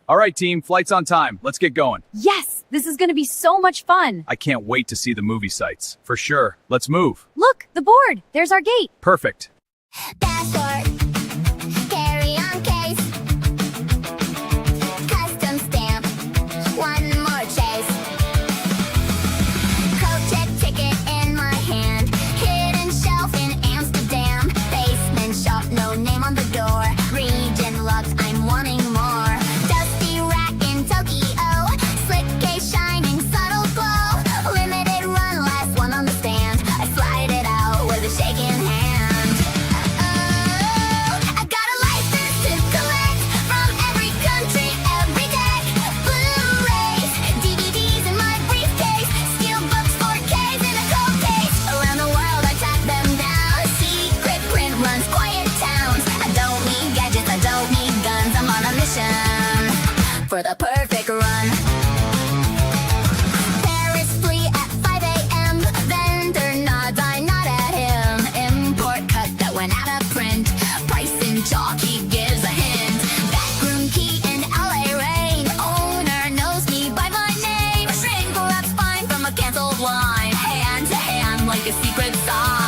All right, team, flight's on time. Let's get going. Yes, this is going to be so much fun. I can't wait to see the movie sites. For sure. Let's move. Look, the board. There's our gate. Perfect. Passport, carry-on case, custom stamp, one more chase. Coat check ticket in my hand, hidden shelf in Amsterdam, basement shop, no name on the door, region locked, I'm wanting more. Dusty rack in Tokyo, slick case shining, subtle glow, limited run, last one on the stand, I slide it out with a shaking hand. For the perfect run. Paris fleet at 5 a.m. Vendor nods, I nod at him. Import cut that went out of print. Price in chalk, he gives a hint. Backroom key in LA rain. Owner knows me by my name. Shrink wraps fine from a canceled line. Hand to hand like a secret sign.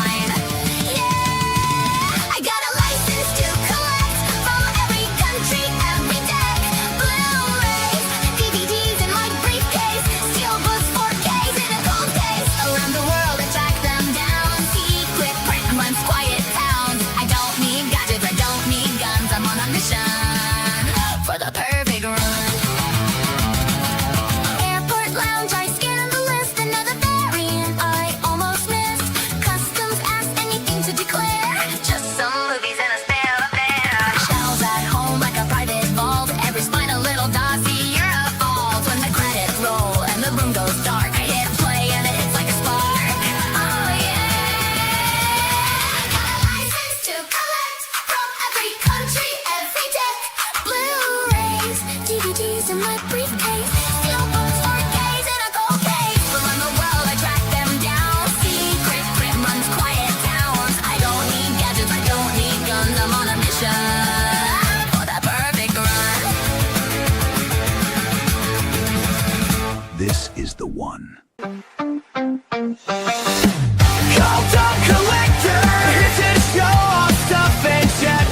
This is the one.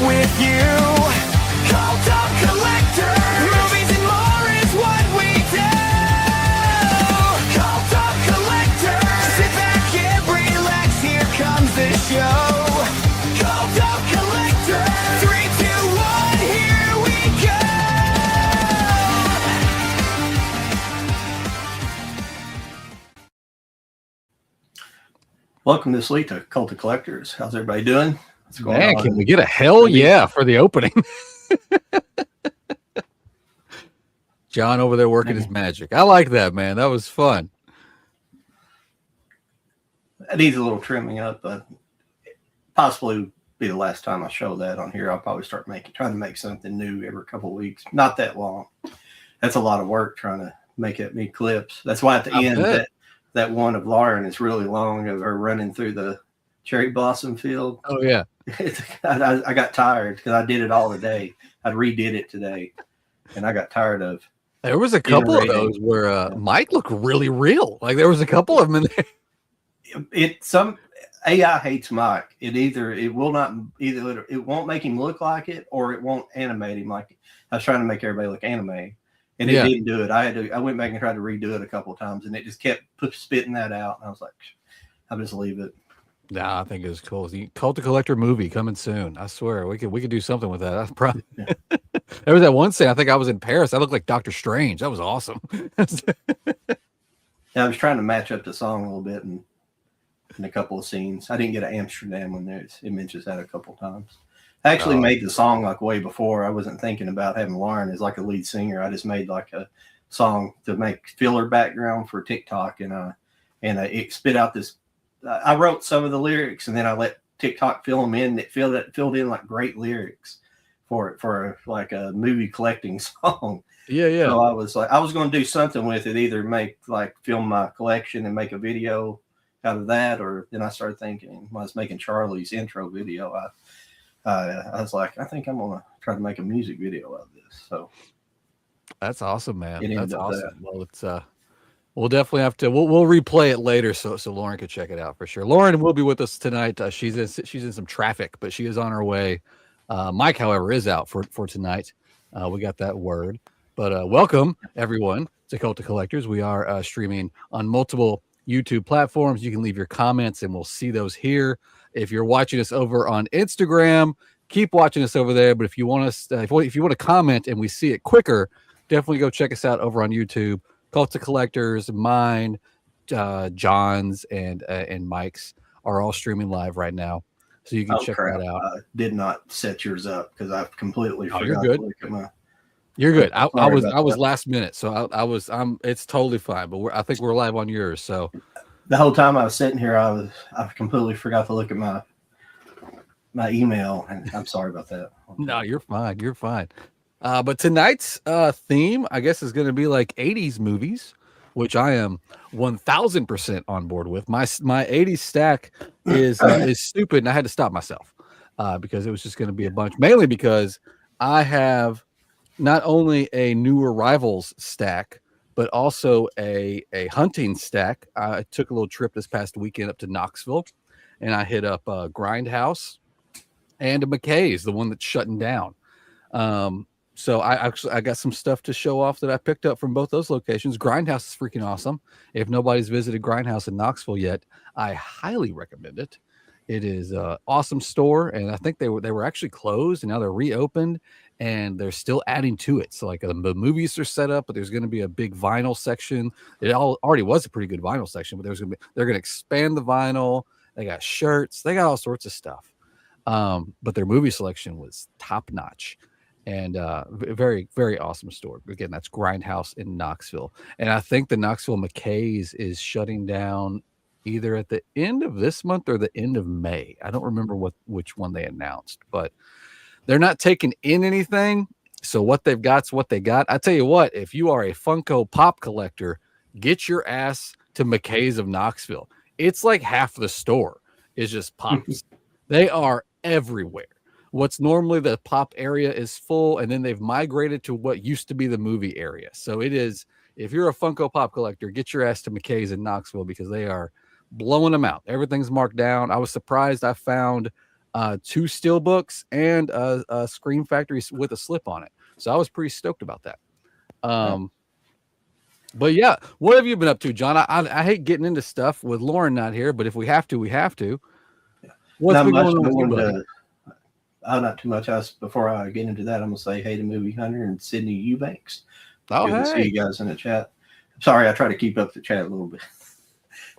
With you, Cult of Collector, movies and more is what we do. Cult of Collector, sit back and relax, here comes the show. Cult of Collector, 3, 2, 1, here we go. Welcome this week to Cult of Collectors. How's everybody doing? Man, can we get a hell yeah for the opening? John over there working his magic. I like that, man. That was fun. It needs a little trimming up, but possibly be the last time I show that on here. I'll probably start trying to make something new every couple of weeks. Not that long. That's a lot of work trying to make it me clips. That's why at the end that one of Lauren is really long of her running through the cherry blossom field. Oh yeah. I got tired because I did it all today. I redid it today, and I got tired of. There was a couple of those where Mike looked really real. Like there was a couple of them in there. Some AI hates Mike. It won't make him look like it, or it won't animate him like. I was trying to make everybody look anime, and it didn't do it. I went back and tried to redo it a couple of times, and it just kept spitting that out. And I was like, I'll just leave it. Nah, I think it was cool. The Cult of Collector movie coming soon. I swear we could do something with that. That's probably there was that one scene. I think I was in Paris. I looked like Doctor Strange. That was awesome. Yeah, I was trying to match up the song a little bit in a couple of scenes. I didn't get an Amsterdam one there. It mentions that a couple of times. I actually made the song like way before. I wasn't thinking about having Lauren as like a lead singer. I just made like a song to make filler background for TikTok, and it spit out this. I wrote some of the lyrics, and then I let TikTok fill them in. It filled in like great lyrics for like a movie collecting song. Yeah. So I was going to do something with it, either film my collection and make a video out of that, or then I started thinking when I was making Charlie's intro video, I was like, I think I'm going to try to make a music video out of this. So That's awesome, man. Get That's into awesome. that. Well, it's we'll definitely have to we'll replay it later so Lauren could check it out for sure. Lauren will be with us tonight. She's in some traffic, but she is on her way. Mike, however, is out for tonight. We got that word. But welcome everyone to Cult of Collectors. We are streaming on multiple YouTube platforms. You can leave your comments and we'll see those here. If you're watching us over on Instagram, keep watching us over there. But if you want us, if you want to comment and we see it quicker, definitely go check us out over on YouTube. Cult of Collectors, mine, John's, and Mike's are all streaming live right now, so you can check that out. I did not set yours up because I've completely forgot you're good. to look at my. You're good. I was that. last minute, so I'm. It's totally fine. But I think we're live on yours. So the whole time I was sitting here, I completely forgot to look at my email, and I'm sorry about that. No, you're fine. You're fine. But tonight's theme, I guess, is going to be like 80s movies, which I am 1000% on board with. My 80s stack is stupid, and I had to stop myself because it was just going to be a bunch. Mainly because I have not only a new arrivals stack, but also a hunting stack. I took a little trip this past weekend up to Knoxville, and I hit up Grindhouse and a McKay's, the one that's shutting down. So I got some stuff to show off that I picked up from both those locations. Grindhouse is freaking awesome. If nobody's visited Grindhouse in Knoxville yet, I highly recommend it. It is an awesome store, and I think they were actually closed, and now they're reopened, and they're still adding to it. So like the movies are set up, but there's going to be a big vinyl section. It already was a pretty good vinyl section, but they're going to expand the vinyl. They got shirts, they got all sorts of stuff. But their movie selection was top notch. And very, very awesome store. Again, that's Grindhouse in Knoxville. And I think the Knoxville McKay's is shutting down either at the end of this month or the end of May. I don't remember which one they announced, but they're not taking in anything. So what they've got's what they got. I tell you what, if you are a Funko Pop collector, get your ass to McKay's of Knoxville. It's like half the store is just pops. They are everywhere. What's normally the pop area is full, and then they've migrated to what used to be the movie area. So it is, if you're a Funko Pop collector, get your ass to McKay's in Knoxville because they are blowing them out. Everything's marked down. I was surprised I found 2 steelbooks and a Scream Factory with a slip on it. So I was pretty stoked about that. But yeah, what have you been up to, John? I hate getting into stuff with Lauren not here, but if we have to, we have to. What's been going on with you, not too much. Before I get into that, I'm gonna say hey to Movie Hunter and Sydney Eubanks. Oh, Good to see you guys in the chat. Sorry, I try to keep up the chat a little bit.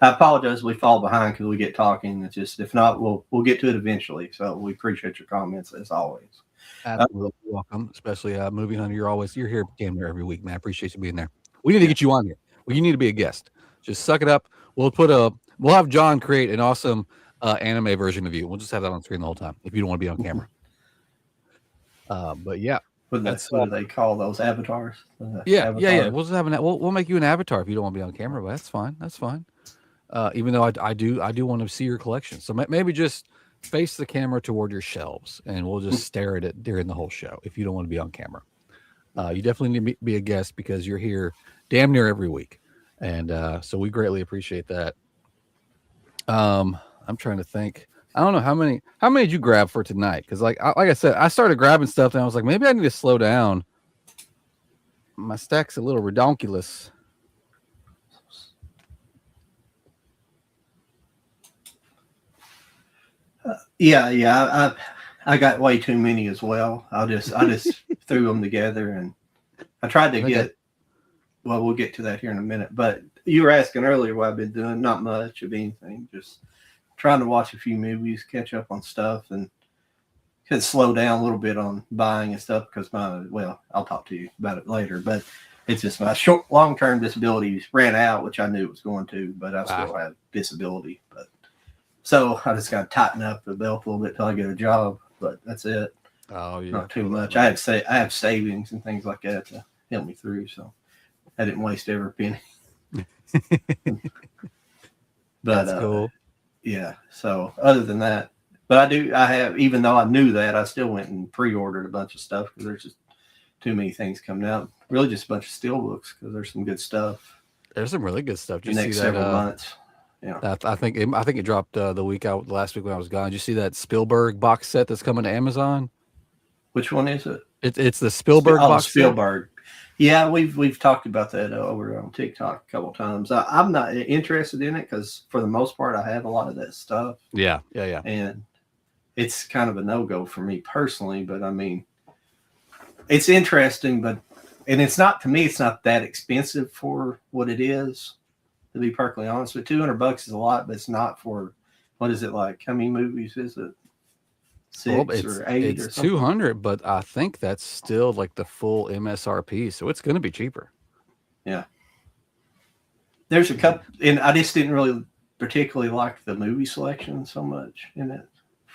I apologize. We fall behind because we get talking. It's just, if not, we'll get to it eventually. So we appreciate your comments as always. Absolutely welcome, especially Movie Hunter. You're here damn near every week, man. I appreciate you being there. We need to get you on here. Well, you need to be a guest. Just suck it up. We'll have John create an awesome anime version of you. We'll just have that on screen the whole time if you don't want to be on camera. But yeah, that's what they call those avatars. Yeah. We'll just have we'll make you an avatar if you don't want to be on camera. But that's fine. That's fine. Even though I do want to see your collection. So maybe just face the camera toward your shelves, and we'll just stare at it during the whole show. If you don't want to be on camera, you definitely need to be a guest because you're here damn near every week, and so we greatly appreciate that. I'm trying to think. I don't know how many did you grab for tonight? Because like I said, I started grabbing stuff and I was like, maybe I need to slow down. My stack's a little redonkulous. Yeah. I got way too many as well. I just threw them together, and I tried to get. Well, we'll get to that here in a minute. But you were asking earlier what I've been doing. Not much of anything. Just trying to watch a few movies, catch up on stuff, and could slow down a little bit on buying and stuff because I'll talk to you about it later. But it's just my long-term disability ran out, which I knew it was going to, but I still have disability. But so I just got to tighten up the belt a little bit till I get a job. But that's it. Oh yeah, not too much. I have savings and things like that to help me through, so I didn't waste every penny. But that's cool. Yeah. So other than that, but I have, even though I knew that, I still went and pre-ordered a bunch of stuff because there's just too many things coming out. Really, just a bunch of steel books because there's some good stuff. There's some really good stuff. The next several months. Yeah, I think it dropped the last week when I was gone. Did you see that Spielberg box set that's coming to Amazon? which one is it? It's the Spielberg box set. Spielberg. Yeah, we've talked about that over on TikTok a couple of times. I'm not interested in it because for the most part, I have a lot of that stuff. Yeah. And it's kind of a no-go for me personally. But I mean, it's interesting, and it's not, to me, it's not that expensive for what it is. To be perfectly honest, but $200 is a lot, but it's not for, what is it like? How many movies is it? 6 or 8 it's or something? 200, but I think that's still like the full MSRP, so it's going to be cheaper. Yeah. There's a couple, and I just didn't really particularly like the movie selection so much in it.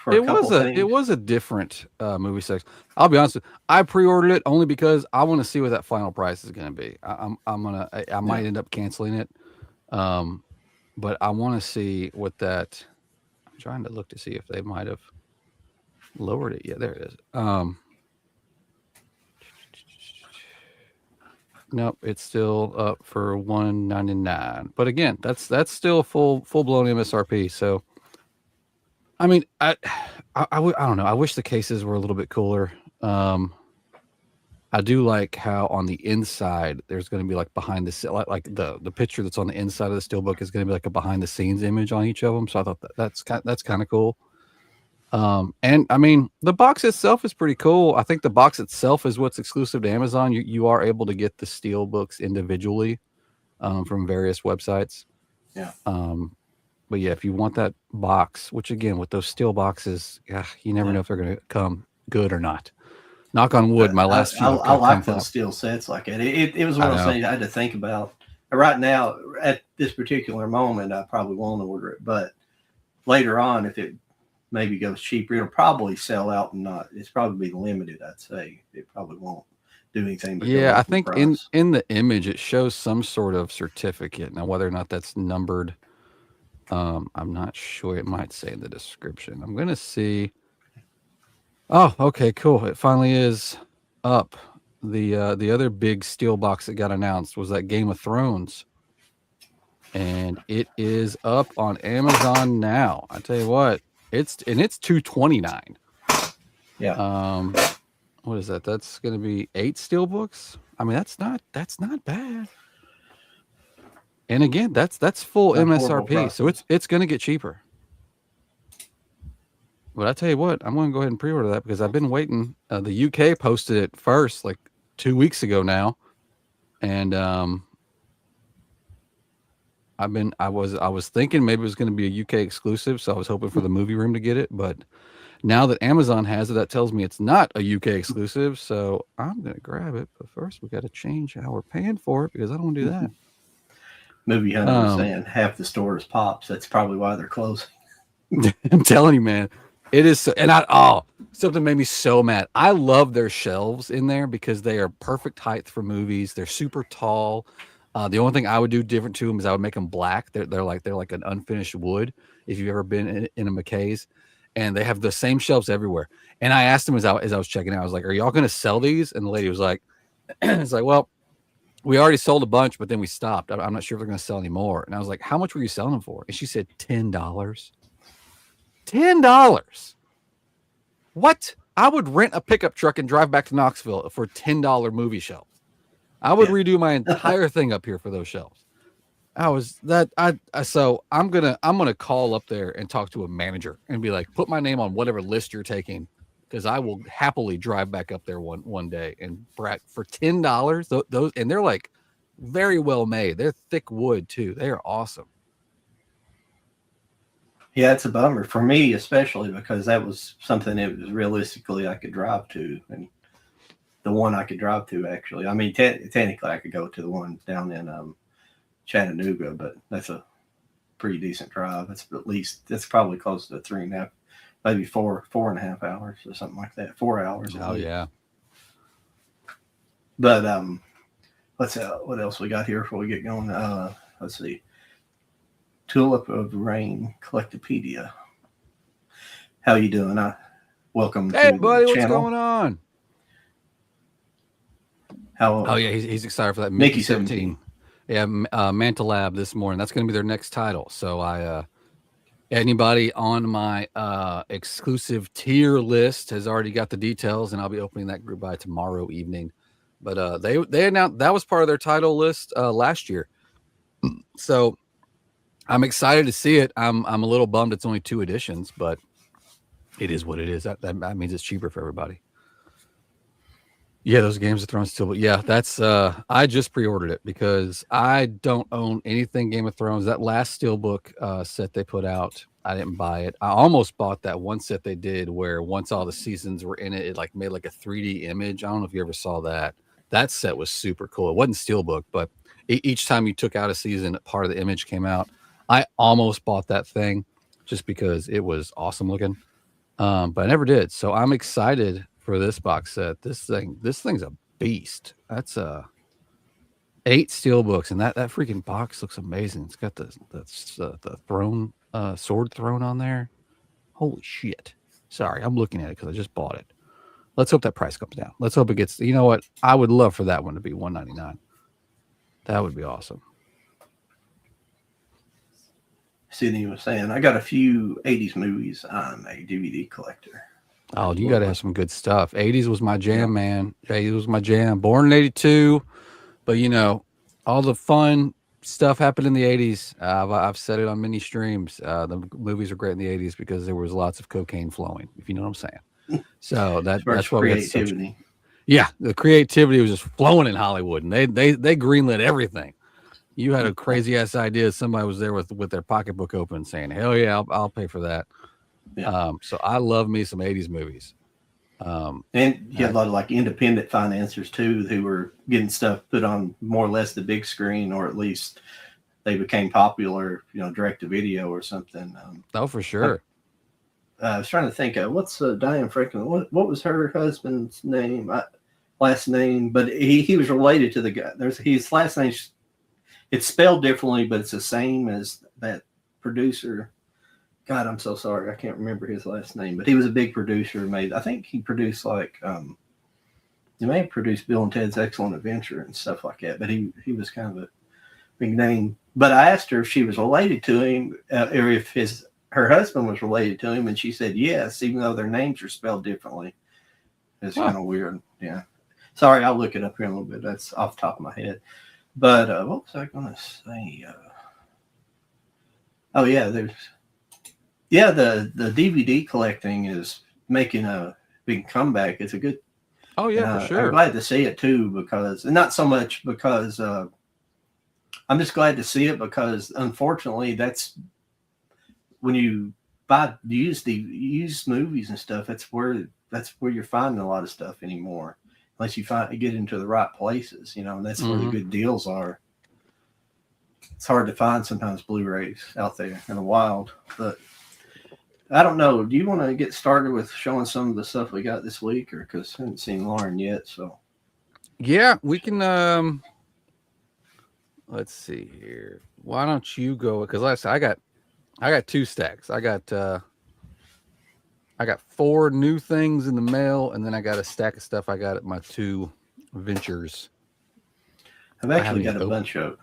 It was a different movie section. I'll be honest with you, I pre-ordered it only because I want to see what that final price is going to be. I might end up canceling it, but I want to see what that. I'm trying to look to see if they might have lowered it. Yeah, there it is. Nope, it's still up for $199. But again, that's still full blown MSRP. So, I mean, I don't know. I wish the cases were a little bit cooler. I do like how on the inside there's going to be like behind the like the picture that's on the inside of the steelbook is going to be like a behind the scenes image on each of them. So I thought that's kind of cool. And I mean, the box itself is pretty cool. I think the box itself is what's exclusive to Amazon. You are able to get the steel books individually from various websites. Yeah. But yeah, if you want that box, which again with those steel boxes, you never know if they're going to come good or not. Knock on wood. My last few. I like those steel sets like that. It was one of those things I had to think about. Right now, at this particular moment, I probably won't order it, but later on, if it maybe goes cheaper, it'll probably sell out and not. It's probably be limited. I'd say it probably won't do anything. But yeah, I think in the image it shows some sort of certificate. Now, whether or not that's numbered, I'm not sure. It might say in the description. I'm gonna see. Oh, okay, cool. It finally is up. The other big steel box that got announced was that Game of Thrones, and it is up on Amazon now. I tell you what, it's $229. Yeah. What is that? That's going to be 8 steel books. I mean, that's not bad. And again, that's full MSRP, so it's going to get cheaper. But I tell you what, I'm going to go ahead and pre-order that because I've been waiting. The UK posted it first, like 2 weeks ago now, and I was thinking maybe it was going to be a UK exclusive, so I was hoping for the movie room to get it. But now that Amazon has it, that tells me it's not a UK exclusive, so I'm going to grab it. But first, we got to change how we're paying for it because I don't want to do that. Movie Hunter was saying half the store is Pops. That's probably why they're closing. I'm telling you, man. It is, so, and something made me so mad. I love their shelves in there because they are perfect height for movies. They're super tall. The only thing I would do different to them is I would make them black. They're like an unfinished wood. If you've ever been in a McKay's, and they have the same shelves everywhere. And I asked them as I was checking out, I was like, "Are y'all going to sell these?" And the lady was like, "It's like, well, we already sold a bunch, but then we stopped. I'm not sure if they're going to sell any more." And I was like, "How much were you selling them for?" And she said, $10. $10. What? I would rent a pickup truck and drive back to Knoxville for $10 movie shelves. I would redo my entire thing up here for those shelves. So I'm gonna call up there and talk to a manager and be like, put my name on whatever list you're taking, because I will happily drive back up there one day and for $10. Those, and they're like very well made. They're thick wood too. They are awesome. Yeah, it's a bummer for me, especially because that was something that was realistically I could drive to, and the one I could drive to actually. I mean, technically I could go to the one down in Chattanooga, but that's a pretty decent drive. That's probably close to 3.5, maybe 4.5 hours or something like that. 4 hours. Oh yeah. But what else we got here before we get going? Let's see. Tulip of Rain Collectopedia. How you doing? Welcome hey, to buddy, the channel. what's going on? How? Oh yeah, he's excited for that. Mickey Mickey 17. Yeah, Manta Lab this morning. That's going to be their next title. So anybody on my exclusive tier list has already got the details, and I'll be opening that group by tomorrow evening. But they announced that was part of their title list last year. So I'm excited to see it. I'm a little bummed it's only 2 editions, but it is what it is. That means it's cheaper for everybody. Yeah, those Games of Thrones still, but yeah, that's I just pre-ordered it because I don't own anything Game of Thrones. That last Steelbook set they put out, I didn't buy it. I almost bought that one set they did where once all the seasons were in it, it like made like a 3D image. I don't know if you ever saw that. That set was super cool. It wasn't Steelbook, but each time you took out a season, part of the image came out. I almost bought that thing just because it was awesome looking, but I never did. So I'm excited for this box set. This thing's a beast. That's 8 Steelbooks, and that freaking box looks amazing. It's got the throne, sword throne on there. Holy shit! Sorry, I'm looking at it because I just bought it. Let's hope that price comes down. Let's hope it gets. You know what? I would love for that one to be $199. That would be awesome. Sydney was saying, I got a few 80s movies. I'm a DVD collector. Oh, you got to have some good stuff. 80s was my jam, man. 80s was my jam. Born in 82, but you know, all the fun stuff happened in the 80s. I've said it on many streams. The movies were great in the 80s because there was lots of cocaine flowing, if you know what I'm saying. So that's why we got such. Yeah, the creativity was just flowing in Hollywood, and they greenlit everything. You had a crazy ass idea. Somebody was there with their pocketbook open, saying, "Hell yeah, I'll pay for that." Yeah. So I love me some 80s movies. And you had a lot of like independent financiers too, who were getting stuff put on more or less the big screen, or at least they became popular, you know, direct to video or something. Oh, for sure. I was trying to think of what's Diane Franklin. What was her husband's name? Last name, but he was related to the guy. His last name. It's spelled differently, but it's the same as that producer. God, I'm so sorry. I can't remember his last name, but he was a big producer. I think he produced like, he may have produced Bill and Ted's Excellent Adventure and stuff like that, but he was kind of a big name. But I asked her if she was related to him, or if her husband was related to him, and she said yes, even though their names are spelled differently. It's kind of weird. Yeah. Sorry, I'll look it up here in a little bit. That's off the top of my head. But what was I going to say? Oh yeah, the DVD collecting is making a big comeback. It's a good. Oh yeah, for sure. I'm glad to see it too, because not so much because I'm just glad to see it because unfortunately that's when you buy used movies and stuff. That's where you're finding a lot of stuff anymore. Unless you get into the right places, you know, and that's where the good deals are. It's hard to find sometimes Blu-rays out there in the wild, but I don't know. Do you want to get started with showing some of the stuff we got this week, or because I haven't seen Lauren yet? So yeah, we can. Let's see here. Why don't you go? Because last I got 2 stacks. I got 4 new things in the mail, and then I got a stack of stuff I got at my 2 ventures. I've actually got a bunch of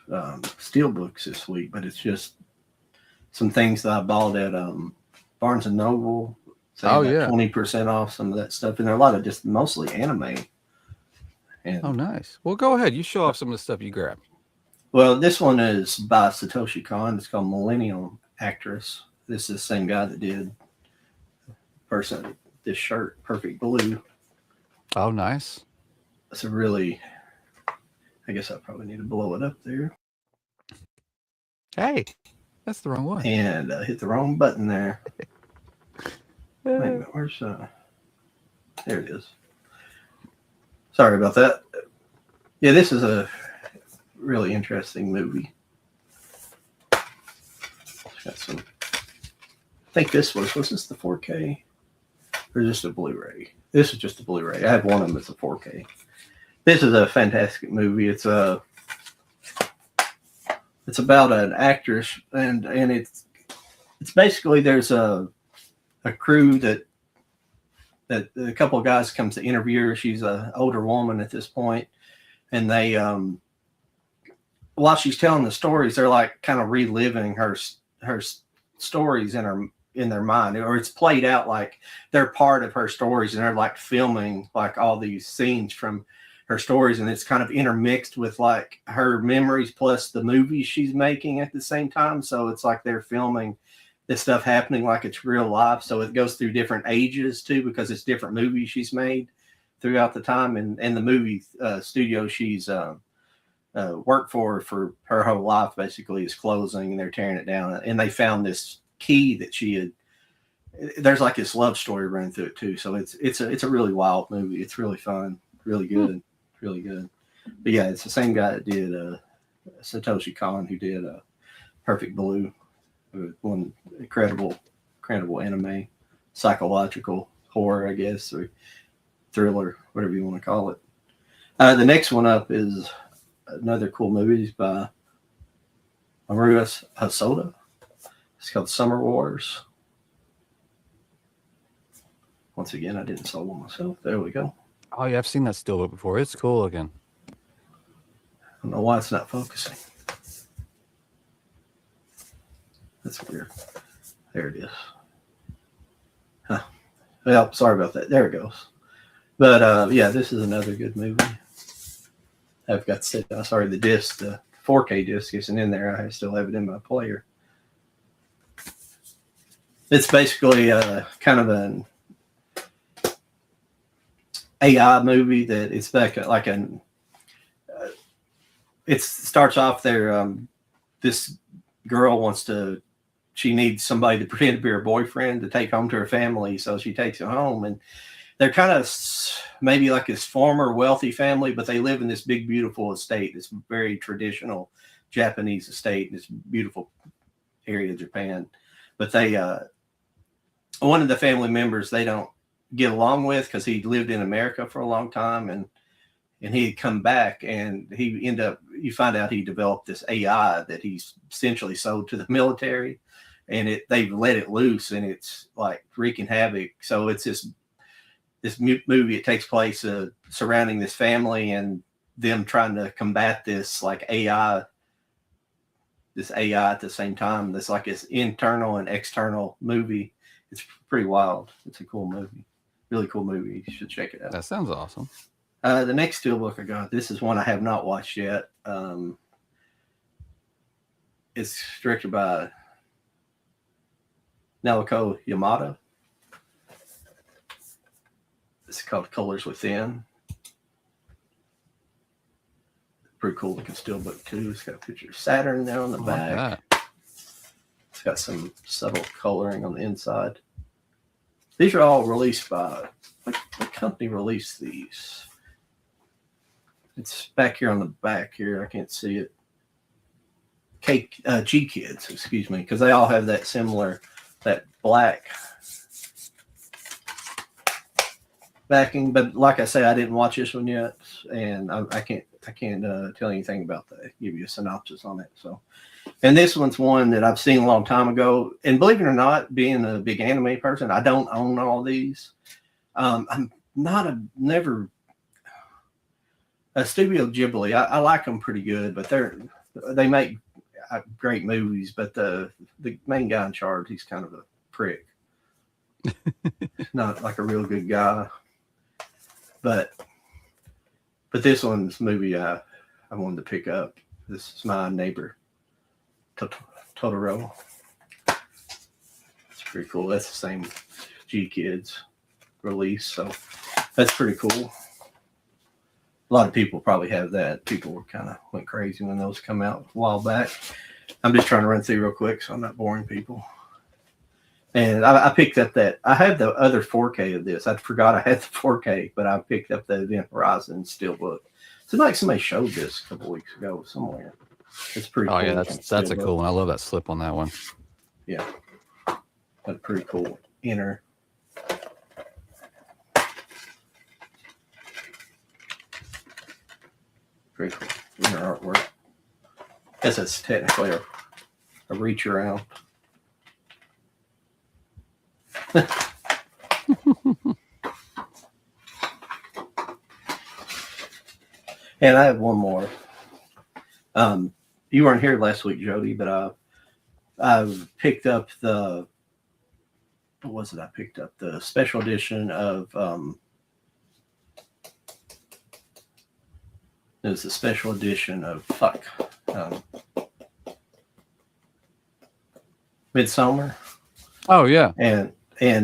Steelbooks this week, but it's just some things that I bought at Barnes & Noble. So 20% off some of that stuff. And there are a lot of just mostly anime. And, nice. Well, go ahead. You show off some of the stuff you grabbed. Well, this one is by Satoshi Kon. It's called Millennium Actress. This is the same guy that did this shirt, Perfect Blue. Oh, nice. It's a really, I guess I probably need to blow it up there. Hey, that's the wrong one. And hit the wrong button there. Wait a minute, where's there it is. Sorry about that. Yeah, this is a really interesting movie. It's got some. I think this was this the 4K? Or just a Blu-ray? This is just a Blu-ray. I have one of them that's a 4K. This is a fantastic movie. It's about an actress, and it's basically there's a crew that that a couple of guys comes to interview her. She's an older woman at this point, and they while she's telling the stories, they're like kind of reliving her stories in their mind, or it's played out like they're part of her stories, and they're like filming like all these scenes from her stories, and it's kind of intermixed with like her memories plus the movies she's making at the same time. So it's like they're filming this stuff happening like it's real life. So it goes through different ages too, because it's different movies she's made throughout the time. And the movie studio she's worked for her whole life basically is closing, and they're tearing it down. And they found this key that she had. There's like this love story running through it too. So it's a really wild movie. It's really fun, really good, really good. But yeah, it's the same guy that did Satoshi Kon, who did Perfect Blue. One incredible anime, psychological horror, I guess, or thriller, whatever you want to call it. The next one up is another cool movie by Mamoru Hosoda. It's called Summer Wars. Once again, I didn't solo myself. There we go. Oh yeah, I've seen that steelbook before. It's cool looking. I don't know why it's not focusing. That's weird. There it is. Huh. Well, sorry about that. There it goes. But yeah, this is another good movie. I've got to say, sorry, the disc, the 4K disc isn't in there. I still have it in my player. It's basically kind of an AI movie that it's back like an. It starts off there. This girl she needs somebody to pretend to be her boyfriend to take home to her family. So she takes him home, and they're kind of maybe like this former wealthy family, but they live in this big, beautiful estate. This very traditional Japanese estate in this beautiful area of Japan. But they, one of the family members, they don't get along with because he lived in America for a long time, and he had come back, and you find out he developed this AI that he's essentially sold to the military, and they've let it loose, and it's like wreaking havoc. So it's this movie. It takes place surrounding this family and them trying to combat this like AI at the same time. This like this internal and external movie. It's pretty wild. It's a cool movie. Really cool movie. You should check it out. That sounds awesome. The next steelbook I got, this is one I have not watched yet. It's directed by Naoko Yamada. It's called Colors Within. Pretty cool looking steelbook too. It's got a picture of Saturn there on the back. It's got some subtle coloring on the inside. These are all released by what company released these? It's back here on the back here. I can't see it. G Kids, excuse me, because they all have that similar, that black backing. But like I say, I didn't watch this one yet, and I can't tell anything about that. Give you a synopsis on it. So, and this one's one that I've seen a long time ago. And believe it or not, being a big anime person, I don't own all these. I'm never. Studio Ghibli, I like them pretty good, but they make great movies. But the main guy in charge, he's kind of a prick. Not like a real good guy. But this one's movie I wanted to pick up. This is My Neighbor Totoro. It's pretty cool. That's the same G Kids release, so that's pretty cool. A lot of people probably have that. People went crazy when those come out a while back. I'm just trying to run through real quick so I'm not boring people. And I picked up that. I have the other 4K of this. I forgot I had the 4K, but I picked up the Event Horizon Steelbook. So like somebody showed this a couple weeks ago somewhere. It's pretty cool. Oh yeah, that's a cool one. I love that slip on that one. Yeah. That's pretty cool. Inner. Pretty cool. Inner artwork. Guess it's technically a reach around. And I have one more. You weren't here last week, Jody, but I picked up the what was it? I picked up the special edition of it was the special edition of Midsummer. Oh yeah. And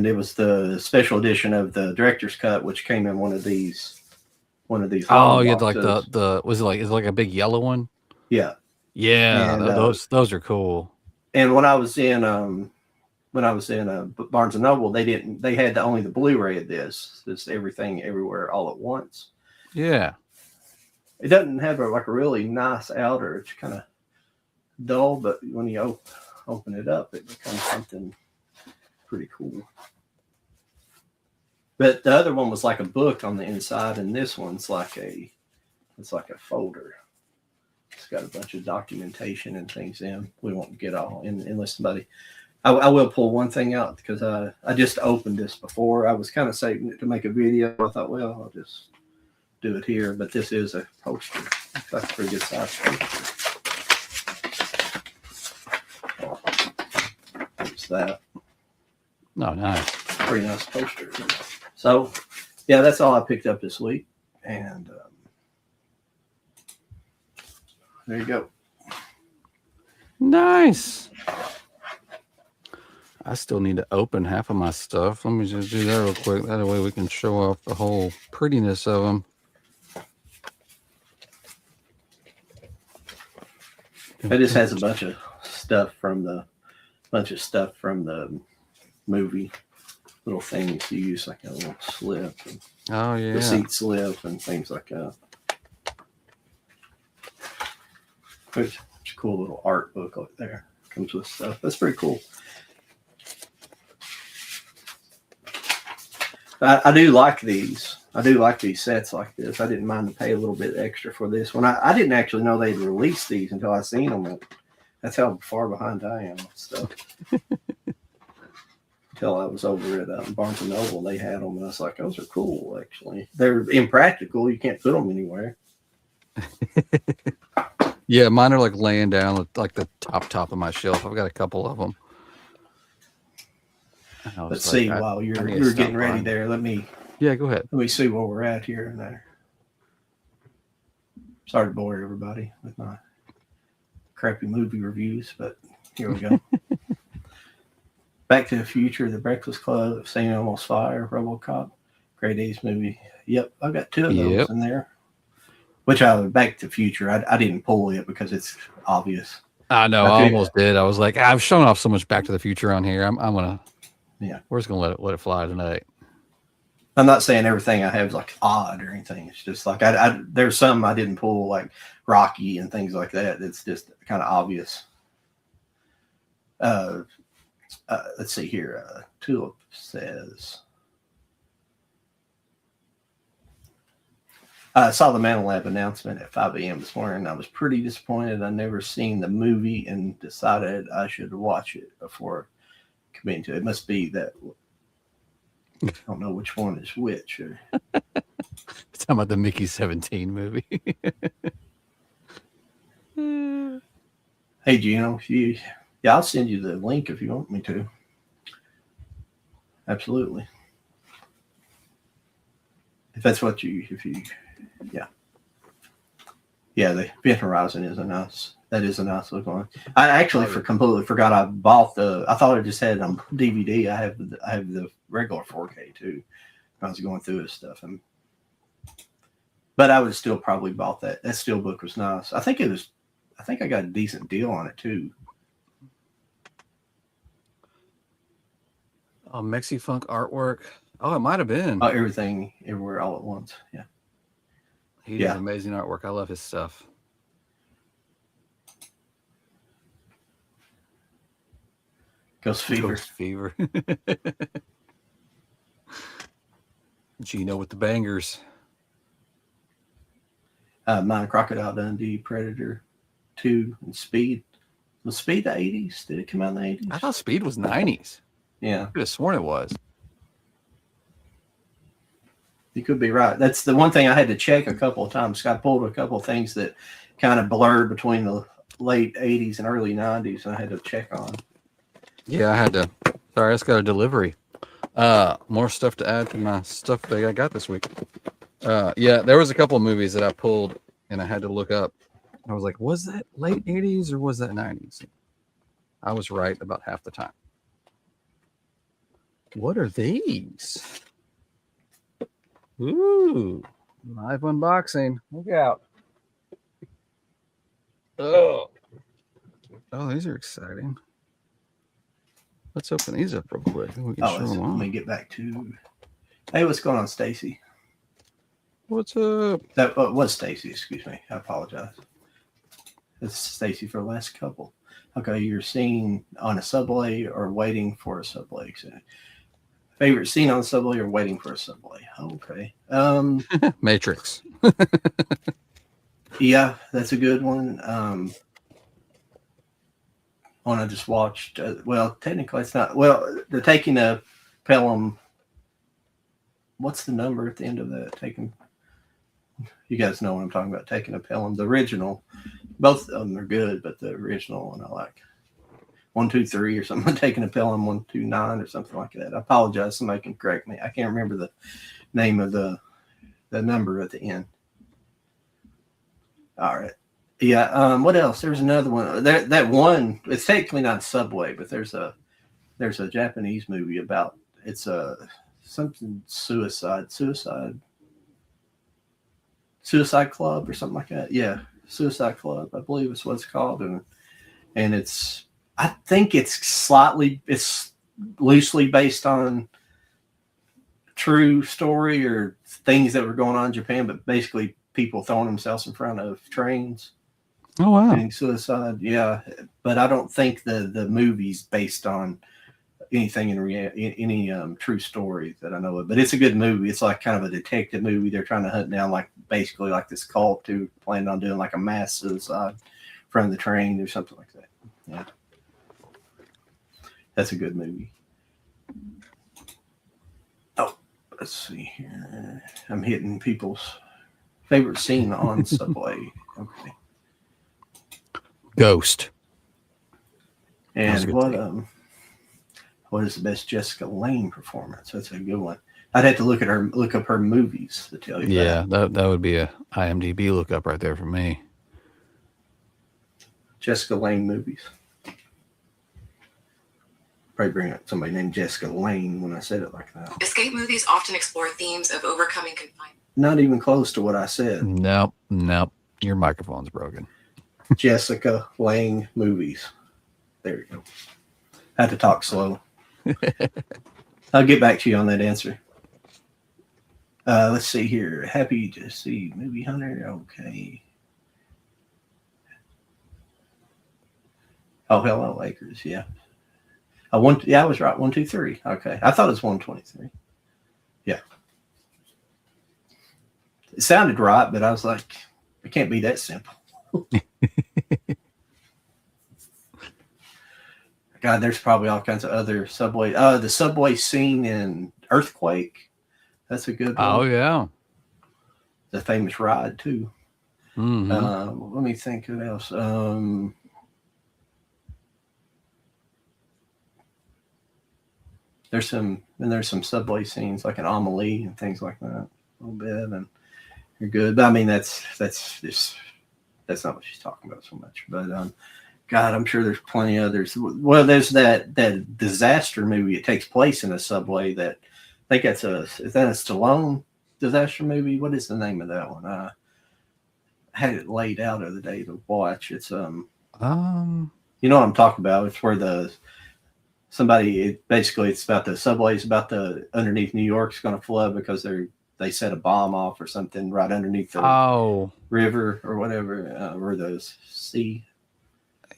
it was the special edition of the director's cut, which came in one of these. Oh, yeah, like boxes. the was it like is it like a big yellow one? Yeah. Yeah, And, those are cool. And when I was in Barnes and Noble, they had only the Blu-ray of this. It's Everything Everywhere All at Once. Yeah. It doesn't have a really nice outer. It's kind of dull, but when you open it up, it becomes something pretty cool. But the other one was like a book on the inside, and this one's like a folder. It's got a bunch of documentation and things in. We won't get all in unless somebody. I will pull one thing out because I just opened this before. I was kind of saving it to make a video. I thought, well, I'll just do it here. But this is a poster. It's like a pretty good size poster. There's that. Oh, nice. Pretty nice poster. So, yeah, that's all I picked up this week. And there you go. Nice. I still need to open half of my stuff. Let me just do that real quick. That way we can show off the whole prettiness of them. It just has a bunch of stuff from the movie. Little things you use, like a little slip, and Oh yeah. receipt slip, and things like that. It's a cool little art booklet there. Comes with stuff. That's pretty cool. I do like these. I do like these sets like this. I didn't mind to pay a little bit extra for this one. I didn't actually know they'd release these until I seen them. That's how far behind I am with stuff. Until I was over at Barnes and Noble, they had them, and I was like, "Those are cool." Actually, they're impractical. You can't put them anywhere. Yeah, mine are like laying down like the top of my shelf. I've got a couple of them. Let's see. While you're getting ready there, let me go ahead. Let me see where we're at here and there. Sorry to bore everybody with my crappy movie reviews, but here we go. Back to the Future, The Breakfast Club, St. Elmo's Fire, RoboCop, Great 80's movie. Yep, I've got two of those in there. Which Back to the Future, I didn't pull it because it's obvious. I know, I almost did. I was like, I've shown off so much Back to the Future on here. I'm gonna, we're just gonna let it fly tonight. I'm not saying everything I have is like odd or anything. It's just like there's some I didn't pull, like Rocky and things like that. It's just kind of obvious. Let's see here. Tulip says, I saw the Mantle Lab announcement at 5 a.m. this morning. I was pretty disappointed. I'd never seen the movie and decided I should watch it before committing to it. It must be that. I don't know which one is which. It's talking about the Mickey 17 movie. Hey, Gino, I'll send you the link if you want me to. Absolutely. If that's what yeah. The Event Horizon is a nice look one. I actually completely forgot I bought I thought I just had it on DVD. I have the regular 4K too. I was going through this stuff, but I would still probably bought that. That steelbook was nice. I think I got a decent deal on it too. Oh, Mexi-Funk artwork. Oh, it might have been. Everything, Everywhere, All at Once. Yeah. He does amazing artwork. I love his stuff. Ghost Fever. Ghost Fever. Gino with the bangers. Mine, Crocodile Dundee, Predator 2, and Speed. Was Speed the 80s? Did it come out in the 80s? I thought Speed was 90s. Yeah. I could have sworn it was. You could be right. That's the one thing I had to check a couple of times. I pulled a couple of things that kind of blurred between the late 80s and early 90s, and I had to check on. Yeah, I had to. Sorry, I just got a delivery. More stuff to add to my stuff that I got this week. Yeah, there was a couple of movies that I pulled and I had to look up. I was like, was that late 80s or was that 90s? I was right about half the time. What are these? Ooh, live unboxing. Look out. Oh, these are exciting. Let's open these up real quick. We can show them let me get back to. Hey, what's going on, Stacy? What's up? That was Stacy. Excuse me. I apologize. It's Stacy for the last couple. Okay, you're seen on a subway or waiting for a subway. Favorite scene on the subway or waiting for a subway? Okay. Matrix. Yeah, that's a good one. One I just watched. Well, technically it's not. Well, the taking a Pelham. What's the number at the end of that? Taking. You guys know what I'm talking about. Taking a Pelham. The original. Both of them are good, but the original one I like. 123 or something. Taking a Pelham 129 or something like that. I apologize. Somebody can correct me. I can't remember the name of the number at the end. All right. Yeah. What else? There's another one. That one. It's technically not Subway, but there's a Japanese movie about it's something suicide club or something like that. Yeah, Suicide Club. I believe is what it's called, and it's. I think it's loosely based on true story or things that were going on in Japan, but basically people throwing themselves in front of trains. Oh wow! Committing suicide, yeah. But I don't think the movie's based on anything any true story that I know of. But it's a good movie. It's like kind of a detective movie. They're trying to hunt down basically this cult who planned on doing like a mass suicide in front of the train or something like that. Yeah, that's a good movie. Oh, let's see here. I'm hitting people's favorite scene on Subway. Okay. Ghost. And what is the best Jessica Lange performance? That's a good one. I'd have to look up her movies to tell you. Yeah, that would be a IMDb lookup right there for me. Jessica Lange movies. Probably bring up somebody named Jessica Lange when I said it like that. Escape movies often explore themes of overcoming confinement. Not even close to what I said. Nope. Your microphone's broken. Jessica Lange movies. There you go. I had to talk slow. I'll get back to you on that answer. Let's see here. Happy to see Movie Hunter. Okay. Oh, hello, Lakers. Yeah. I was right. 1, 2, 3. Okay. I thought it was 123. Yeah. It sounded right, but I was like, it can't be that simple. God, there's probably all kinds of other subway. The subway scene in Earthquake. That's a good one. Oh yeah. The famous ride too. Mm-hmm. Let me think what else. There's some subway scenes like in Amelie and things like that a little bit, and you're good. But I mean that's not what she's talking about so much. But God, I'm sure there's plenty of others. Well, there's that disaster movie. It takes place in a subway. That I think is that a Stallone disaster movie? What is the name of that one? I had it laid out the other day to watch. It's you know what I'm talking about. It's where it's about the subways about underneath New York's going to flood because they set a bomb off or something right underneath the river or whatever, or the sea.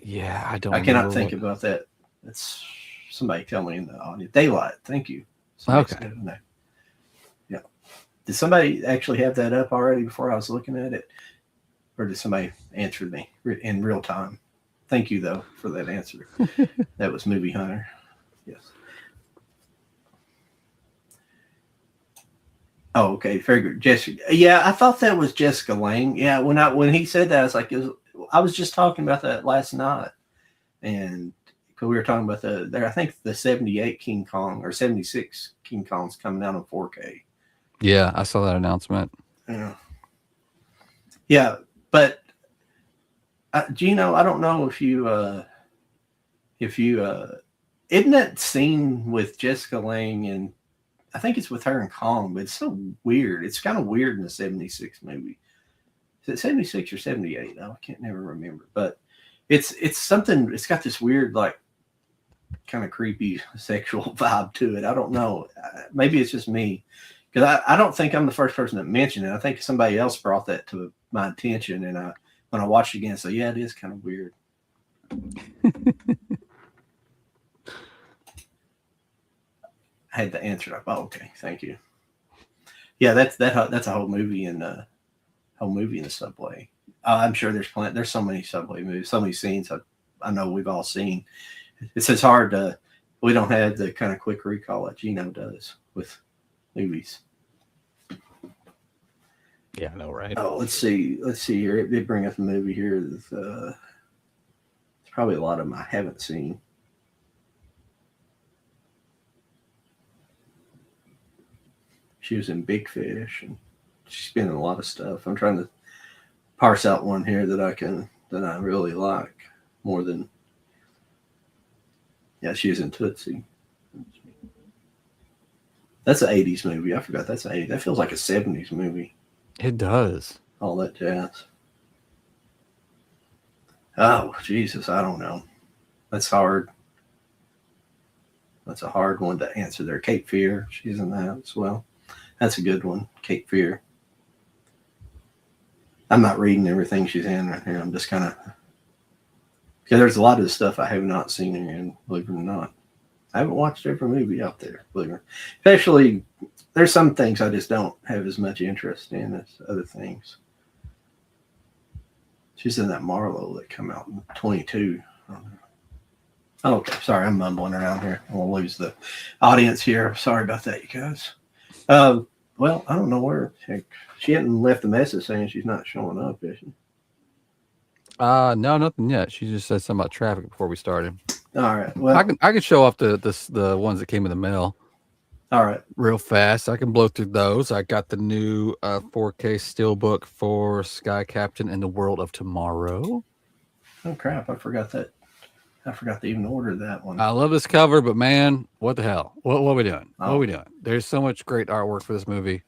Yeah, I cannot think about that. It's somebody tell me in the audience. Daylight. Thank you. Somebody okay. Yeah. Did somebody actually have that up already before I was looking at it, or did somebody answer me in real time? Thank you though for that answer. That was Movie Hunter. Yes. Oh, okay. Very good. Jessica. Yeah, I thought that was Jessica Lange. Yeah, when he said that, I was like, I was just talking about that last night, and because we were talking about I think the 78 King Kong or 76 King Kong's coming out on 4K. Yeah, I saw that announcement. Yeah. Yeah, but Gino, I don't know if you isn't that scene with Jessica Lange, and I think it's with her in Kong, but it's so weird. It's kind of weird in the 76 movie. Is it 76 or 78? I can't never remember. But it's something, it's got this weird, like, kind of creepy sexual vibe to it. I don't know. Maybe it's just me. Because I don't think I'm the first person that mentioned it. I think somebody else brought that to my attention. And when I watched it again, so yeah, it is kind of weird. I had the answer up. Oh, okay, thank you. Yeah, that's a whole movie in the subway. I'm sure there's so many subway movies, so many scenes I know we've all seen. It's just hard to. We don't have the kind of quick recall that Gino does with movies. Yeah, I know, right? Oh, let's see here. It did bring up a movie here. There's probably a lot of them I haven't seen. She was in Big Fish, and she's been in a lot of stuff. I'm trying to parse out one here that I really like more than. Yeah, she was in Tootsie. That's an 80s movie. I forgot that's an 80s. That feels like a 70s movie. It does. All that jazz. Oh, Jesus, I don't know. That's hard. That's a hard one to answer there. Cape Fear, she's in that as well. That's a good one, Cape Fear. I'm not reading everything she's in right here. I'm just kind of, because there's a lot of the stuff I have not seen her in, believe it or not. I haven't watched every movie out there, believe it or not. Especially, there's some things I just don't have as much interest in as other things. She's in that Marlowe that come out in 22. Oh, okay, sorry, I'm mumbling around here. I'm gonna lose the audience here. Sorry about that, you guys. Well, I don't know where. She hadn't left a message saying she's not showing up, is she? No, nothing yet. She just said something about traffic before we started. All right. Well, I can show off the ones that came in the mail. All right. Real fast. I can blow through those. I got the new 4K steelbook for Sky Captain and the World of Tomorrow. Oh crap! I forgot that. I forgot to even order that one. I love this cover, but man, what the hell? What are we doing? Oh. What are we doing? There's so much great artwork for this movie,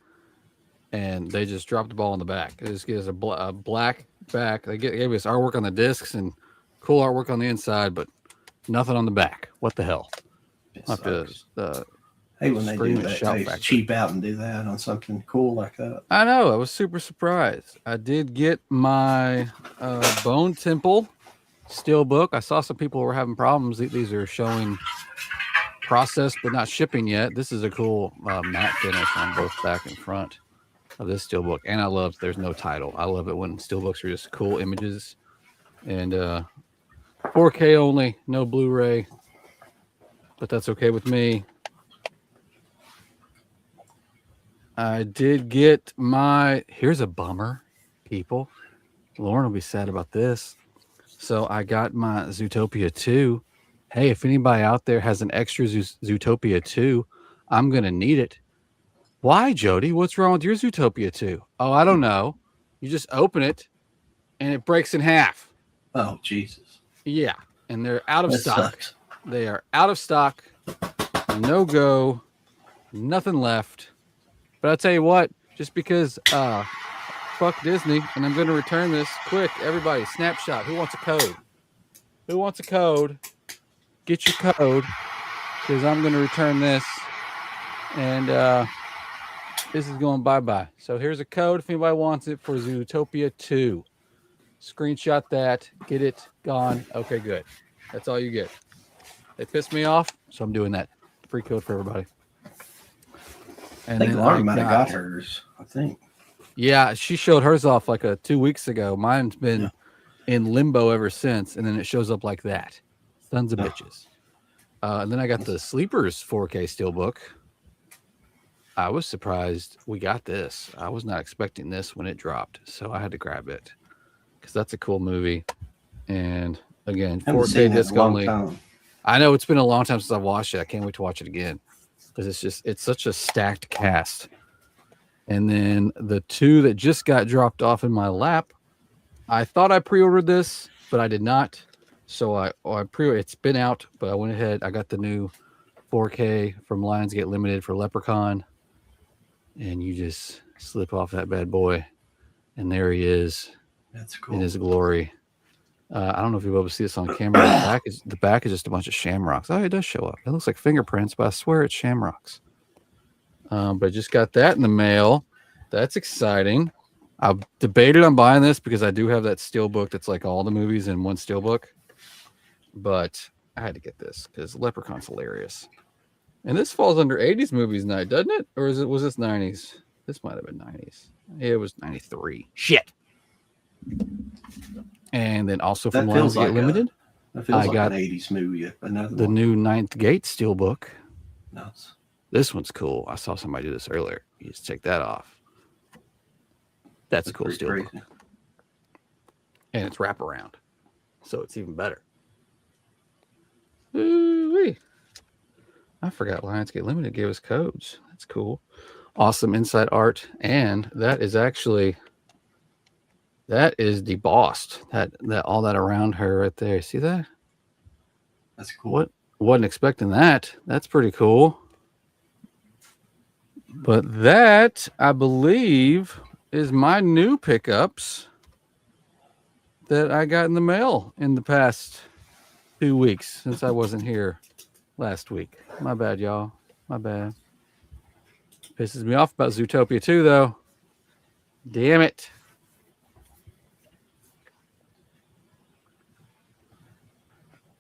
and they just dropped the ball in the back. It just gives a black back. They gave us artwork on the discs and cool artwork on the inside, but nothing on the back. What the hell? Hey, when they do that, they cheap out and do that on something cool like that. I know. I was super surprised. I did get my Bone Temple steelbook. I saw some people were having problems. These are showing processed but not shipping yet. This is a cool matte finish on both back and front of this steelbook. And I love there's no title. I love it when steelbooks are just cool images. And 4K only, no Blu-ray. But that's okay with me. I did get my, here's a bummer, people. Lauren will be sad about this. So I got my Zootopia 2. Hey, if anybody out there has an extra Zootopia 2, I'm going to need it. Why, Jody? What's wrong with your Zootopia 2? Oh, I don't know. You just open it and it breaks in half. Oh, Jesus. Yeah. And they're out of That stock. sucks. They are out of stock. No go. Nothing left. But I'll tell you what, just because fuck Disney, and I'm going to return this quick. Everybody, snapshot. Who wants a code? Who wants a code? Get your code, because I'm going to return this. And this is going bye-bye. So here's a code if anybody wants it for Zootopia 2. Screenshot that. Get it. Gone. Okay, good. That's all you get. They pissed me off, so I'm doing that. Free code for everybody. And I think then Lauren might have got hers, I think. Yeah, she showed hers off like 2 weeks ago. Mine's been in limbo ever since, and then it shows up like that. Sons of bitches. And then I got the Sleepers 4K steelbook. I was surprised we got this. I was not expecting this when it dropped, so I had to grab it because that's a cool movie. And again, I haven't 4K seen that in disc a long only. time. I know it's been a long time since I've watched it. I can't wait to watch it again because it's such a stacked cast. And then the two that just got dropped off in my lap, I thought I pre-ordered this, but I did not. So it's been out, but I went ahead. I got the new 4K from Lionsgate Limited for Leprechaun, and you just slip off that bad boy, and there he is. That's cool. In his glory. I don't know if you'll be able to see this on camera. The back is just a bunch of shamrocks. Oh, it does show up. It looks like fingerprints, but I swear it's shamrocks. But I just got that in the mail. That's exciting. I've debated on buying this because I do have that steelbook that's like all the movies in one steelbook. But I had to get this because Leprechaun's hilarious. And this falls under 80s movies night, doesn't it? Or was this 90s? This might have been 90s. It was 93. Shit. And then also from Lionsgate Limited, that feels like an 80s movie. The new Ninth Gate steelbook. Nuts. This one's cool. I saw somebody do this earlier. You just take that off. That's a cool steelbook. Crazy. And it's wraparound. So it's even better. Ooh-wee. I forgot Lionsgate Limited gave us codes. That's cool. Awesome inside art. And that is debossed. That all that around her right there. See that? That's cool. Wasn't expecting that. That's pretty cool. But that, I believe, is my new pickups that I got in the mail in the past 2 weeks since I wasn't here last week. My bad, y'all. My bad. Pisses me off about Zootopia 2, though. Damn it.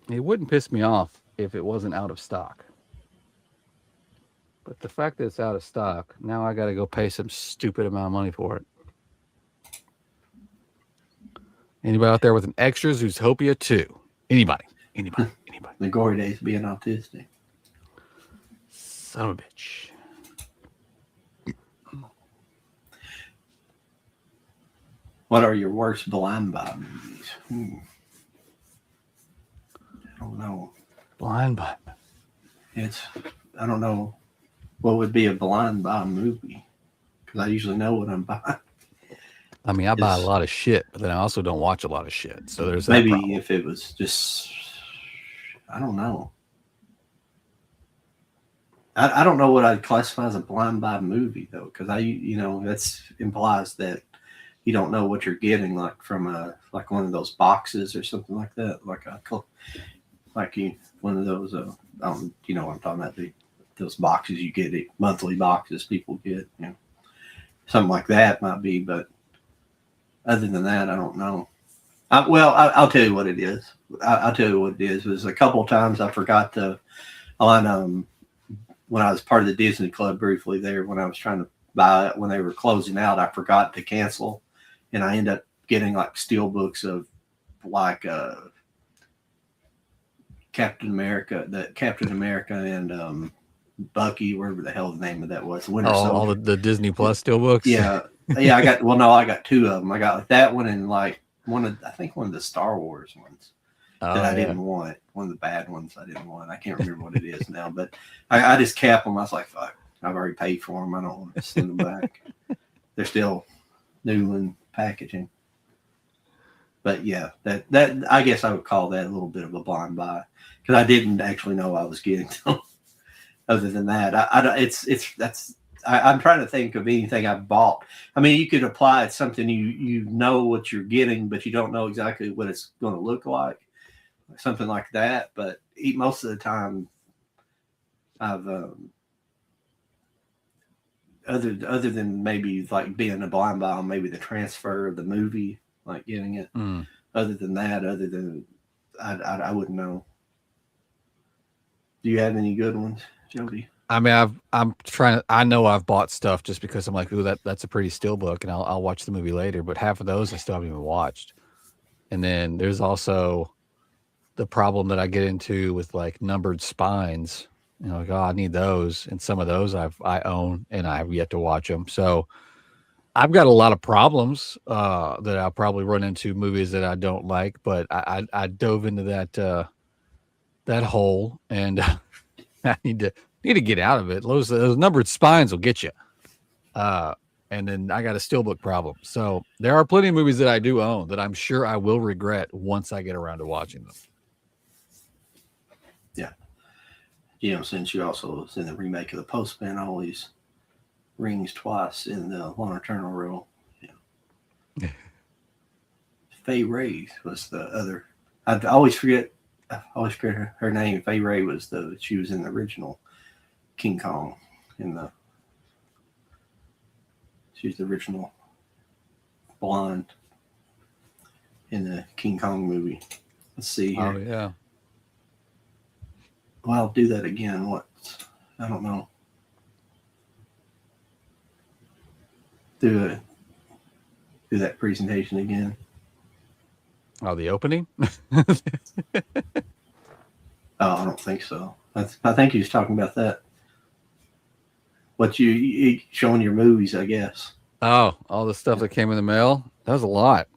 It wouldn't piss me off if it wasn't out of stock. But the fact that it's out of stock, now I got to go pay some stupid amount of money for it. Anybody out there with an extra Zootopia 2? Anybody. The glory days being autistic. Son of a bitch. What are your worst blind buy movies? I don't know. Blind buy. I don't know what would be a blind buy movie because I usually know what I'm buying. I mean, I buy a lot of shit, but then I also don't watch a lot of shit. So there's that maybe problem. If it was just, I don't know. I don't know what I'd classify as a blind buy movie though, because that's implies that you don't know what you're getting, like from like one of those boxes or something like that, one of those. You know what I'm talking about? Those boxes you get, monthly boxes people get, something like that might be. But other than that, I don't know. I'll tell you what it is. I'll tell you what it is. It was a couple of times I forgot when I was part of the Disney Club briefly there, when I was trying to buy it, when they were closing out, I forgot to cancel. And I ended up getting like steel books of like Captain America and Bucky, wherever the hell the name of that was. All the Disney Plus steel books. Yeah. I got two of them. I got like that one and like one of the Star Wars ones that I didn't want. One of the bad ones I didn't want. I can't remember what it is now, but I just capped them. I was like, fuck, I've already paid for them. I don't want to send them back. They're still new in packaging. But yeah, that I guess I would call that a little bit of a blind buy because I didn't actually know I was getting them. Other than that, I'm trying to think of anything I've bought. I mean, you could apply it something you know what you're getting, but you don't know exactly what it's going to look like, something like that. But most of the time, I've other than maybe like being a blind buy on maybe the transfer of the movie, like getting it. Other than that, I wouldn't know. Do you have any good ones, Jody? I mean, I know I've bought stuff just because I'm like, ooh, that's a pretty steel book, and I'll watch the movie later. But half of those I still haven't even watched. And then there's also the problem that I get into with like numbered spines You know, like, oh, I need those, and some of those I own, and I've yet to watch them. So I've got a lot of problems that I'll probably run into movies that I don't like, but I dove into that hole, and I need to get out of it. Those numbered spines will get you. And then I got a steelbook problem. So there are plenty of movies that I do own that I'm sure I will regret once I get around to watching them. Yeah. You know, since you also was in the remake of The Postman, always rings twice in the Lana Turner role. Yeah. Fay Ray was the other. I always forget her name. Fay Ray she was in the original King Kong she's the original blonde in the King Kong movie. Let's see here. Oh yeah. Well, I'll do that again. I don't know. Do that presentation again. Oh, the opening? Oh, I don't think so. I think he was talking about that. What you showing your movies, I guess. Oh, all the stuff that came in the mail. That was a lot.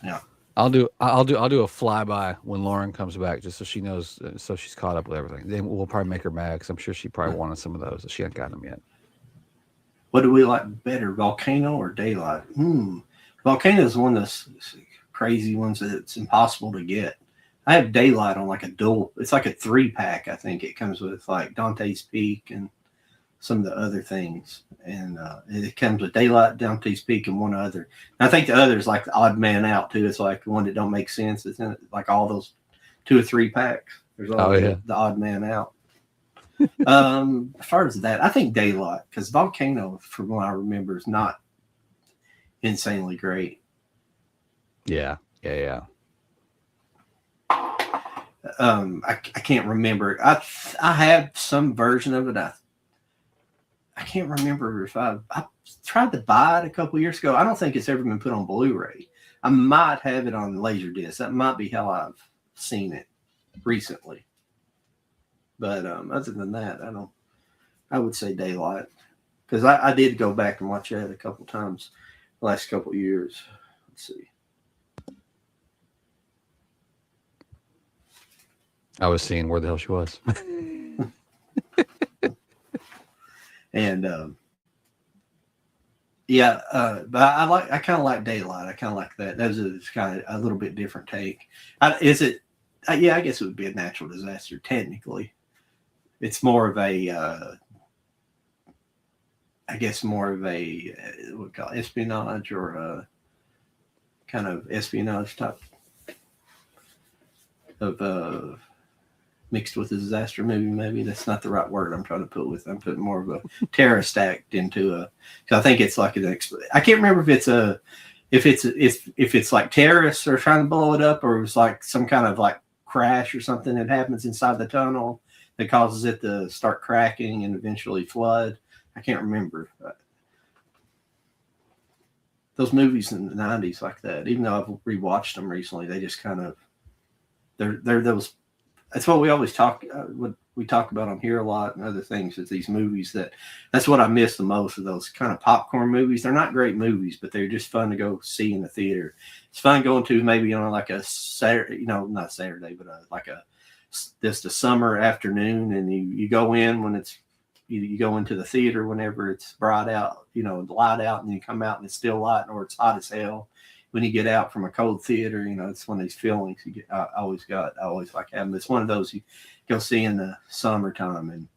Yeah. I'll do a flyby when Lauren comes back, just so she knows, so she's caught up with everything. Then we'll probably make her mad because I'm sure she probably wanted some of those. She hasn't gotten them yet. What do we like better, Volcano or Daylight? Volcano is one of those crazy ones that it's impossible to get. I have Daylight on like a dual. It's like a 3-pack. I think it comes with like Dante's Peak and some of the other things, and it comes with Daylight, Dante's Peak, and one other. And I think the other is like the Odd Man Out too. It's like the one that don't make sense. It's in it, like all those 2 or 3 packs. There's always the Odd Man Out. As far as that, I think Daylight, because Volcano, from what I remember, is not insanely great. Yeah. I can't remember. I have some version of it. I can't remember if I tried to buy it a couple years ago. I don't think it's ever been put on Blu-ray. I might have it on Laserdisc. That might be how I've seen it recently. But other than that, I would say Daylight, because I did go back and watch that a couple times the last couple years. Let's see. I was seeing where the hell she was. And but I kind of like Daylight. I kind of like that. That was kind of a little bit different take. I guess it would be a natural disaster technically. It's more of a what we call espionage, or a kind of espionage type of mixed with a disaster movie. Maybe that's not the right word I'm trying to put with. I'm putting more of a terrorist act into a. Cause I think it's like I can't remember if it's like terrorists are trying to blow it up, or it's like some kind of like crash or something that happens inside the tunnel that causes it to start cracking and eventually flood. I can't remember. Those movies in the 90s like that, even though I've rewatched them recently, they just kind of they're those. That's what we always talk. What we talk about on here a lot, and other things, is these movies that's what I miss the most, of those kind of popcorn movies. They're not great movies, but they're just fun to go see in the theater. It's fun going to maybe on like a Saturday, not Saturday, but just a summer afternoon, and you go in when it's you go into the theater whenever it's bright out, light out, and you come out and it's still light, or it's hot as hell. When you get out from a cold theater, it's one of these feelings you get. I always like having. It's one of those you go see in the summertime, and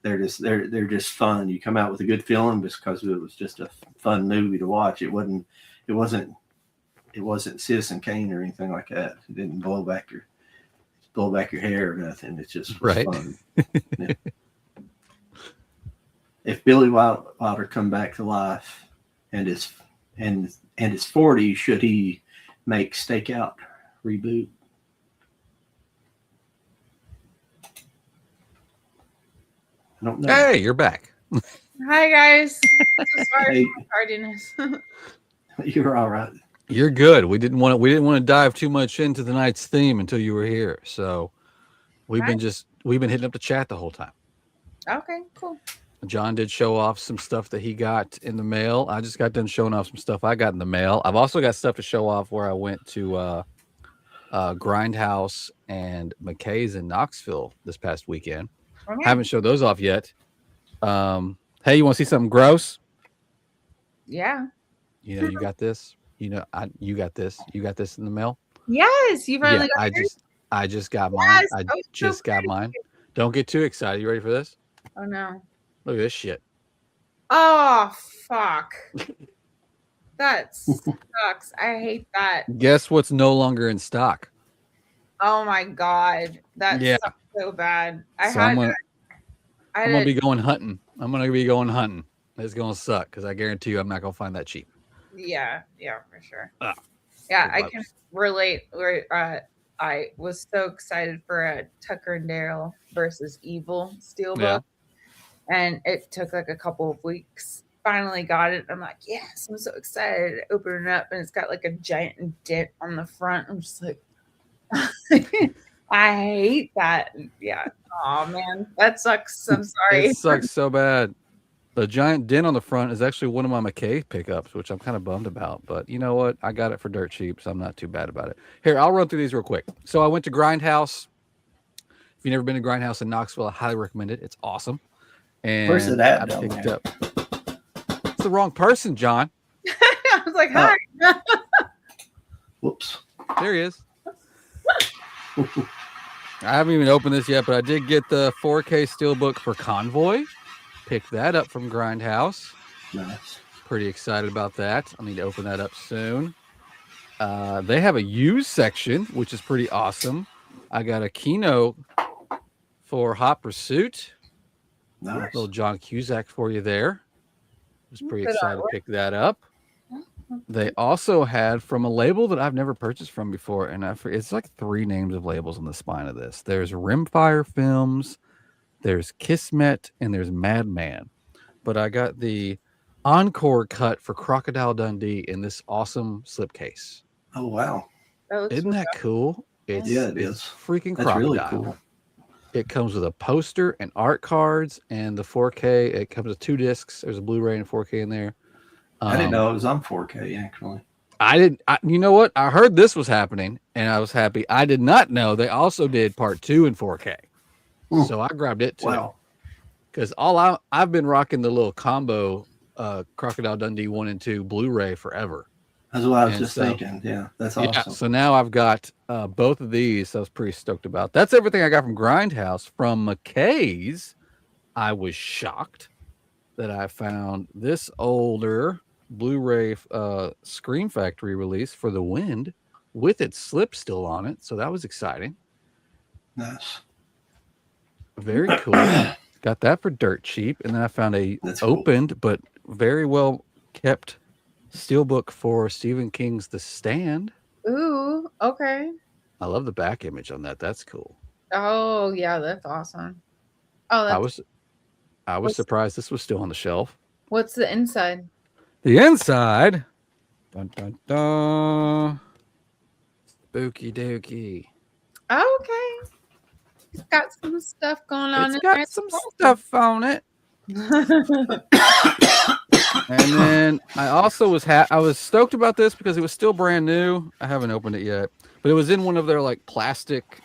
they're just fun. You come out with a good feeling because it was just a fun movie to watch. It wasn't Citizen Kane or anything like that. It didn't blow back your hair or nothing. It's just right. Fun. Yeah. If Billy Wilder come back to life and is 40, should he make Stakeout reboot? I don't know. Hey, you're back. Hi guys. So sorry Hey. for my tardiness. You're all right. You're good. We didn't want to dive too much into tonight's theme until you were here. So we've been hitting up the chat the whole time. Okay, cool. John did show off some stuff that he got in the mail. I just got done showing off some stuff I got in the mail. I've also got stuff to show off where I went to Grindhouse and McKay's in Knoxville this past weekend. Okay. Haven't showed those off yet. Hey, you want to see something gross? Yeah. You know, you got this. You know, you got this. You got this in the mail. Yes, you finally Yeah, got yours? I just got mine. Yes, I that was so just got great. mine. Don't get too excited. You ready for this? Oh no. Look at this shit. Oh fuck. That sucks. I hate that. Guess what's no longer in stock? Oh my god. That Yeah. sucks so bad. I So I'm had gonna to be going hunting. I'm gonna be going hunting. It's gonna suck because I guarantee you I'm not gonna find that cheap. yeah, for sure. Ah, Yeah, I good can vibes. relate. Where I was so excited for a Tucker and Dale versus Evil Steelbook, Yeah. and it took like a couple of weeks. Finally got it. I'm like, yes, I'm so excited. Open it up, and it's got like a giant dent on the front. I'm just like, I hate that. Yeah. Oh man, that sucks. I'm sorry. It sucks so bad. The giant dent on the front is actually one of my McKay pickups, which I'm kind of bummed about. But you know what? I got it for dirt cheap, so I'm not too bad about it. Here, I'll run through these real quick. So I went to Grindhouse. If you've never been to Grindhouse in Knoxville, I highly recommend it. It's awesome. And Where's it at I down picked there? up. It's the wrong person, John. I was like, hi. Whoops. There he is. I haven't even opened this yet, but I did get the 4K Steelbook for Convoy. Picked that up from Grindhouse. Nice. Pretty excited about that. I need to open that up soon. They have a used section, which is pretty awesome. I got a Kino for Hot Pursuit. Nice. Little John Cusack for you there. Was pretty Good excited to artwork. pick that up. They also had from a label that I've never purchased from before, and it's like 3 names of labels on the spine of this. There's Rimfire Films, there's Kismet, and there's Madman. But I got the Encore cut for Crocodile Dundee in this awesome slipcase. Oh wow. Isn't that cool? It's, Yeah, it it's is. freaking That's Crocodile. really cool. It comes with a poster and art cards and the 4K. It comes with 2 discs. There's a Blu-ray and 4K in there. I didn't know it was on 4K actually. You know what? I heard this was happening and I was happy. I did not know they also did part 2 in 4K. So I grabbed it too. Wow. Because I've been rocking the little combo Crocodile Dundee 1 and 2 Blu-ray forever. That's what I was And just so- thinking. Yeah, that's Yeah, awesome. so now I've got both of these. I was pretty stoked about. That's everything I got from Grindhouse. From McKay's, I was shocked that I found this older Blu-ray Scream Factory release for The Wind with its slip still on it. So that was exciting. Nice. Very cool. Got that for dirt cheap. And then I found a That's cool. opened but very well kept steelbook for Stephen King's The Stand. Ooh, okay. I love the back image on that. That's cool. Oh yeah, that's awesome. Oh, I that's was What's- surprised this was still on the shelf. what's the inside? The inside, dun, dun, dun, spooky dookie. Oh, okay. It's got some stuff going on. It's in got there. some stuff on it. And then I also I was stoked about this because it was still brand new. I haven't opened it yet, but it was in one of their like plastic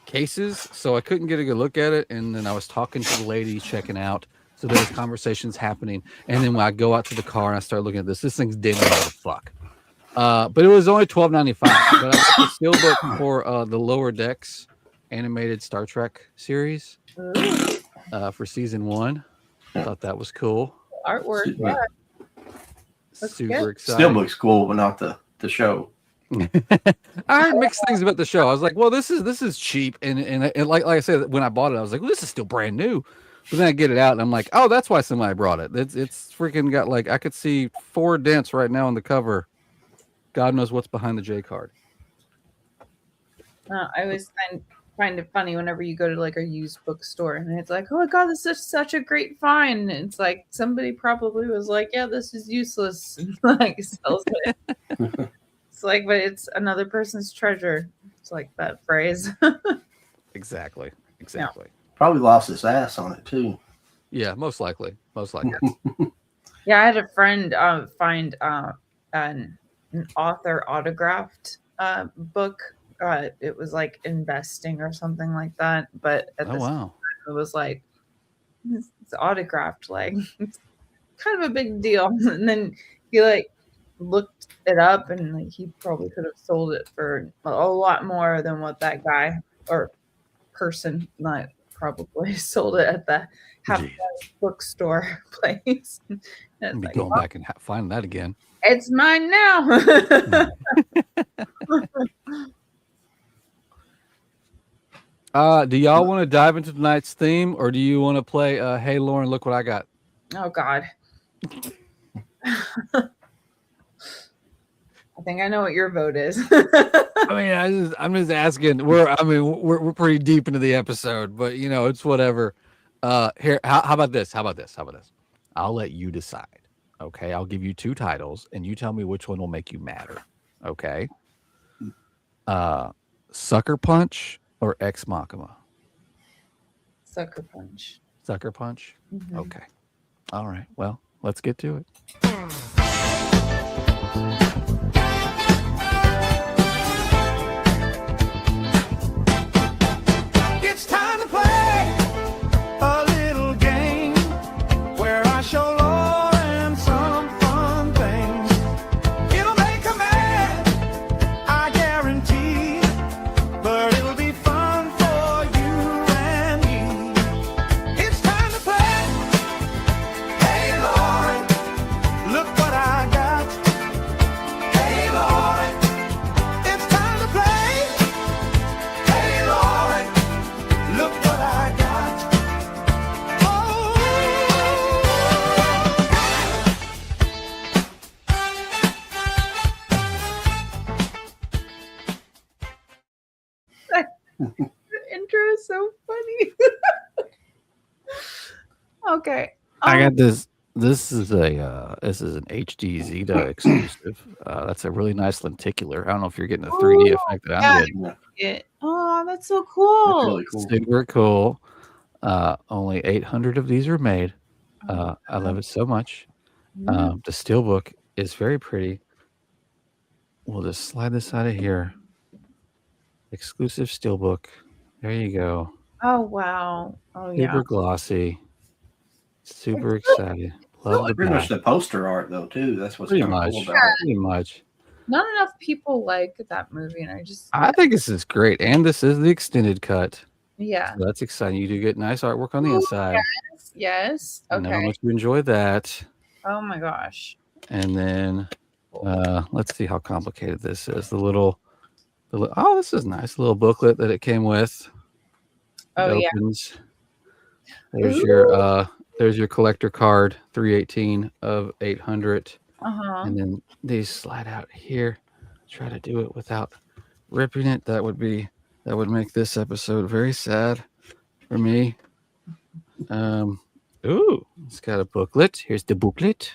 cases, so I couldn't get a good look at it. And then I was talking to the lady checking out, so there was conversations happening. And then when I go out to the car and I start looking at this thing's dim as fuck. But it was only $12.95. But I got the steelbook for the Lower Decks animated Star Trek series for season 1. I thought that was cool. Artwork. Super. Yeah. Looks Super good. excited. Still looks cool, but not the show. I heard mixed things about the show. I was like, well, this is cheap, and like I said, when I bought it, I was like, well, this is still brand new. But then I get it out, and I'm like, oh, that's why somebody brought it. It's freaking got like I could see 4 dents right now on the cover. God knows what's behind the J card. I always find it funny whenever you go to like a used bookstore and it's like, oh my god, this is such a great find. And it's like somebody probably was like, yeah, this is useless, and like sells it. It's like, but it's another person's treasure. It's like that phrase. Exactly. Probably lost his ass on it too. Yeah, most likely. Most likely. Yeah, I had a friend find an author autographed book. It was like investing or something like that. But at Oh the same wow. time, it was like it's autographed, like it's kind of a big deal. And then he like looked it up, and like he probably could have sold it for a lot more than what that guy or person not probably sold it at the half Jeez. bookstore place. And I'll it's be like, going back and finding that again. it's mine now. Do y'all want to dive into tonight's theme, or do you want to play Hey Lauren, look what I got? Oh God. I think I know what your vote is. I mean, I'm just asking. We're pretty deep into the episode, but you know, it's whatever. Here, how about this? How about this? I'll let you decide. Okay, I'll give you two titles, and you tell me which one will make you madder. Okay. Sucker Punch or Ex Machina? Sucker Punch. Sucker Punch. Mhm. Okay. All right. Well, let's get to it. It's time to play a little game where I show Lauren some fun things. It'll make her mad, I guarantee, but it'll be fun for you and me. It's time to play. Hey Lauren, look what I got. Hey Lauren, it's time to play. Hey Lauren, look what I got. Oh. The intro is so funny. Okay. I got this. This is an HD Zeta exclusive. That's a really nice lenticular. I don't know if you're getting the 3D effect that I'm getting. Oh, that's so cool. That's really cool. Super cool. Only 800 of these are made. I love it so much. The steelbook is very pretty. We'll just slide this out of here. Exclusive steelbook. There you go. Oh wow. Oh yeah. Super glossy. Super excited. Love the Pretty much back. the poster art though too. That's what's Pretty kind of much. cool about it. Pretty much. Not enough people like that movie, and I think this is great. And this is the extended cut. yeah. So that's exciting. You do get nice artwork on the inside. Yes. I know how Okay. much you enjoy that. Oh my gosh. And then let's see how complicated this is. Oh, this is nice. Little booklet that it came with. Oh It yeah. opens. There's your collector card, 318 of 800. Uh-huh. And then these slide out here. Try to do it without ripping it. That would make this episode very sad for me. Ooh, it's got a booklet. Here's the booklet.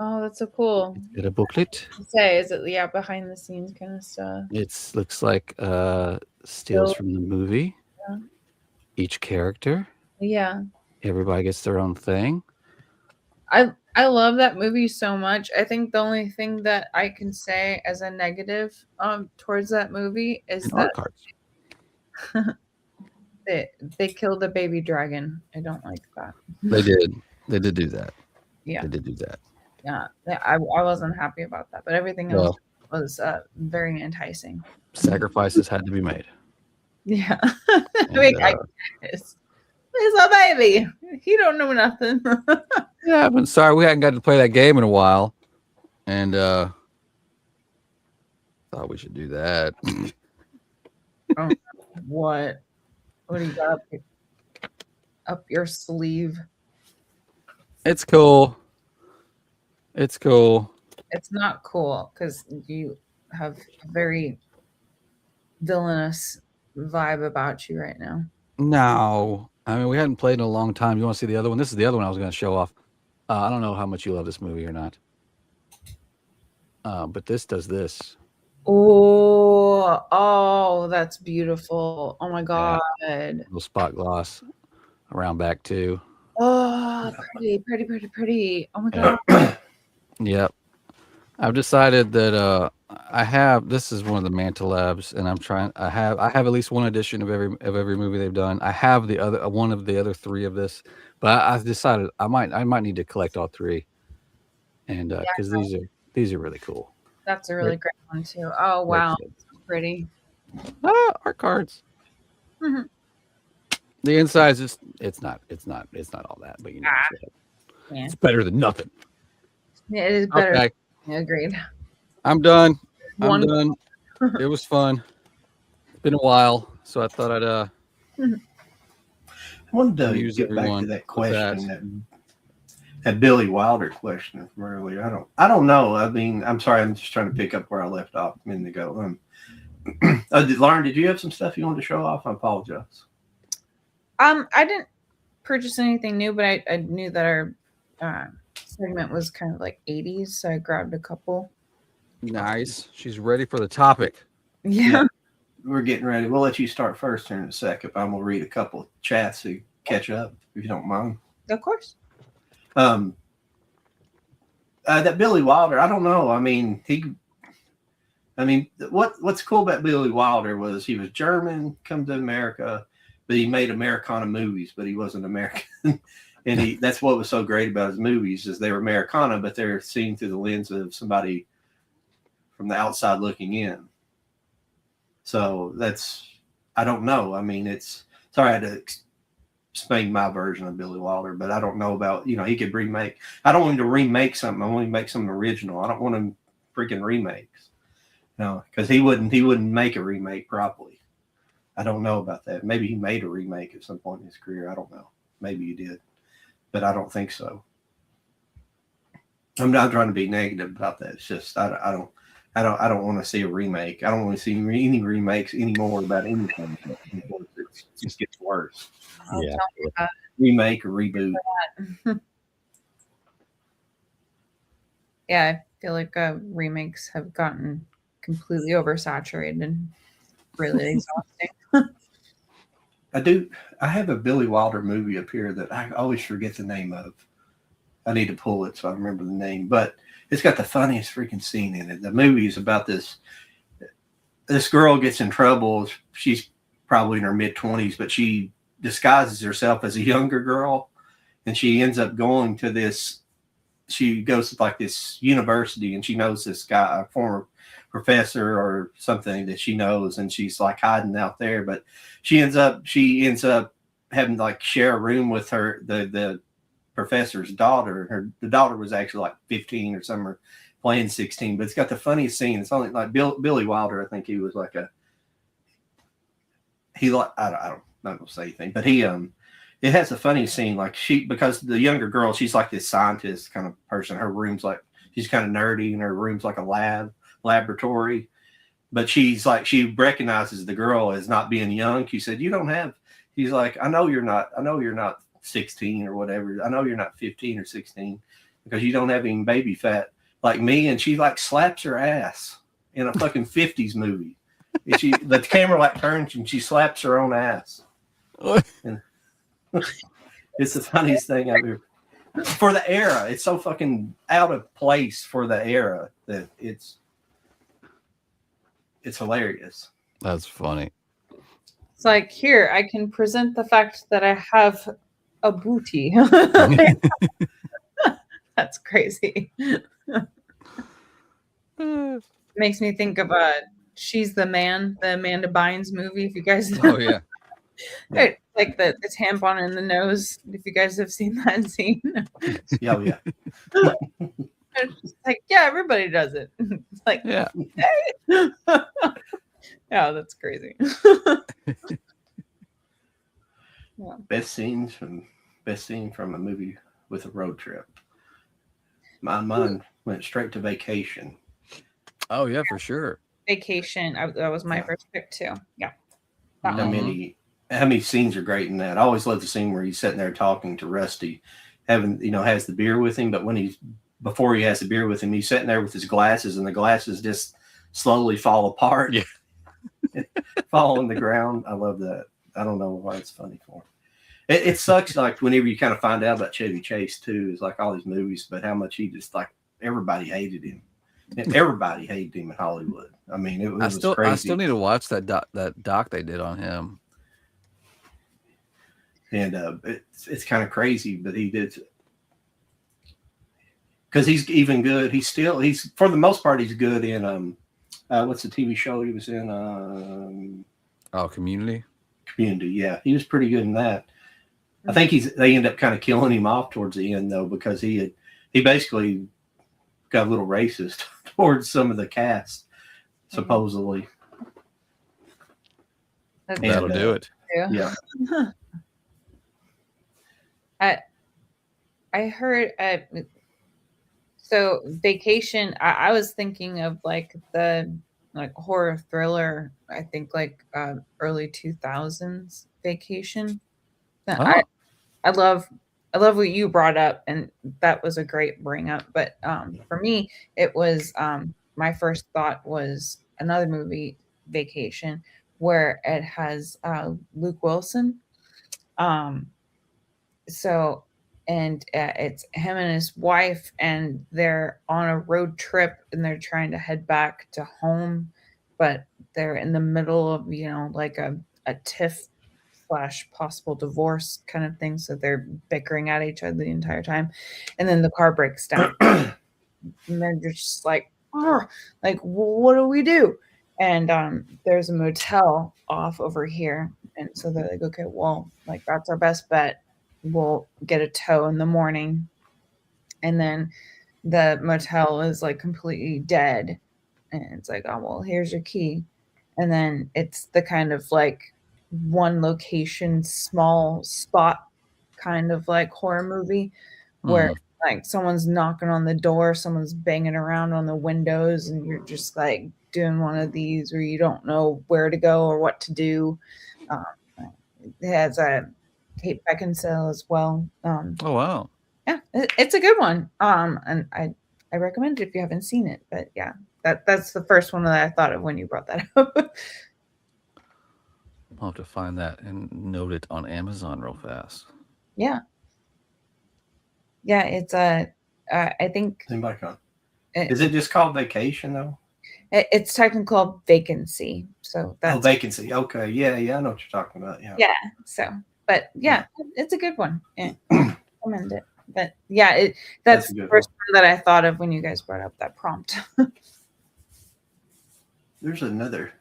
Oh, that's so cool. Got a booklet. Is it behind the scenes kind of stuff? It looks like stills from the movie. Yeah. Each character. Yeah. Everybody gets their own thing. I love that movie so much. I think the only thing that I can say as a negative towards that movie is And that art cards. they killed a baby dragon. I don't like that. They did. They did do that. Yeah. They did do that. Yeah. I wasn't happy about that, but everything else was very enticing. Sacrifices had to be made. Yeah. And, It's a baby. He don't know nothing. yeah, but sorry we hadn't got to play that game in a while, and thought we should do that. What do you got up your sleeve? It's cool. It's cool. It's not cool because you have a very villainous vibe about you right now. No, I mean we hadn't played in a long time. You want to see the other one? This is the other one I was going to show off. I don't know how much you love this movie or not, but this does this. Oh, that's beautiful. Oh my god. Little spot gloss around back too. Oh, pretty. Oh my god. Yep. I've decided that I have this is one of the Manta Labs, and I have at least one edition of every movie they've done. I have the other one of the other three of this, but I've decided I might need to collect all three, and because these are really cool. That's a really great one too. Oh wow, pretty. Art cards. Mhm. The inside is it's not all that, but you know Yeah. it's better than nothing. Yeah, it is better. Okay, Yeah, agreed. I'm done. One- I'm done. It was fun. It's been a while, so I thought I'd I wanted to Use get back to everyone that with question, that Billy Wilder question from earlier. I don't know. I mean, I'm sorry. I'm just trying to pick up where I left off a minute ago. Lauren, did you have some stuff you wanted to show off? I apologize. I didn't purchase anything new, but I knew that our segment was kind of like 80s, so I grabbed a couple. Nice. She's ready for the topic. Yeah. We're getting ready. We'll let you start first here in a second. I'm gonna read a couple of chats to catch up, if you don't mind. Of course. That Billy Wilder, I don't know. I mean, what's cool about Billy Wilder was he was German, come to America, but he made Americana movies, but he wasn't American. And that's what was so great about his movies is they were Americana, but they're seen through the lens of somebody from the outside looking in. So I don't know. I mean, sorry I had to explain my version of Billy Wilder, but I don't know about, he could remake. I don't want him to remake something. I want him to make something original. I don't want him freaking remakes. No, because he wouldn't make a remake properly. I don't know about that. Maybe he made a remake at some point in his career. I don't know. Maybe he did, but I don't think so. I'm not trying to be negative about that. It's just I don't want to see a remake. I don't want to see any remakes anymore about anything. It just gets worse. Yeah. Remake or reboot. Yeah, I feel like remakes have gotten completely oversaturated and really exhausting. I have a Billy Wilder movie up here that I always forget the name of. I need to pull it so I remember the name, but it's got the funniest freaking scene in it. The movie is about this girl gets in trouble. She's probably in her mid-20s, but she disguises herself as a younger girl, and she ends up going to this. She goes to like this university, and she knows this guy, a former professor or something that she knows, and she's like hiding out there. But she ends up having to like share a room with the professor's daughter. The daughter was actually like 15 or something, or playing 16. But it's got the funniest scene. It's only like Billy Wilder. I think he was like I don't I'm not gonna say anything, but it has a funny scene. Like because the younger girl, she's like this scientist kind of person. Her room's like, she's kind of nerdy, and her room's like a laboratory. But she's like, she recognizes the girl as not being young. She said, he's like, I know you're not 16 or whatever. I know you're not 15 or 16 because you don't have any baby fat like me. And she like slaps her ass in a fucking 50s movie. And the camera like turns and she slaps her own ass. And it's the funniest thing ever. For the era, it's so fucking out of place for the era that it's hilarious. That's funny. It's like, here, I can present the fact that I have a booty. That's crazy. Makes me think of She's the Man, the Amanda Bynes movie. If you guys know. Oh yeah. Right, like the tampon in the nose. If you guys have seen that scene. Yeah, yeah. It's like, yeah, everybody does it. It's like, Yeah. hey. Yeah, that's crazy. Yeah. Best scene from a movie with a road trip. My mind went straight to Vacation. Oh yeah, for sure. Vacation. That was my first pick too. Yeah. That How one. many scenes are great in that? I always love the scene where he's sitting there talking to Rusty, has the beer with him, but before he has the beer with him, he's sitting there with his glasses, and the glasses just slowly fall apart. Yeah. Fall on the ground. I love that. I don't know why it's funny for him. It sucks, like, whenever you kind of find out about Chevy Chase, too, is like all these movies, but how much he just, like, everybody hated him. Everybody hated him in Hollywood. I mean, it was crazy. I still need to watch that doc they did on him. And it's kind of crazy, but he did, because he's even good. He's for the most part, he's good in what's the TV show he was in? Community. Community, yeah, he was pretty good in that. I think they end up kind of killing him off towards the end, though, because he basically got a little racist towards some of the cast, supposedly. That'll do it. Yeah. I heard so Vacation. I was thinking of like the horror thriller. I think like early 2000s Vacation. Oh. I love what you brought up, and that was a great bring up. But for me, it was my first thought was another movie, Vacation, where it has Luke Wilson. So, and it's him and his wife, and they're on a road trip, and they're trying to head back to home, but they're in the middle of like a tiff / possible divorce kind of thing. So they're bickering at each other the entire time, and then the car breaks down, and they're just like, what do we do? And there's a motel off over here, and so they're like, okay, well, like that's our best bet. We'll get a tow in the morning. And then the motel is like completely dead, and it's like, oh well, here's your key. And then it's the kind of like one location, small spot kind of like horror movie where like someone's knocking on the door, someone's banging around on the windows, and you're just like doing one of these where you don't know where to go or what to do. It has a Kate Beckinsale as well. Oh wow. Yeah, it's a good one. And I recommend it if you haven't seen it. But yeah, that's the first one that I thought of when you brought that up. I'll have to find that and note it on Amazon real fast. Yeah. Yeah, it's I think Is it just called Vacation though? It's technically called Vacancy. So that's Vacancy. Okay. Yeah, I know what you're talking about. Yeah. Yeah. So, but yeah, it's a good one. Yeah. Recommend it. But yeah, that's the first one that I thought of when you guys brought up that prompt. There's another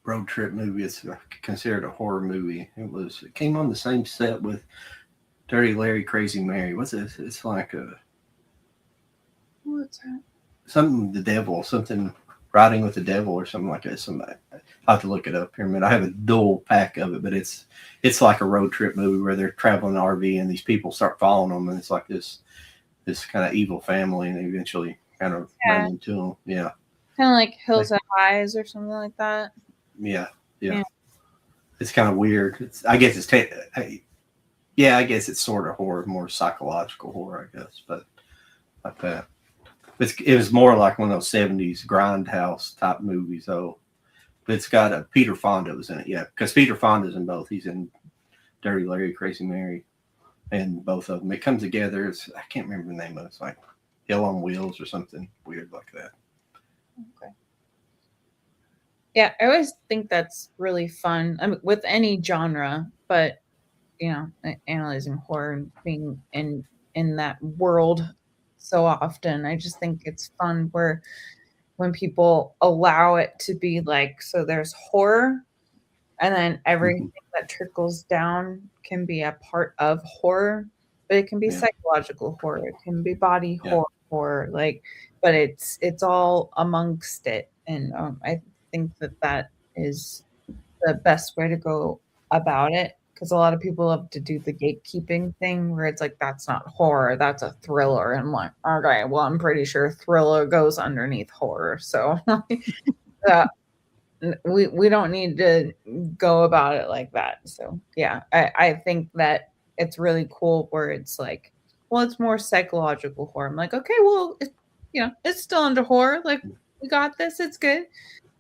road trip movie. It's considered a horror movie. It came on the same set with Dirty Larry, Crazy Mary. What's this? It's like What's that? Something Riding with the Devil or something like that. I'll have to look it up here in a minute. I have a dual pack of it, but it's like a road trip movie where they're traveling an RV and these people start following them, and it's like this kind of evil family, and they eventually kind of run into them. Yeah. Kind of like Hills Have Eyes or something like that. Yeah. It's kind of weird. I guess it's sort of horror, more psychological horror, I guess, but like that. It was more like one of those 70s grindhouse type movies, though. But it's got Peter Fonda was in it, yeah, because Peter Fonda's in both. He's in Dirty Larry, Crazy Mary, and both of them. It comes together. I can't remember the name of it. It's like Hell on Wheels or something weird like that. Okay. Yeah, I always think that's really fun. I mean, with any genre, but analyzing horror and being in that world so often, I just think it's fun when people allow it to be like, so there's horror, and then everything that trickles down can be a part of horror, but it can be psychological horror, it can be body horror, like, but it's all amongst it. And I think that is the best way to go about it, because a lot of people love to do the gatekeeping thing where it's like, that's not horror, that's a thriller. And I'm like, okay, well, I'm pretty sure thriller goes underneath horror. So we don't need to go about it like that. So yeah, I think that it's really cool where it's like, well, it's more psychological horror. I'm like, okay, well, it's still under horror. Like, we got this. It's good.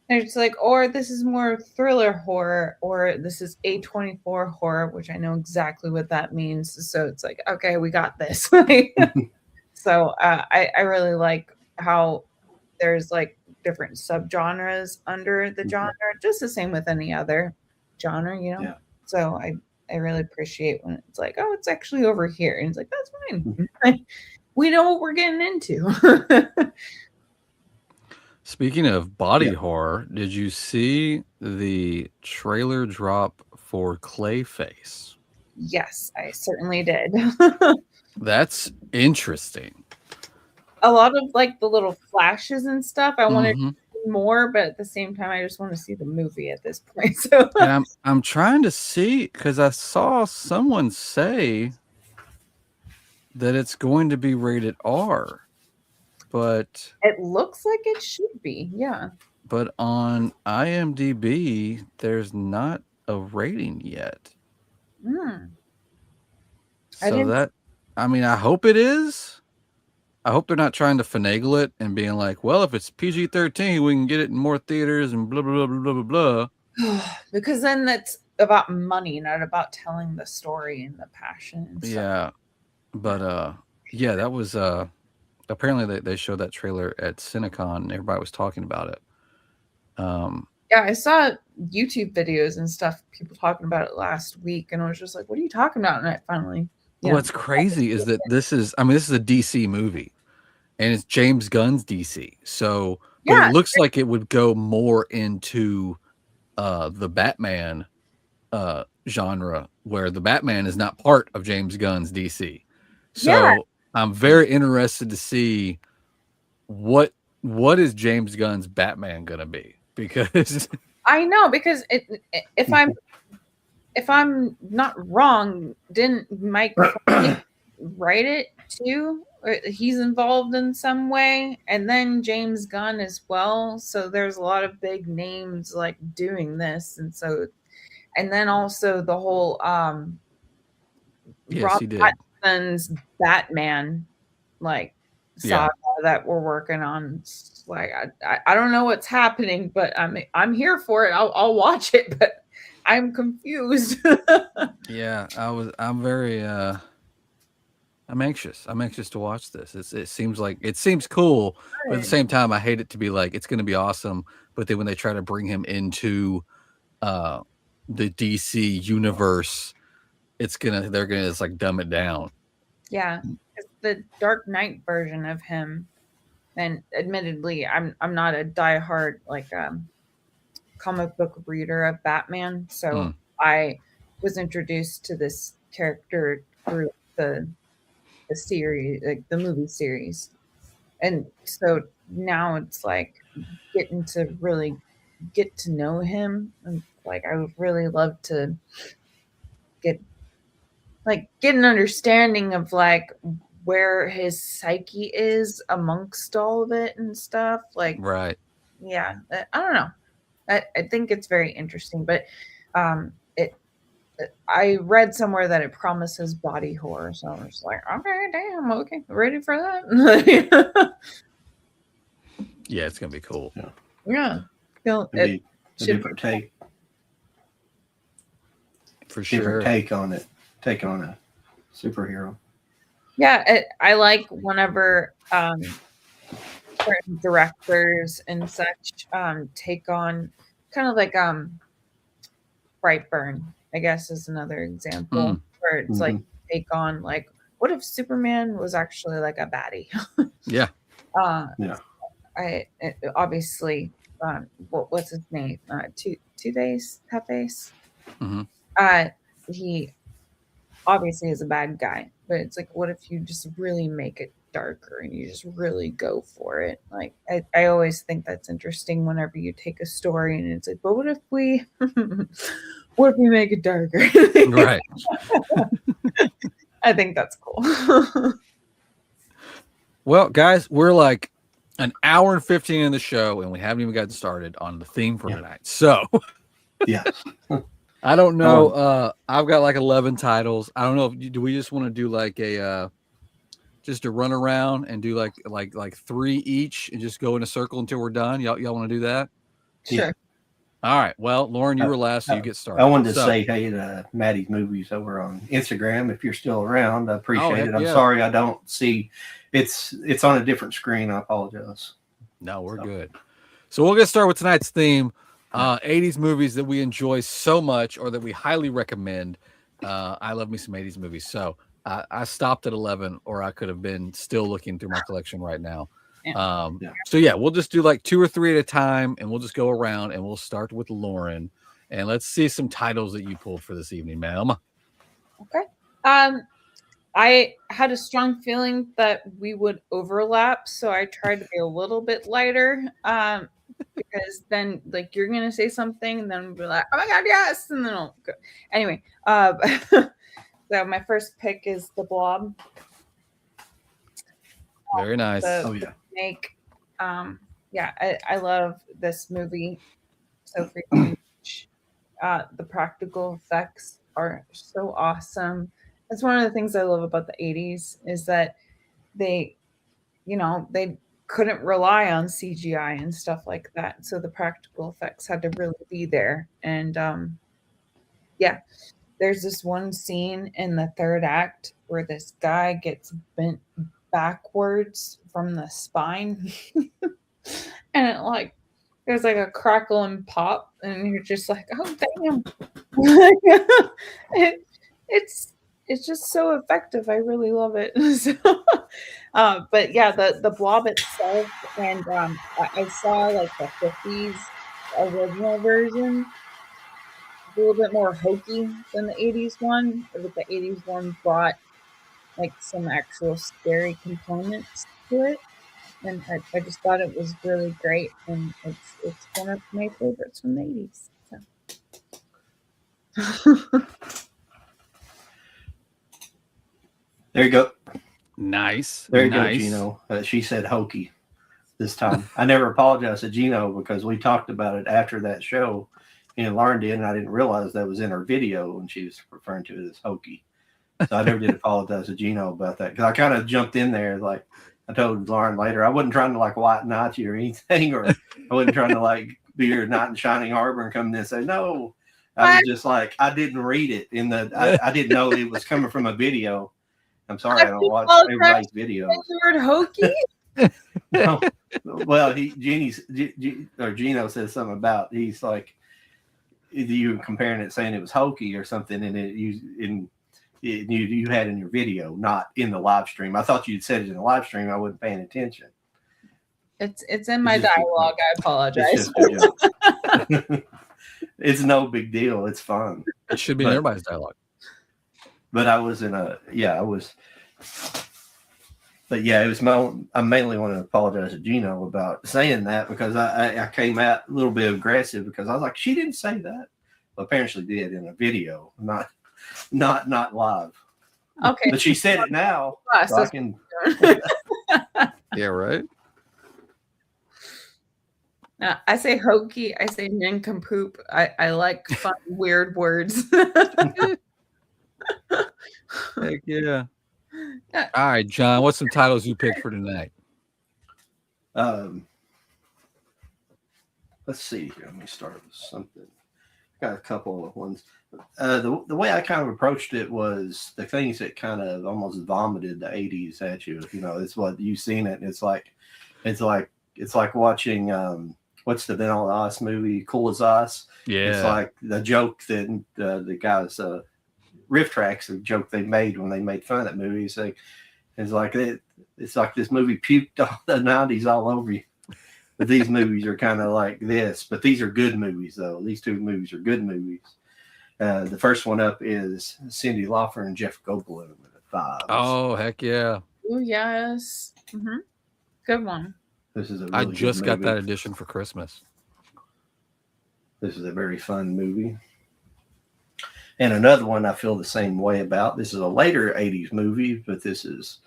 And it's like, or this is more thriller horror, or this is A24 horror, which I know exactly what that means. So it's like, okay, we got this. So I really like how there's like different subgenres under the genre, just the same with any other genre, you know? Yeah. So I really appreciate when it's like, oh, it's actually over here. And it's like, that's fine. We know what we're getting into. Speaking of body horror, did you see the trailer drop for Clayface? Yes, I certainly did. That's interesting. A lot of like the little flashes and stuff. I wanted Mhm. more, but at the same time, I just want to see the movie at this point. So And I'm trying to see because I saw someone say that it's going to be rated R, but it looks like it should be. Yeah. on IMDb there's not a rating yet. I So didn't- that, I mean, I hope it is. I hope they're not trying to finagle it and being like, well, if it's PG-13, we can get it in more theaters and blah blah blah blah blah blah. Because then that's about money, not about telling the story and the passion. And stuff. Yeah, but yeah, that was apparently they showed that trailer at Cinecon and everybody was talking about it. Yeah, I saw YouTube videos and stuff, people talking about it last week, and I was just like, what are you talking about? And I finally, What's crazy is that this is a DC movie, and it's James Gunn's DC. So, but Yeah. it looks like it would go more into the Batman genre, where the Batman is not part of James Gunn's DC. So Yeah. I'm very interested to see what is James Gunn's Batman gonna be, because I know, because if I'm not wrong, didn't Mike write it too? Or he's involved in some way, and then James Gunn as well. So there's a lot of big names like doing this, and so, and then also the whole yes, Rob he did. Pattinson's Batman like saga that we're working on. It's like I don't know what's happening, but I'm here for it. I'll watch it, but I'm confused. Yeah, I'm very I'm anxious. I'm anxious to watch this. It seems cool, but at the same time I hate it to be like it's going to be awesome, but then when they try to bring him into the DC universe, they're going to just like dumb it down. Yeah, it's the Dark Knight version of him. And admittedly, I'm not a diehard like comic book reader of Batman, so I was introduced to this character through the series, like the movie series, and so now it's like getting to really get to know him, and like I would really love to get an understanding of like where his psyche is amongst all of it and stuff. Like, Right. yeah, I don't know. I think it's very interesting, but I read somewhere that it promises body horror, so I was like, okay, damn, okay, ready for that. Yeah, it's gonna be cool. Yeah, It'd be a different take. For sure. Different take on it. Take on a superhero. Yeah, I like whenever certain directors and such take on kind of like Brightburn, I guess, is another example where it's like take on like, what if Superman was actually like a baddie? Yeah. Obviously, what's his name? Two-Face. He obviously is a bad guy, but it's like, what if you just really make it darker and you just really go for it? Like, I always think that's interesting whenever you take a story and it's like, but what if we make it darker? Right. I think that's cool. Well, guys, we're like an hour and 15 in the show, and we haven't even gotten started on the theme for tonight. So, yeah. I don't know. I've got like 11 titles. I don't know. Do we just want to do like a just to run around and do like 3 each and just go in a circle until we're done? Y'all want to do that? Sure. All right. Well, Lauren, you were last, so you get started. I wanted to So- say hey to Maddie's Movies over on Instagram. If you're still around, I appreciate heck it. I'm yeah. sorry I don't see it's on a different screen. I apologize. No, we're good. So we'll get started with tonight's theme. 80s movies that we enjoy so much or that we highly recommend. I love me some 80s movies. So I stopped at 11, or I could have been still looking through my collection right now. So yeah, we'll just do like 2 or 3 at a time, and we'll just go around, and we'll start with Lauren, and let's see some titles that you pulled for this evening, ma'am. Okay. I had a strong feeling that we would overlap, so I tried to be a little bit lighter. Because then, like, you're gonna say something, and then we'll be like, "Oh my god, yes!" And then I'll go. Anyway, so my first pick is The Blob. Very nice. Oh yeah. I love this movie so freaking much. The practical effects are so awesome. That's one of the things I love about the 80s is that they couldn't rely on CGI and stuff like that. So the practical effects had to really be there. And there's this one scene in the third act where this guy gets bent backwards from the spine. And it like there's like a crackle and pop, and you're just like, oh damn. It's just so effective. I really love it. So, but yeah, the blob itself, and I saw like the 50s original version, a little bit more hokey than the 80s one, but the 80s one brought like some actual scary components to it, and I just thought it was really great, and it's one of my favorites from the 80s. So. There you go. Nice. There you nice. go, Gino. She said hokey this time. I never apologized to Gino because we talked about it after that show, and Lauren did, and I didn't realize that was in her video when she was referring to it as hokey. So I never did apologize to Gino about that because I kind of jumped in there. Like I told Lauren later, I wasn't trying to like white knight you or anything, or I wasn't trying to like be your knight in Shining Harbor and come in and say no. I was just like, I didn't read it in the. I didn't know it was coming from a video. I'm sorry, I don't watch everybody's videos. The word hokey? No. Well, Gino says something about he's like you were comparing it, saying it was hokey or something, and you had in your video, not in the live stream. I thought you'd said it in the live stream. I wasn't paying attention. It's in my dialogue. I apologize. It's no big deal. It's fun. It should be in everybody's dialogue. But I was it was I mainly want to apologize to Gino about saying that because I came out a little bit aggressive because I was like, she didn't say that. Well, apparently did in a video, not live. Okay. But she said it now. So I can Yeah, right. I say hokey, I say nincompoop. I like fun, weird words. Heck yeah. All right, John, what's some titles you picked for tonight? Let's see here. Let me start with something. Got a couple of ones. The way I kind of approached it was the things that kind of almost vomited the 80s at you. You know, it's what you've seen it. And it's like watching what's the Vanilla Ice movie, Cool as Ice. Yeah. It's like the joke that the guys riff tracks, the joke they made when they made fun of that movie. It's like this movie puked all the 90s all over you. But these movies are kind of like this. But these are good movies, though. These two movies are good movies. The first one up is Cyndi Lauper and Jeff Goldblum at 5. Oh, heck yeah. Oh, yes. Mm-hmm. Good one. This is a I really just good got movie. that edition for Christmas. This is a very fun movie. And another one I feel the same way about. This is a later 80s movie, but this is,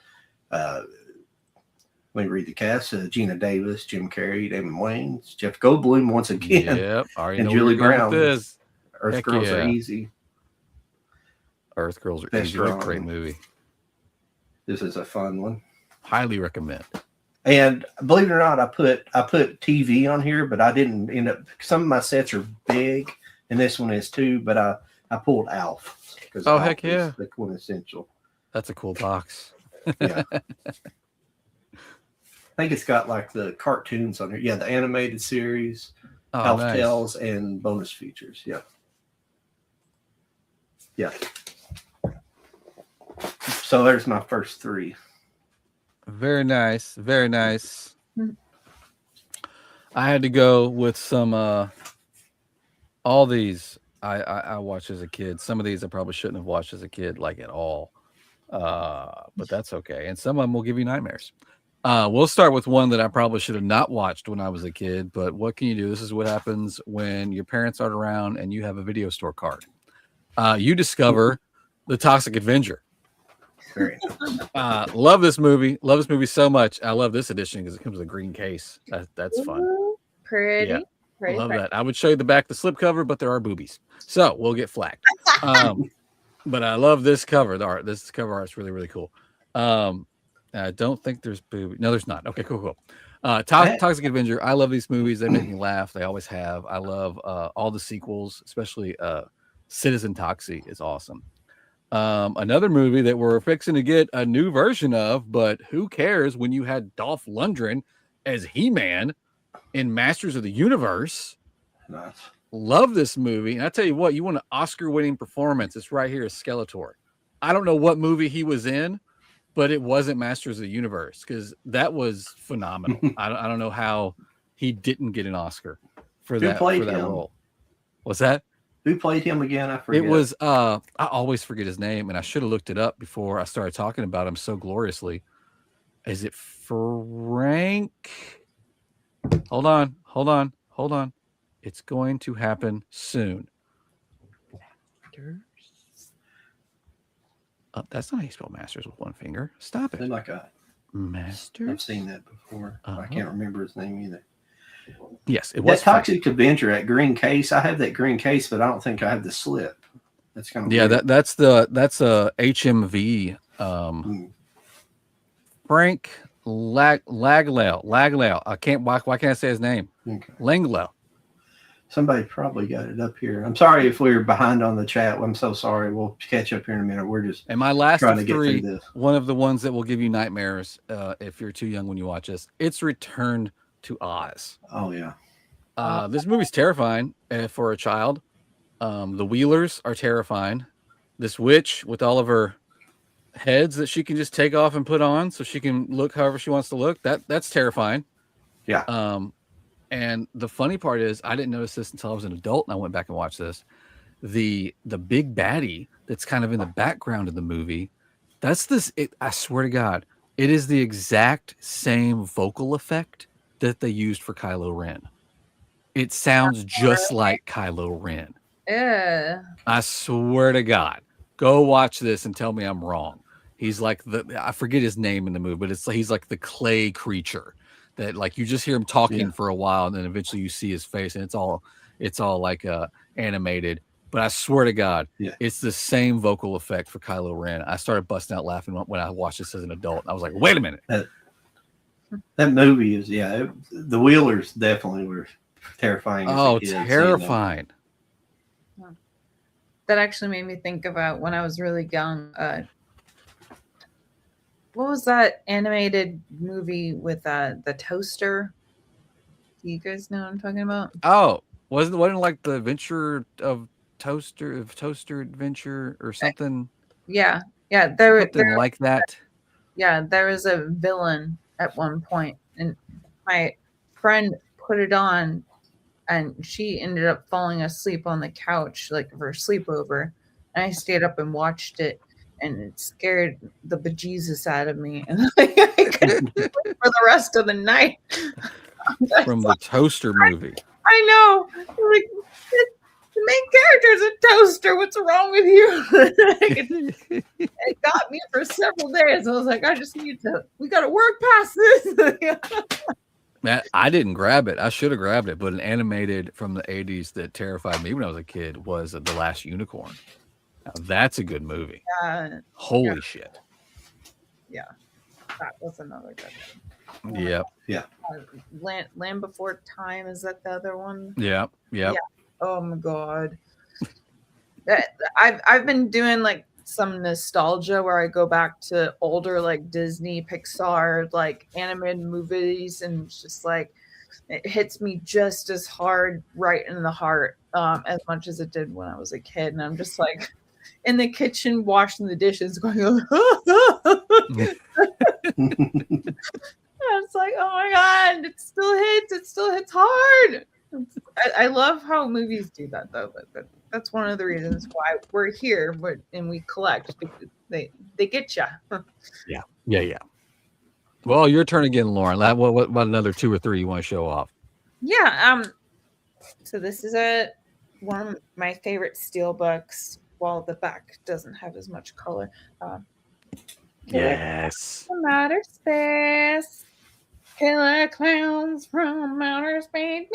let me read the cast. Gina Davis, Jim Carrey, Damon Wayans, Jeff Goldblum once again, Yep. Already and know where Julie you're going Brown. with this. Earth Heck Girls yeah. Are Easy. Earth Girls Are That's Easy. What a strong. great movie. This is a fun one. Highly recommend. And believe it or not, I put TV on here, but I didn't end up. Some of my sets are big, and this one is too. But I pulled Alf because Heck yeah, is the quintessential. That's a cool box. Yeah. I think it's got like the cartoons on here. Yeah, the animated series, Elf nice. Tales, and bonus features. Yeah. Yeah. So there's my first three. Very nice. Very nice. I had to go with some all these I watched as a kid. Some of these I probably shouldn't have watched as a kid, like at all. But that's okay. And some of them will give you nightmares. We'll start with one that I probably should have not watched when I was a kid, but what can you do? This is what happens when your parents aren't around and you have a video store card. You discover The Toxic Avenger. Very nice. Love this movie. Love this movie so much. I love this edition because it comes with a green case. That's fun. Pretty. Yeah. Pretty. Love that. I would show you the back, the slip cover, but there are boobies, so we'll get flagged. But I love this cover. The art. This cover art is really, really cool. I don't think there's boobies. No, there's not. Okay, cool. Toxic Avenger. I love these movies. They make me laugh. They always have. I love all the sequels, especially Citizen Toxie is awesome. Another movie that we're fixing to get a new version of, but who cares when you had Dolph Lundgren as He-Man in Masters of the Universe. Nice. Love this movie. And I tell you what, you want an Oscar-winning performance, it's right here, Skeletor. I don't know what movie he was in, but it wasn't Masters of the Universe because that was phenomenal. I don't know how he didn't get an Oscar for that role. What's that? Who played him again? I forget. It was I always forget his name, and I should have looked it up before I started talking about him so gloriously. Is it Frank? Hold on. It's going to happen soon. That's not how you spell masters with one finger. Stop it. Like a Master. I've seen that before. I can't remember his name either. Yes, it was that Toxic Avenger at green case. I have that green case, but I don't think I have the slip. That's kind of weird. That's a HMV. Frank Laglow. I can't. Why can't I say his name? Okay. Langlow. Somebody probably got it up here. I'm sorry if we're behind on the chat. I'm so sorry. We'll catch up here in a minute. We're just and my last trying to of get three. through this. One of the ones that will give you nightmares if you're too young when you watch this. It's Return to Oz. Oh yeah. This movie's terrifying for a child. The Wheelers are terrifying. This witch with all of her heads that she can just take off and put on so she can look however she wants to look. That's terrifying. Yeah. And the funny part is I didn't notice this until I was an adult and I went back and watched this. The big baddie that's kind of in the background of the movie, I swear to God, it is the exact same vocal effect that they used for Kylo Ren. It sounds just like Kylo Ren. Yeah. I swear to God. Go watch this and tell me I'm wrong. He's like I forget his name in the movie, but he's like the clay creature that like you just hear him talking for a while and then eventually you see his face and it's all like animated. But I swear to God, it's the same vocal effect for Kylo Ren. I started busting out laughing when I watched this as an adult. I was like, wait a minute. That movie is the Wheelers definitely were terrifying. Oh, terrifying. That actually made me think about when I was really young. What was that animated movie with the toaster? Do you guys know what I'm talking about? Oh, wasn't like the Adventure of Toaster Adventure or something? Yeah. There like that. Yeah, there was a villain at one point, and my friend put it on, and she ended up falling asleep on the couch, like for a sleepover. And I stayed up and watched it, and it scared the bejesus out of me. And I couldn't sleep for the rest of the night. From the Toaster movie. I know. Like, the main character is a toaster. What's wrong with you? It got me for several days. I was like, we got to work past this. Man, I didn't grab it. I should have grabbed it, but an animated from the 80s that terrified me when I was a kid was The Last Unicorn. Now, that's a good movie. Holy shit. Yeah. That was another good one. Yep. Land Before Time, is that the other one? Yep. Yep. Yeah. Oh my god. I've been doing like some nostalgia where I go back to older like Disney, Pixar, like animated movies, and it's just like it hits me just as hard right in the heart as much as it did when I was a kid. And I'm just like in the kitchen washing the dishes going, it's like, oh my god, it still hits hard. I love how movies do that though, but that's one of the reasons why we're here and we collect. They get you. Yeah. Well, your turn again, Lauren. What another 2 or 3 you want to show off? Yeah. So this is one of my favorite steel books. While the back doesn't have as much color. Yes. From outer space. Killer clowns from outer space.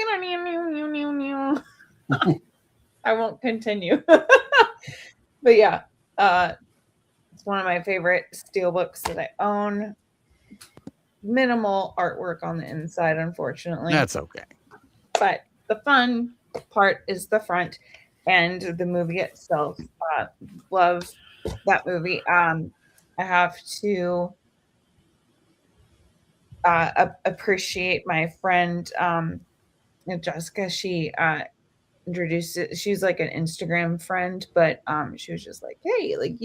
I won't continue. But yeah, it's one of my favorite steel books that I own. Minimal artwork on the inside, unfortunately. That's okay. But the fun part is the front and the movie itself. Love that movie. I have to appreciate my friend Jessica. She introduced it. She's like an Instagram friend, but she was just like, "Hey, like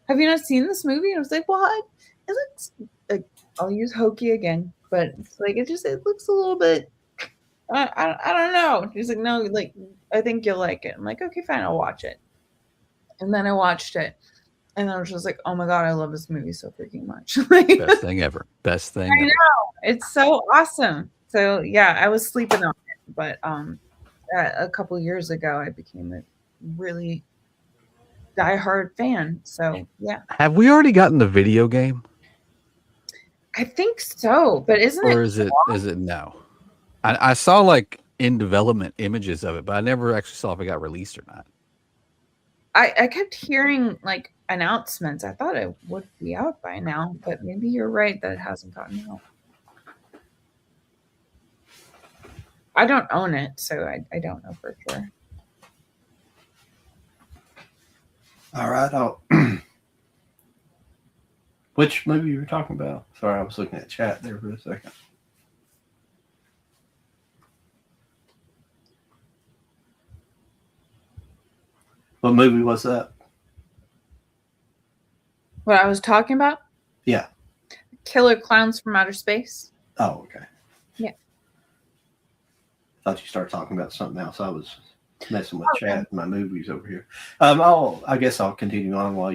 have you not seen this movie?" And I was like, "What? It looks like," I'll use hokey again, but it's like it looks a little bit. I don't know. She's like, "No, like I think you'll like it." I'm like, "Okay, fine, I'll watch it." And then I watched it, and I was just like, "Oh my god, I love this movie so freaking much!" Best thing ever. Best thing. I know, it's so awesome. So yeah, I was sleeping on it, but a couple years ago, I became a really diehard fan. So yeah, Have we already gotten the video game, I think so. But or is it no? I saw like in development images of it, but I never actually saw if it got released or not. I kept hearing like announcements. I thought it would be out by now, but maybe you're right that it hasn't gotten out. I don't own it, so I don't know for sure. All right. Which movie you were talking about? Sorry, I was looking at chat there for a second. What movie was that? What I was talking about? Yeah. Killer Clowns from Outer Space. Oh, okay. Yeah. Thought you started talking about something else. I was messing with chat and my movies over here. I guess I'll continue on while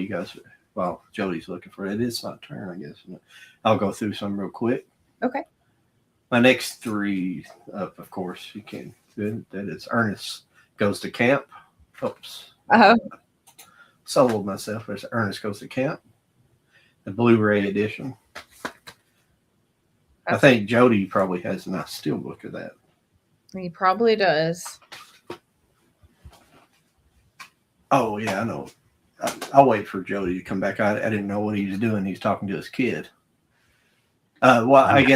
Jody's looking for it. It's my turn, I guess. I'll go through some real quick. Okay. My next 3 up, of course, you can. That is Ernest Goes to Camp. Oops. Soloed myself. There's Ernest Goes to Camp, the Blu-ray edition. I think Jody probably has a nice steelbook of that. He probably does. Oh yeah, I know. I'll wait for Jody to come back. I didn't know what he was doing. He's talking to his kid. Okay,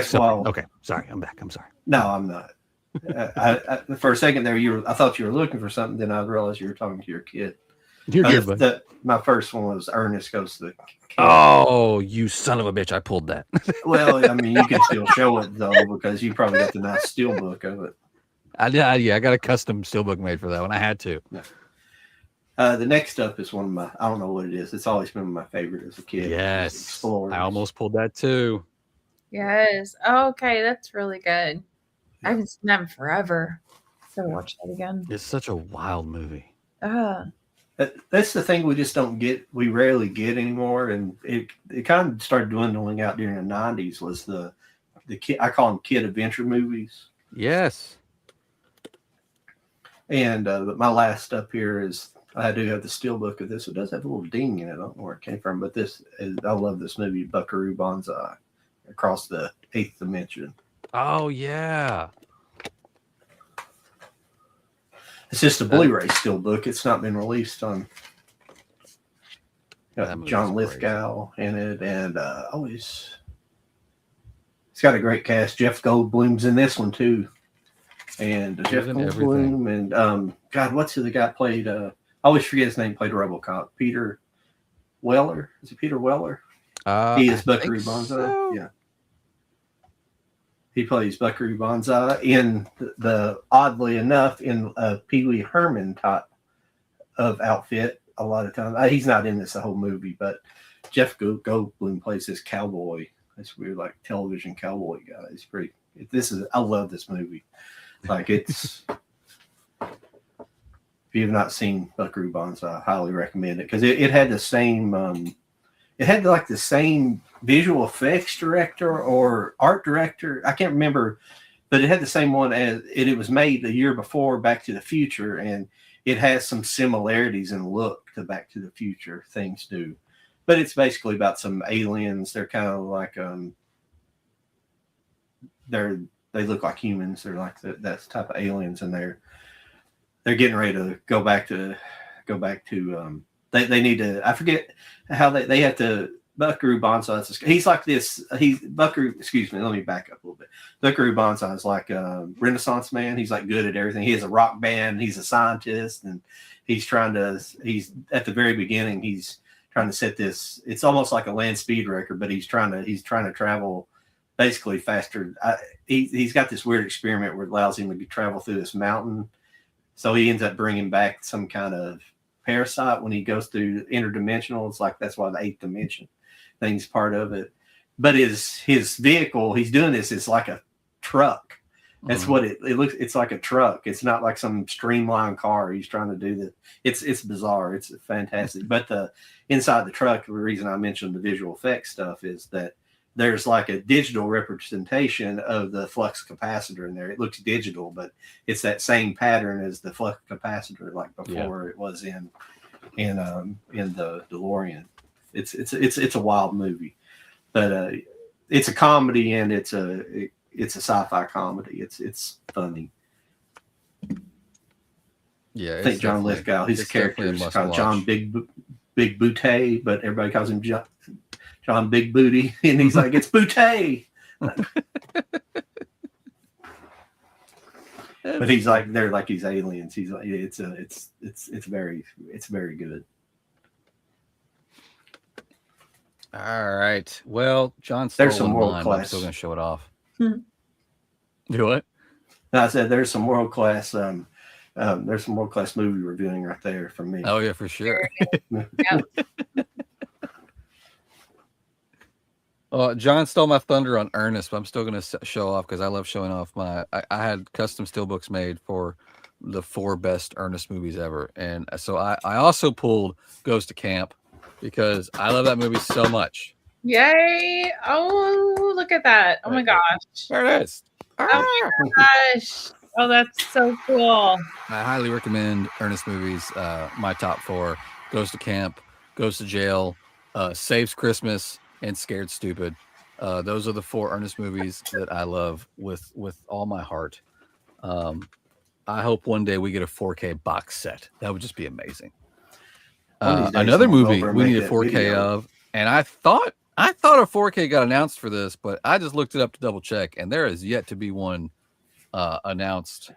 sorry, I'm back. I'm sorry. No, I'm not. For a second there, I thought you were looking for something. Then I realized you were talking to your kid. You're good, bud. My first one was Ernest Goes to the Camp. Oh, you son of a bitch! I pulled that. Well, I mean, you can still show it though because you probably got the nice steelbook of it. I got a custom steelbook made for that one. I had to. Yeah. The next up is one of my. I don't know what it is. It's always been my favorite as a kid. Yes, Explorers. I almost pulled that too. Yes. Okay, that's really good. I haven't seen that in forever. So watch that again. It's such a wild movie. That's the thing we just don't get. We rarely get anymore, and it kind of started dwindling out during the 90s. Was the kid? I call them kid adventure movies. Yes. And my last up here is I do have the steelbook of this. It does have a little ding in it. I don't know where it came from, but I love this movie, Buckaroo Banzai, Across the Eighth Dimension. Oh yeah. It's just a Blu-ray steelbook. It's not been released on. John Lithgow in it, and It's got a great cast. Jeff Goldblum's in this one too, and Jeff in Goldblum and God, what's the guy played? I always forget his name. Played RoboCop. Peter Weller. Is it Peter Weller? He is Buckaroo Banzai. So. Yeah. He plays Buckaroo Banzai in the oddly enough in a Pee Wee Herman type of outfit. A lot of times he's not in this the whole movie, but Jeff Goldblum plays this cowboy. This weird like television cowboy guy. It's pretty. I love this movie. Like it's. If you have not seen Buckaroo Banzai, I highly recommend it because it had the same. It had like the same visual effects director or art director. I can't remember, but it had the same one as it was made the year before Back to the Future, and it has some similarities in look to Back to the Future. Things do, but it's basically about some aliens. They're kind of like they look like humans. They're like that type of aliens, and they're getting ready to go back to. They need to. I forget how they have to. Buckaroo Banzai. He's like this. He's Buckaroo. Excuse me. Let me back up a little bit. Buckaroo Banzai is like a Renaissance man. He's like good at everything. He has a rock band. He's a scientist, and he's at the very beginning. He's trying to set this. It's almost like a land speed record, but he's trying to travel basically faster. He's got this weird experiment where it allows him to travel through this mountain. So he ends up bringing back some kind of parasite when he goes through interdimensional. It's like that's why the 8th dimension thing's part of it. But his vehicle, he's doing this, is like a truck. That's what it looks. It's like a truck. It's not like some streamlined car. He's trying to do that. It's bizarre. It's fantastic. But the inside the truck, the reason I mentioned the visual effects stuff is that there's like a digital representation of the flux capacitor in there. It looks digital, but it's that same pattern as the flux capacitor, like before it was in the DeLorean. It's a wild movie, but it's a comedy and it's a sci-fi comedy. It's funny. Yeah, I think John Lithgow, his character is called John Big Booty, but everybody calls him John Big Booty, and he's like, it's Booty. But he's like, they're like these aliens. He's like, it's very good. All right. Well, John stole There's some world mine, class. I'm still gonna show it off. Do what? No, I said there's some world class. There's some world class movie reviewing right there from me. Oh yeah, for sure. John stole my thunder on Ernest, but I'm still going to show off because I love showing off I had custom steelbooks made for the 4 best Ernest movies ever. And so I also pulled Goes to Camp because I love that movie so much. Yay. Oh, look at that. Oh my gosh. There it is. Oh my gosh. Oh, that's so cool. I highly recommend Ernest movies. My top 4: Goes to Camp, Goes to Jail, Saves Christmas, and Scared Stupid. Those are the 4 Ernest movies that I love with all my heart. I hope one day we get a 4K box set. That would just be amazing. Another movie we need a 4K of, and I thought a 4K got announced for this, but I just looked it up to double check, and there is yet to be one announced,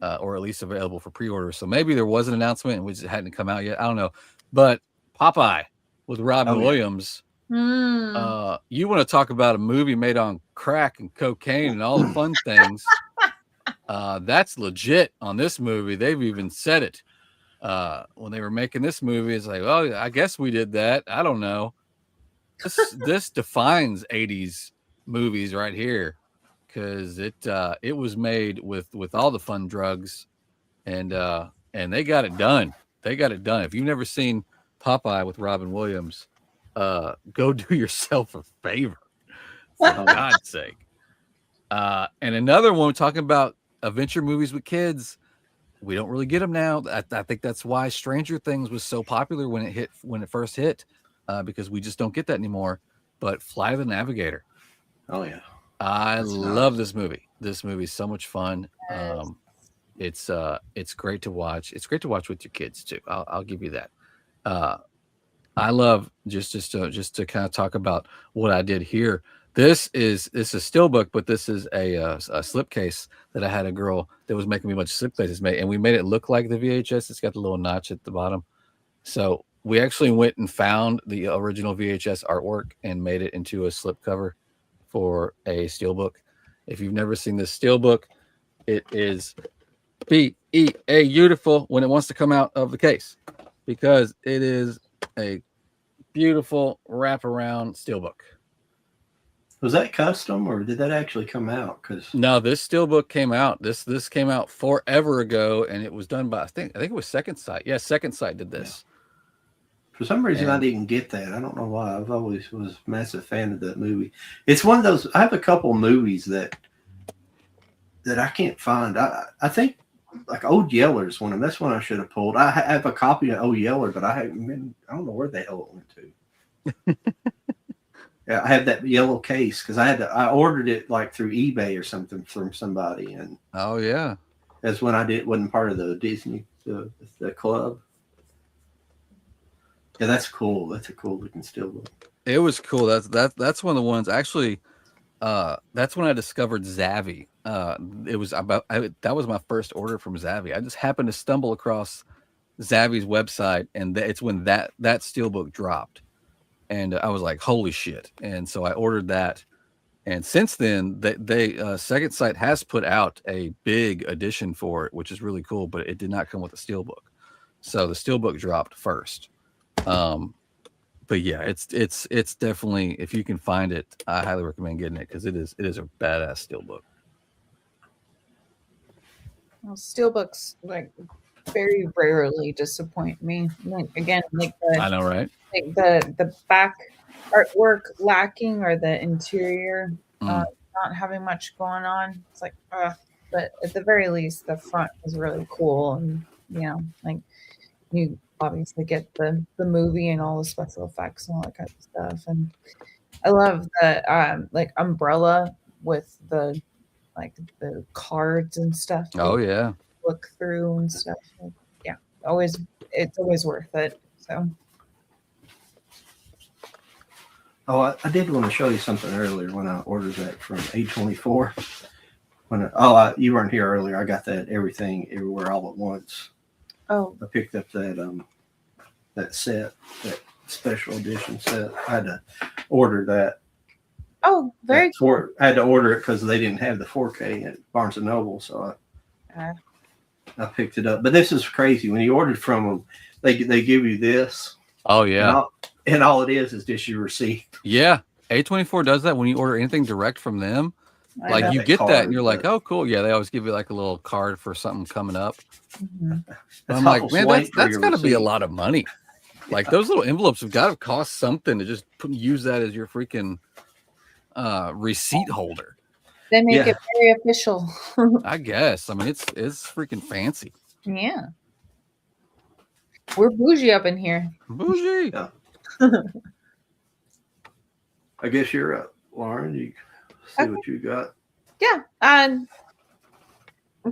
or at least available for pre-order. So maybe there was an announcement and we just hadn't come out yet. I don't know. But Popeye with Robin Williams. You want to talk about a movie made on crack and cocaine and all the fun things? That's legit on this movie. They've even said it when they were making this movie. It's like, well, I guess we did that. I don't know. This defines 80s movies right here, because it was made with all the fun drugs, and they got it done. They got it done. If you've never seen Popeye with Robin Williams, go do yourself a favor, for God's sake. And another one talking about adventure movies with kids. We don't really get them now. I think that's why Stranger Things was so popular when it first hit, because we just don't get that anymore. But Flight of the Navigator. Oh yeah, I love this movie. This movie is so much fun. It's great to watch. It's great to watch with your kids too. I'll give you that. I love just to kind of talk about what I did here. This is steelbook, but this is a slipcase that I had a girl that was making me a bunch of slipcases made, and we made it look like the VHS. It's got the little notch at the bottom. So we actually went and found the original VHS artwork and made it into a slipcover for a steelbook. If you've never seen this steelbook, it is beautiful when it wants to come out of the case, because it is a beautiful wraparound steelbook. Was that custom or did that actually come out? Because No, this steelbook came out. This came out forever ago, and it was done by I think it was Second Sight. Yeah, Second Sight did this. for some reason I didn't get that. I don't know why. I've always was a massive fan of that movie. It's one of those. I have a couple movies that I can't find. I think like Old Yeller is one of them. That's one I should have pulled. I have a copy of Old Yeller, but I don't know where the hell it went to. Yeah, I have that yellow case because I ordered it like through eBay or something from somebody, and Oh yeah, that's when wasn't part of the Disney the club. Yeah, that's cool. That's a cool looking steelbook. it was cool. That's one of the ones actually. That's when I discovered Zavvi. It was that was my first order from Zavvi. I just happened to stumble across Zavvi's website, and it's when that steelbook dropped, and I was like, "Holy shit!" And so I ordered that, and since then, they Second Sight has put out a big edition for it, which is really cool, but it did not come with a steelbook, so the steelbook dropped first. But yeah, it's definitely, if you can find it, I highly recommend getting it because it is a badass steelbook. Well, steelbooks like very rarely disappoint me. Like again, like I know, right? like the back artwork lacking or the interior not having much going on. It's like, but at the very least, the front is really cool, and like you obviously get the movie and all the special effects and all that kind of stuff. And I love the like umbrella with the cards and stuff. Oh yeah, Look through and stuff. Like, yeah, it's always worth it. So. Oh, I did want to show you something earlier when I ordered that from A24. You weren't here earlier. I got that Everything Everywhere All at Once. Oh, I picked up that set, that special edition set. I had to order that. oh, very cool. I had to order it because they didn't have the 4K at Barnes and Noble, so I picked it up. But this is crazy. When you ordered from them, they give you this. oh yeah, and all it is just your receipt. yeah. A24 does that when you order anything direct from them. I Like know. you that get card, that, and you're like, but- oh cool, yeah. They always give you like a little card for something coming up. Mhm. But I'm like, almost man, wait for that's your got to be a receipt. lot of money. Like those little envelopes have got to cost something to just use that as your freaking receipt holder. They make Yeah. it very official. I guess. I mean, it's freaking fancy. Yeah. We're bougie up in here. Bougie. Yeah. I guess you're up, Lauren. You see Okay. what you got. Yeah. I'm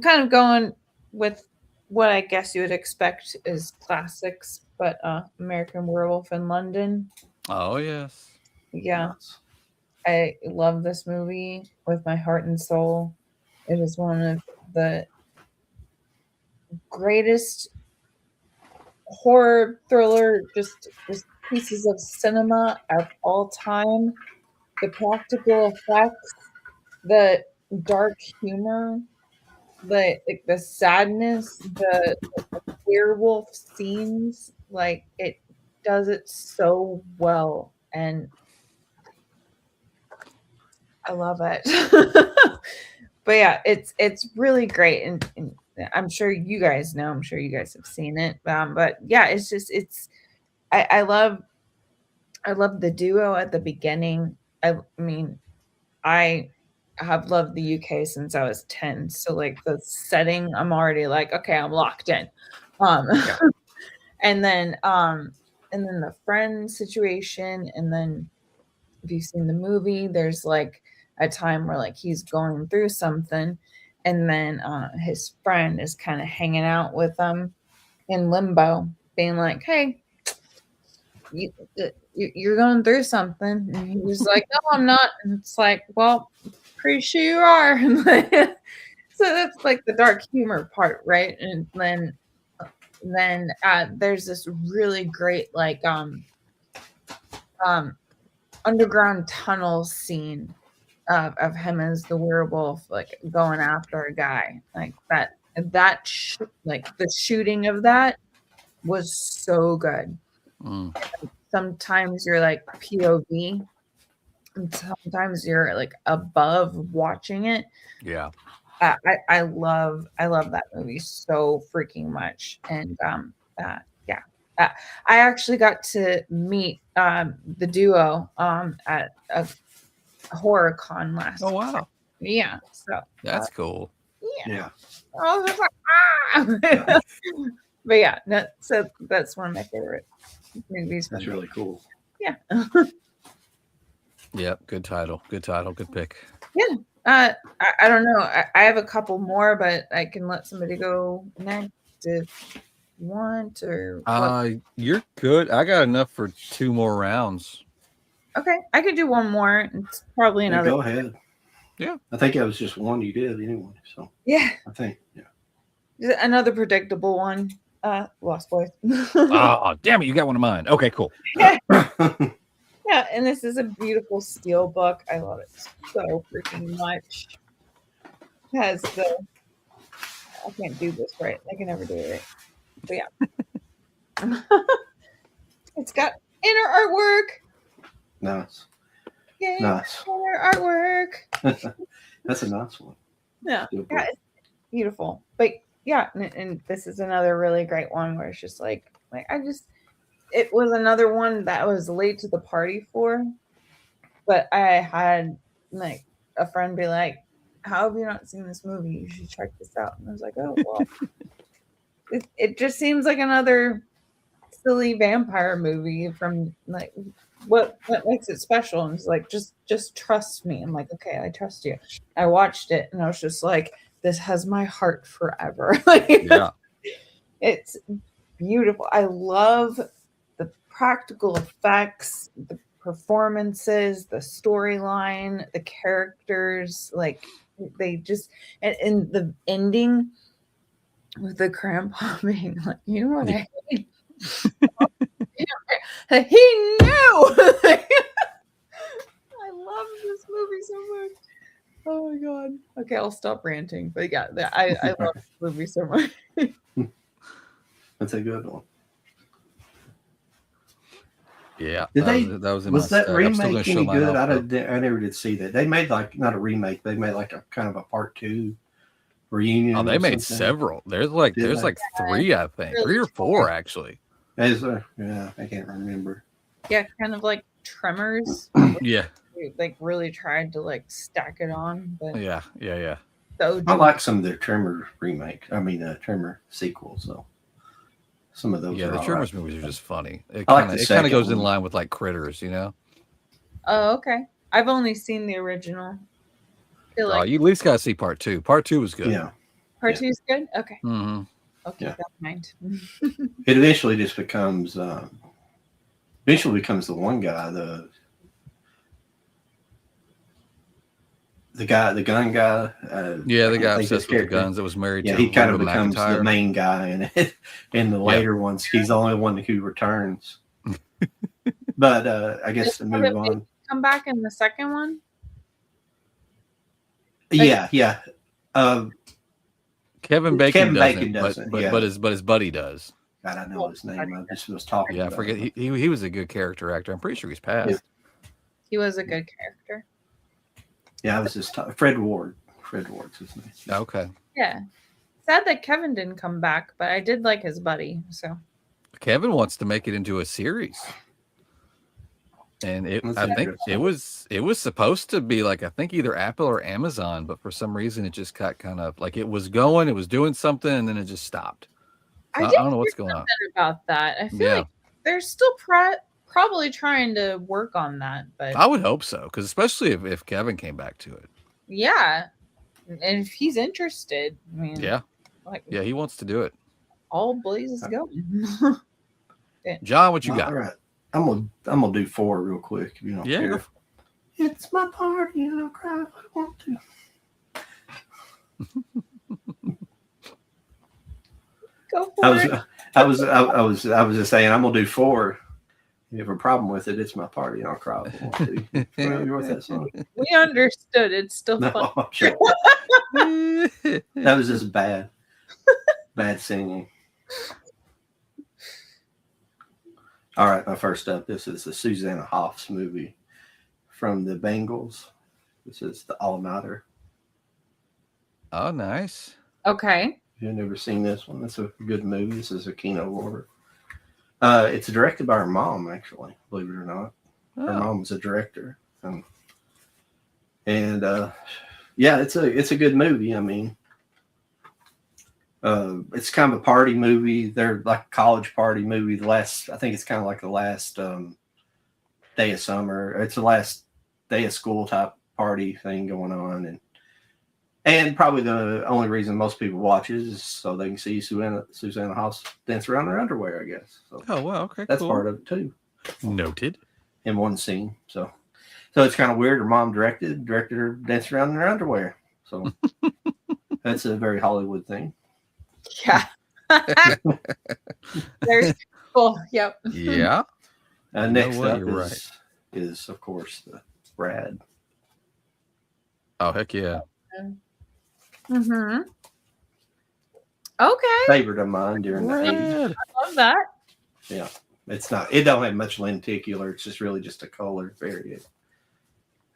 kind of going with what I guess you would expect is classics, but American Werewolf in London. Oh yes. Yeah. Nuts. I love this movie with my heart and soul. It is one of the greatest horror thriller just pieces of cinema of all time. The practical effects, the dark humor, the sadness, the werewolf scenes, like it does it so well, and I love it. But yeah, it's really great, and I'm sure you guys know. I'm sure you guys have seen it. But yeah, I love the duo at the beginning. I mean, I have loved the UK since I was 10. So like the setting, I'm already like, okay, I'm locked in. And then the friend situation, and then if you've seen the movie, there's like a time where like he's going through something, and then his friend is kind of hanging out with him in limbo, being like, hey, you're going through something. And he was like, no, I'm not. And it's like, well, pretty sure you are. So that's like the dark humor part, right? And then there's this really great like underground tunnel scene of him as the werewolf, like going after a guy like that. Like the shooting of that was so good. Sometimes you're like POV, and sometimes you're like above watching it. Yeah. I love that movie so freaking much, and yeah, I actually got to meet the duo at a horror con last. Oh wow, yeah, so that's cool. Yeah. I was just like, ah! But yeah, so that's one of my favorite movies. That's really cool. Yeah. Yep, good title, good pick. Yeah. I don't know. I have a couple more, but I can let somebody go next if you want, or you're good. I got enough for 2 more rounds. Okay, I could do one more. It's probably another. Go ahead. Yeah, I think that was just one you did anyway. So yeah, I think another predictable one. Lost Boys. Oh, damn it! You got one of mine. Okay, cool. Yeah, and this is a beautiful steel book. I love it so freaking much. It has I can't do this right. I can never do it right. But yeah. It's got inner artwork. Nice. Yay, Nice. inner artwork. That's a nice one. Yeah, it's beautiful. But yeah, and this is another really great one where it's just like it was another one that I was late to the party for, but I had like a friend be like, how have you not seen this movie? You should check this out. And I was like, oh, well, it just seems like another silly vampire movie from like, what makes it special? And it's like, just trust me. I'm like, okay, I trust you. I watched it and I was just like, this has my heart forever. Yeah. It's beautiful. I love the practical effects, the performances, the storyline, the characters, like they just and the ending with the grandpa being like, you know what I hate? He knew. I love this movie so much. Oh my god. Okay, I'll stop ranting. But yeah, I love this movie so much. That's a good one. Yeah, Did was that remake any good? I never did see that. They made like not a remake. They made like a kind of a part 2 reunion. Oh, they made several. There's like 3, I think, 3 or 4 actually. Is there? Yeah, I can't remember. Yeah, kind of like Tremors. Yeah, like really tried to like stack it on, but yeah. So I like some of their Tremor remake. I mean, Tremor sequels. So some of those. Yeah, the are Tremors right. movies are just funny. It like kind of goes in one. line with like Critters, you know. Oh, okay. I've only seen the original. I feel like You at least got to see part 2. Part 2 was good. Yeah. part 2 is good. Okay, Mm-hmm. I'll keep that in mind. It eventually just becomes. The one guy, the gun guy. Yeah, the guy I think obsessed with the guns that was married to he kind of Reba becomes McEntire. the main guy, and in the later ones, he's the only one who returns. But I guess to move on. Come back in the second one. Yeah. Kevin Bacon doesn't, but his buddy does. God, I know his name. I just was talking. Yeah, I about forget. him. He was a good character actor. I'm pretty sure he's passed. He was a good character. Yeah, I was just Fred Ward. Fred Ward's his name. Okay. Yeah. Sad that Kevin didn't come back, but I did like his buddy. So Kevin wants to make it into a series. And I think it was supposed to be like, I think either Apple or Amazon, but for some reason it just got kind of like it was doing something, and then it just stopped. I don't know what's going on about that. I feel like they're still probably trying to work on that, but I would hope so, because especially if Kevin came back to it. Yeah, and if he's interested, I mean, yeah, he wants to do it. All blazes going. John, what you got? All right. I'm gonna do 4 real quick if you don't Yeah. care. It's my party and I'll cry if I want to. Go for it. I was just saying I'm gonna do 4. If you have a problem with it, it's my party and I'll cry if I want to. Familiar with that song? We understood. It's still No, fun. I'm sure. That was just bad singing. All right, my first up. This is the Susanna Hoffs movie from the Bengals. This is the All Nighter. Oh, nice. Okay. You've never seen this one? It's a good movie. This is a Kino Lorber. It's directed by her mom, actually, believe it or not. Her Oh. mom was a director. Yeah, it's a good movie. I mean, it's kind of a party movie. They're like a college party movie. I think it's kind of like the last day of summer. It's the last day of school type party thing going on, and probably the only reason most people watch it is so they can see Susanna Hoffs dance around in her underwear, I guess. So Oh, well, okay, that's cool. part of it too, Noted. in one scene. So it's kind of weird. Her mom directed her dancing around in her underwear. So that's a very Hollywood thing. Yeah. There's people. Yep. Yeah. Next what? up You're is of course the Brad. Oh, heck yeah. Mm-hmm. Okay. Favorite of mine during the 80s. Red. Love that. Yeah. It don't have much lenticular. It's just really just a color variant.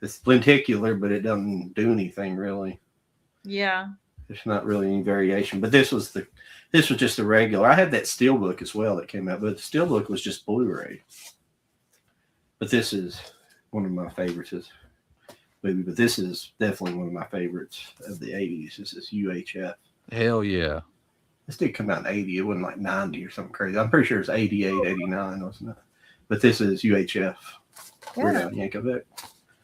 It's lenticular, but it doesn't do anything really. Yeah. There's not really any variation. But this was just a regular. I had that steelbook as well that came out, but the steelbook was just Blu-ray. But this is one of my favorites movie. But this is definitely one of my favorites of the 80s. This is UHF. Hell yeah. This did come out in 80. It wasn't like 90 or something crazy. I'm pretty sure it's 88, 89, wasn't it? But this is UHF. Weird Al Yankovic.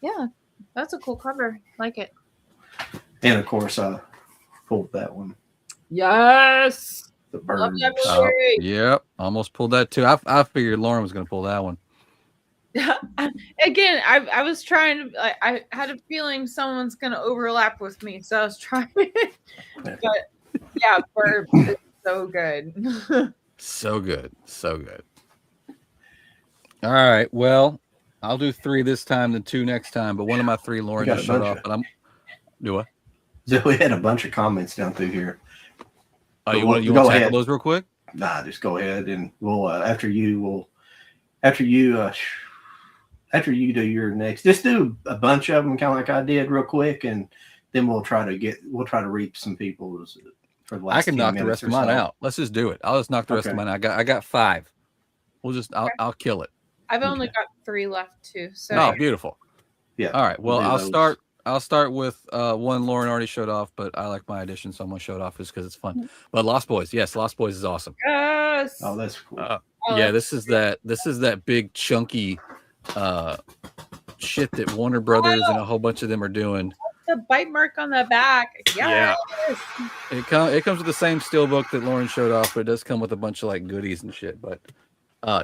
Yeah. That's a cool cover. Like it. And of course, I pulled that one. Yes. The Love Bird. that Oh, movie. yep. Almost pulled that too. I figured Lauren was going to pull that one. Again, I was trying to. I had a feeling someone's gonna overlap with me, so I was trying. But yeah, Burp is so good. So good. So good. All right. Well, I'll do 3 this time, then 2 next time. But one of my 3, Lauren got just a shut bunch off. But I'm do what? So we had a bunch of comments down through here. Oh, But you want to go tackle ahead. those real quick? Nah, just go ahead and we'll after you do your next. Just do a bunch of them, kind of like I did, real quick, and then we'll try to reap some people for the last. I can 10 knock the minutes rest or of mine so. out. Let's just do it. I'll just knock the rest of Okay. mine out. I got 5. I'll kill it. I've only Okay. got 3 left too. So Oh, beautiful. Yeah. All right. Well, we'll do I'll those. start with one Lauren already showed off, but I like my addition, so I'm gonna show it off just because it's fun. But Lost Boys, yes, Lost Boys is awesome. yes. Oh, that's cool. Yeah, this is that big chunky shit that Warner Brothers and a whole bunch of them are doing. The bite mark on the back. Yes. It comes with the same steelbook that Lauren showed off, but it does come with a bunch of like goodies and shit. But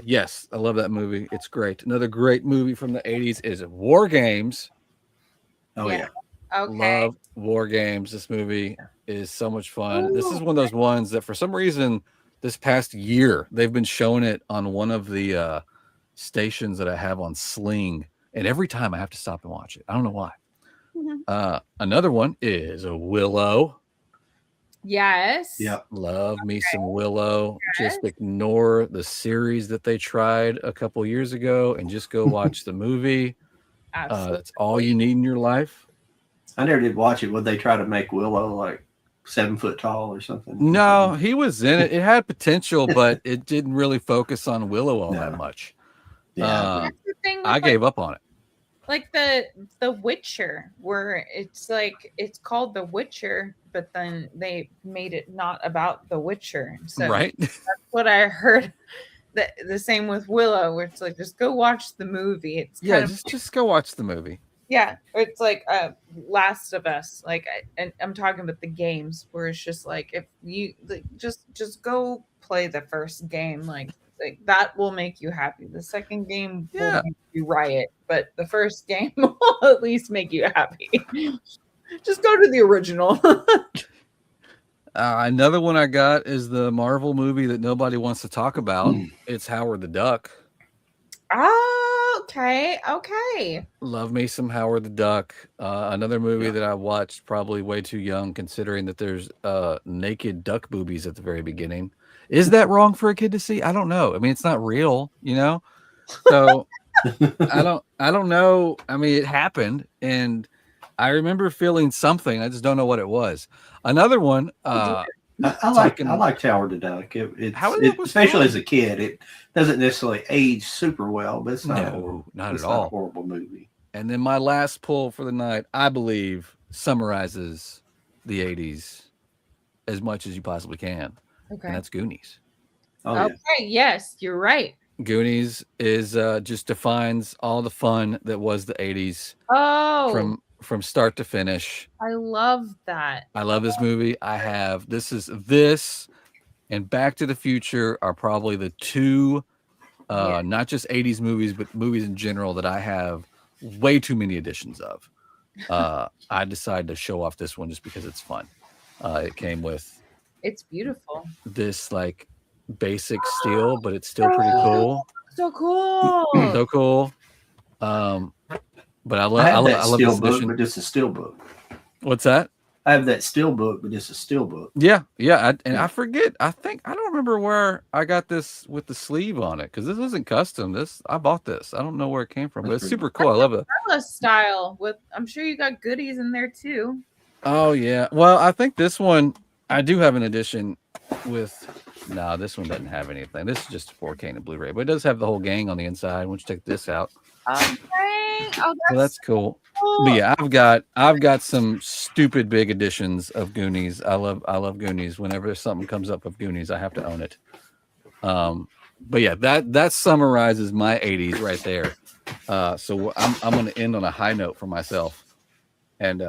yes, I love that movie. It's great. Another great movie from the 80s is War Games. Oh Yeah. yeah. Okay. Love War Games. This movie is so much fun. This is one of those ones that for some reason this past year they've been showing it on one of the stations that I have on Sling, and every time I have to stop and watch it. I don't know why. Another one is a Willow. Yes. Yeah. Love me some Willow. Yes. Just ignore the series that they tried a couple years ago and just go watch the movie. Absolutely. That's all you need in your life. I never did watch it. Would they try to make Willow like 7 foot tall or something? No, he was in it. It had potential, but it didn't really focus on Willow all that No. much. Yeah. That's the thing with, I gave up on it. like the Witcher, where it's like it's called The Witcher, but then they made it not about The Witcher. So Right? that's what I heard. The same with Willow, where it's like just go watch the movie. It's kind Yeah, of just go watch the movie. yeah, it's like Last of Us. Like, and I'm talking about the games, where it's just like if you like, just go play the first game. Like Like that will make you happy. The second game Yeah. will make you riot, but the first game will at least make you happy. Just go to the original. Another one I got is the Marvel movie that nobody wants to talk about. It's Howard the Duck. Oh, okay. Love me some Howard the Duck. Another movie that I watched probably way too young, considering that there's naked duck boobies at the very beginning. Is that wrong for a kid to see? I don't know. I mean, it's not real, you know. So I don't know. I mean, it happened, and I remember feeling something. I just don't know what it was. Another one. I liked Howard the Duck. Especially as a kid, it doesn't necessarily age super well, but it's not not it's at not all a horrible movie. And then my last pull for the night, I believe, summarizes the 80s as much as you possibly can. Okay. And that's Goonies. Oh, yeah. Okay, yes, you're right. Goonies is just defines all the fun that was the 80s Oh, from start to finish. I love that. I love this movie. This and Back to the Future are probably the two not just 80s movies, but movies in general that I have way too many editions of. I decided to show off this one just because it's fun. It came with It's beautiful. this like basic steel, but it's still pretty cool. So cool. So cool. But I I have love that this steel book, edition. but it's a steel book. What's that? I have that steel book, but it's a steel book. Yeah. I forget. I don't remember where I got this with the sleeve on it because this isn't custom. I bought this. I don't know where it came from, but it's super cool. I love it. Style with. I'm sure you got goodies in there too. Oh yeah. Well, I think this one I do have an edition with. No, this one doesn't have anything. This is just 4K and Blu-ray, but it does have the whole gang on the inside. Once you take this out, Okay. Oh, so that's cool. But yeah, I've got some stupid big editions of Goonies. I love Goonies. Whenever something comes up of Goonies, I have to own it. But yeah, that summarizes my 80s right there. So I'm going to end on a high note for myself, and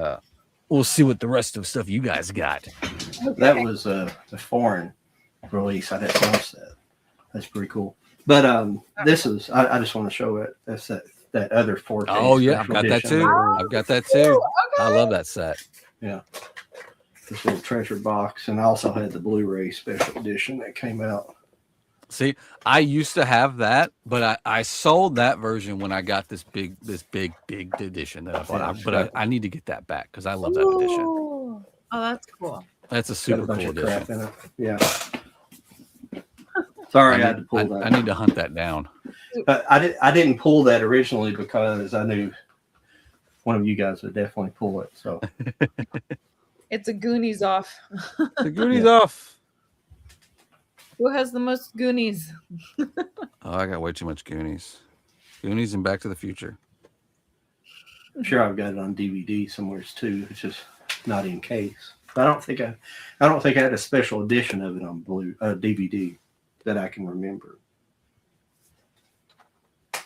we'll see what the rest of stuff you guys got. That was a foreign release. I didn't watch that. That's pretty cool. But this is I just want to show it. That's that other 4K. Oh yeah, I've got that too. I've got that too. I love that set. Yeah. This little treasure box, and I also had the Blu-ray special edition that came out. See, I used to have that, but I sold that version when I got this big edition that I bought. But I need to get that back because I love that edition. Oh, that's cool. That's a Got super a bunch cool of crap edition. in it. Yeah. Sorry, I had to pull that. I need to hunt that down. I didn't pull that originally because I knew one of you guys would definitely pull it. So It's a Goonies off. The Goonies off. Who has the most Goonies? Oh, I got way too much Goonies. Goonies and Back to the Future. I'm sure I've got it on DVD somewhere too. It's just not in case. But I don't think I had a special edition of it on DVD that I can remember.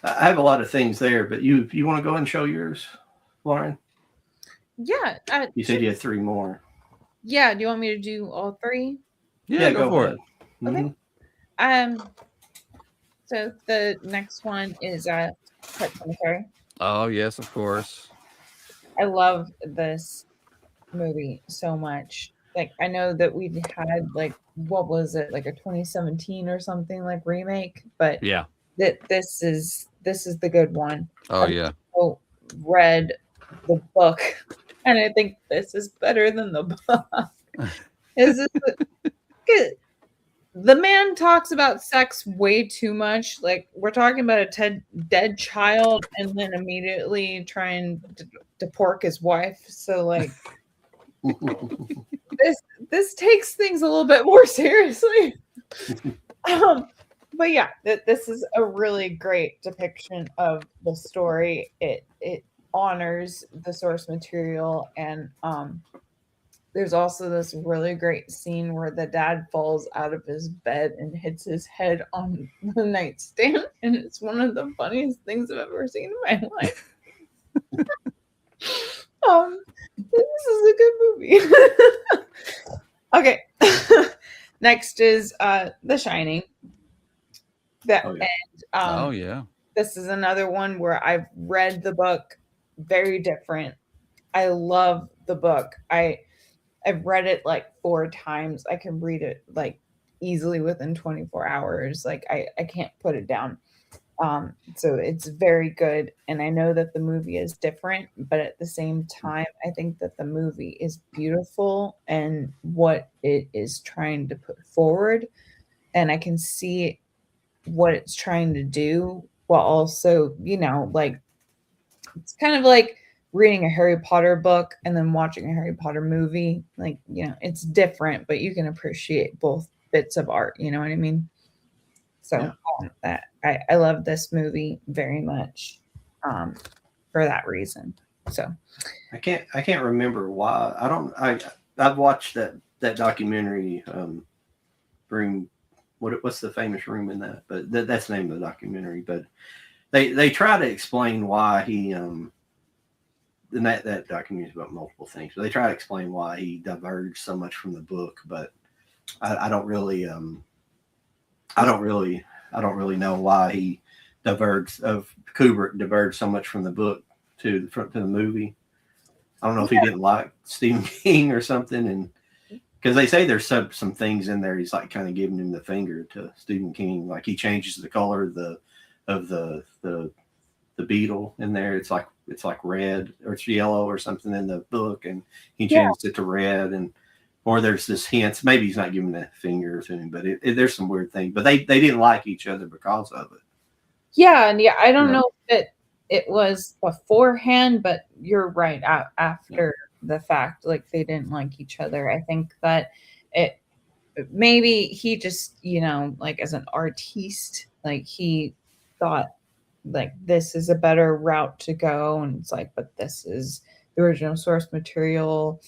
I have a lot of things there, but you want to go and show yours, Lauren? Yeah. You said you had 3 more. Yeah. Do you want me to do all 3? Yeah, go for it. Mhm. So the next one is Pet Cemetery. Oh yes, of course. I love this movie so much. Like I know that we had like what was it, like a 2017 or something like remake, but Yeah. this is the good one. Oh yeah. I read the book, and I think this is better than the book. The man talks about sex way too much. Like we're talking about a dead child, and then immediately trying to pork his wife. So like this takes things a little bit more seriously. But yeah, this is a really great depiction of the story. It honors the source material, and there's also this really great scene where the dad falls out of his bed and hits his head on the nightstand, and it's one of the funniest things I've ever seen in my life. This is a good movie. Okay. Next is The Shining. That Oh, yeah. and Oh yeah. this is another one where I've read the book, very different. I love the book. I've read it like 4 times. I can read it like easily within 24 hours. Like I can't put it down. So it's very good. And I know that the movie is different, but at the same time, I think that the movie is beautiful and what it is trying to put forward. And I can see what it's trying to do while also, like it's kind of like reading a Harry Potter book and then watching a Harry Potter movie. Like, it's different, but you can appreciate both bits of art. You know what I mean? So Yeah. that I love this movie very much for that reason. So I can't remember why. I've watched that documentary, Room. What's the famous room in that? But that's the name of the documentary. But they try to explain why he and that documentary is about multiple things. But they try to explain why he diverged so much from the book. But I don't really know why he Kubrick diverged so much from the book to the movie. I don't know if he didn't like Stephen King or something, and because they say there's some things in there he's like kind of giving him the finger to Stephen King, like he changes the color of the beetle in there. It's like red or it's yellow or something in the book, and he changes it to red, or there's this hints. Maybe he's not giving a finger to him, but there's some weird thing. But they didn't like each other because of it. yeah, and I don't know if it was beforehand, but you're right. After the fact, like they didn't like each other. I think that it maybe he just, like as an artiste, like he thought like this is a better route to go, and it's like, but this is the original source material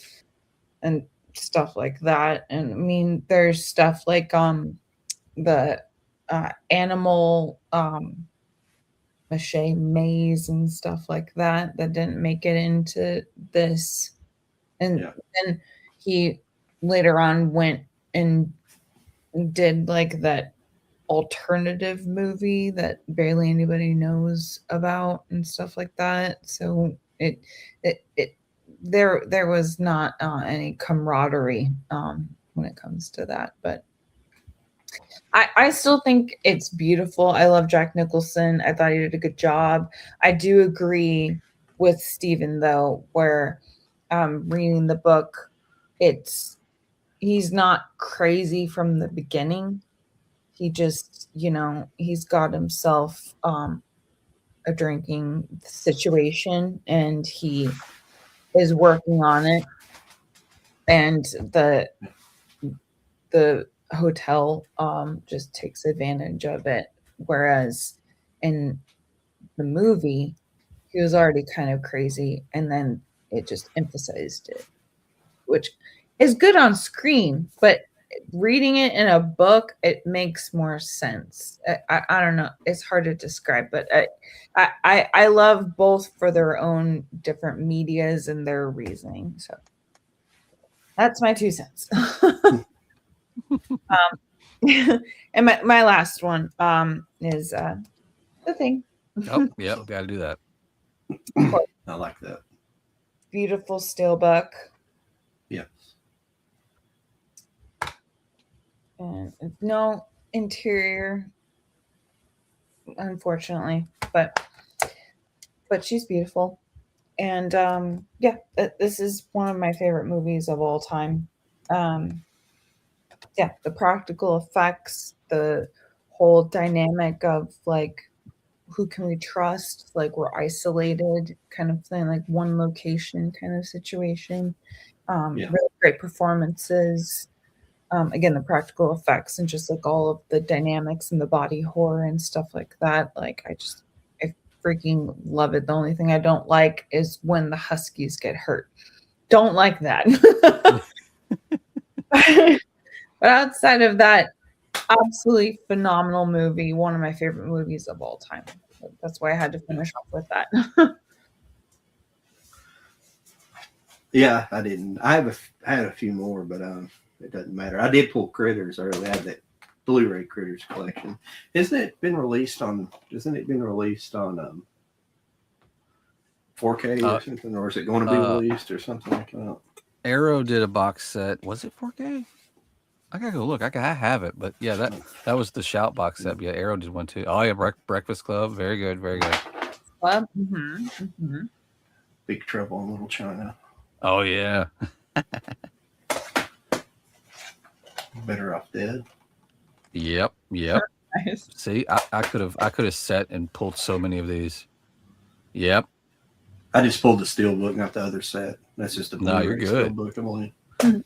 and stuff like that. And I mean, there's stuff like the animal mache maze and stuff like that didn't make it into this. And then he later on went and did like that alternative movie that barely anybody knows about and stuff like that. So there was not any camaraderie when it comes to that, but I still think it's beautiful. I love Jack Nicholson. I thought he did a good job. I do agree with Steven though, where reading the book, he's not crazy from the beginning. He just, he's got himself a drinking situation and he is working on it. And the hotel just takes advantage of it. Whereas in the movie, he was already kind of crazy and then it just emphasized it, which is good on screen, but reading it in a book, it makes more sense. I don't know. It's hard to describe, but I love both for their own different medias and their reasoning. So that's my 2 cents. And my last one is The Thing. Oh, yeah, got to do that. I like that. Beautiful steelbook. Yeah. And no interior, unfortunately, but she's beautiful. And this is one of my favorite movies of all time. The practical effects, the whole dynamic of like who can we trust, like we're isolated kind of thing, like one location kind of situation. Really great performances. Again, the practical effects and just like all of the dynamics and the body horror and stuff like that. Like I freaking love it. The only thing I don't like is when the Huskies get hurt. Don't like that. But outside of that, absolutely phenomenal movie. One of my favorite movies of all time. That's why I had to finish off with that. Yeah, I didn't. I had a few more, but it doesn't matter. I did pull Critters early. I had that Blu-ray Critters collection. Isn't it been released on 4K or something, or is it going to be released or something like that? Arrow did a box set. Was it 4K? I gotta go look. I have it, but yeah, that was the Shout box set. Yeah, Arrow did one too. Oh yeah, Breakfast Club. Very good, very good. Club. Mm-hmm. Big Trouble in Little China. Oh yeah. Better Off Dead. Yep. Nice. See, I could have set and pulled so many of these. Yep. I just pulled the Steelbook, not the other set. That's just a No, you're good. Steelbook.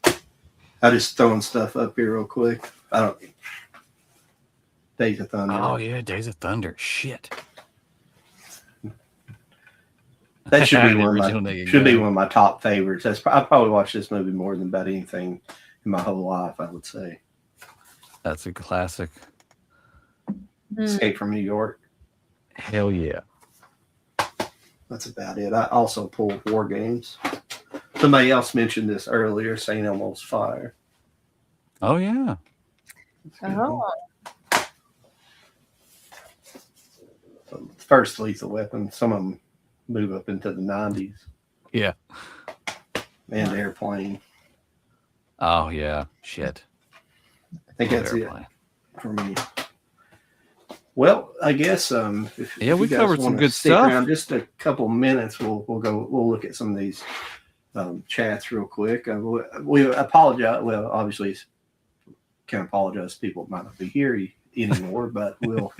I just throwing stuff up here real quick. Days of Thunder. Oh yeah, Days of Thunder. Shit. That should be The one original of my Naked should be Gun. one of my top favorites. I probably watched this movie more than about anything in my whole life, I would say. That's a classic. Escape from New York. Hell yeah. That's about it. I also pulled War Games. Somebody else mentioned this earlier, St. Elmo's Fire. Oh yeah. Oh. First Lethal Weapon. Some of them move up into the 90s. Yeah. And Airplane. Oh yeah. Shit. I think that's Airplane. it for me. Well, I guess if Yeah, we you guys covered some wanna good stick stuff. around just a couple minutes, we'll look at some of these chats real quick. We apologize. Well, obviously, can't apologize. People might not be here anymore, but we'll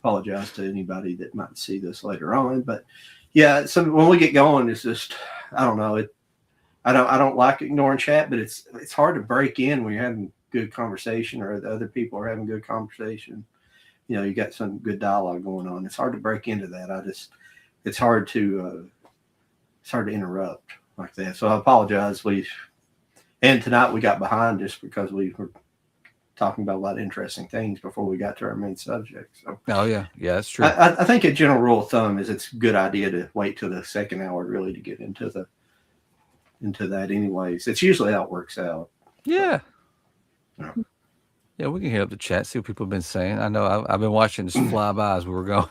apologize to anybody that might see this later on. But yeah, so when we get going, it's just I don't know. I don't like ignoring chat, but it's hard to break in when you're having good conversation or the other people are having good conversation. You know, you got some good dialogue going on. It's hard to break into that. It's hard to interrupt like that. So I apologize. And tonight we got behind just because we were talking about a lot of interesting things before we got to our main subject. So Oh yeah. Yeah, that's true. I think a general rule of thumb is it's a good idea to wait till the second hour really to get into that anyways. It's usually how it works out. Yeah. Yeah. Yeah, we can hit up the chat, see what people have been saying. I know I've been watching this fly by as we were going.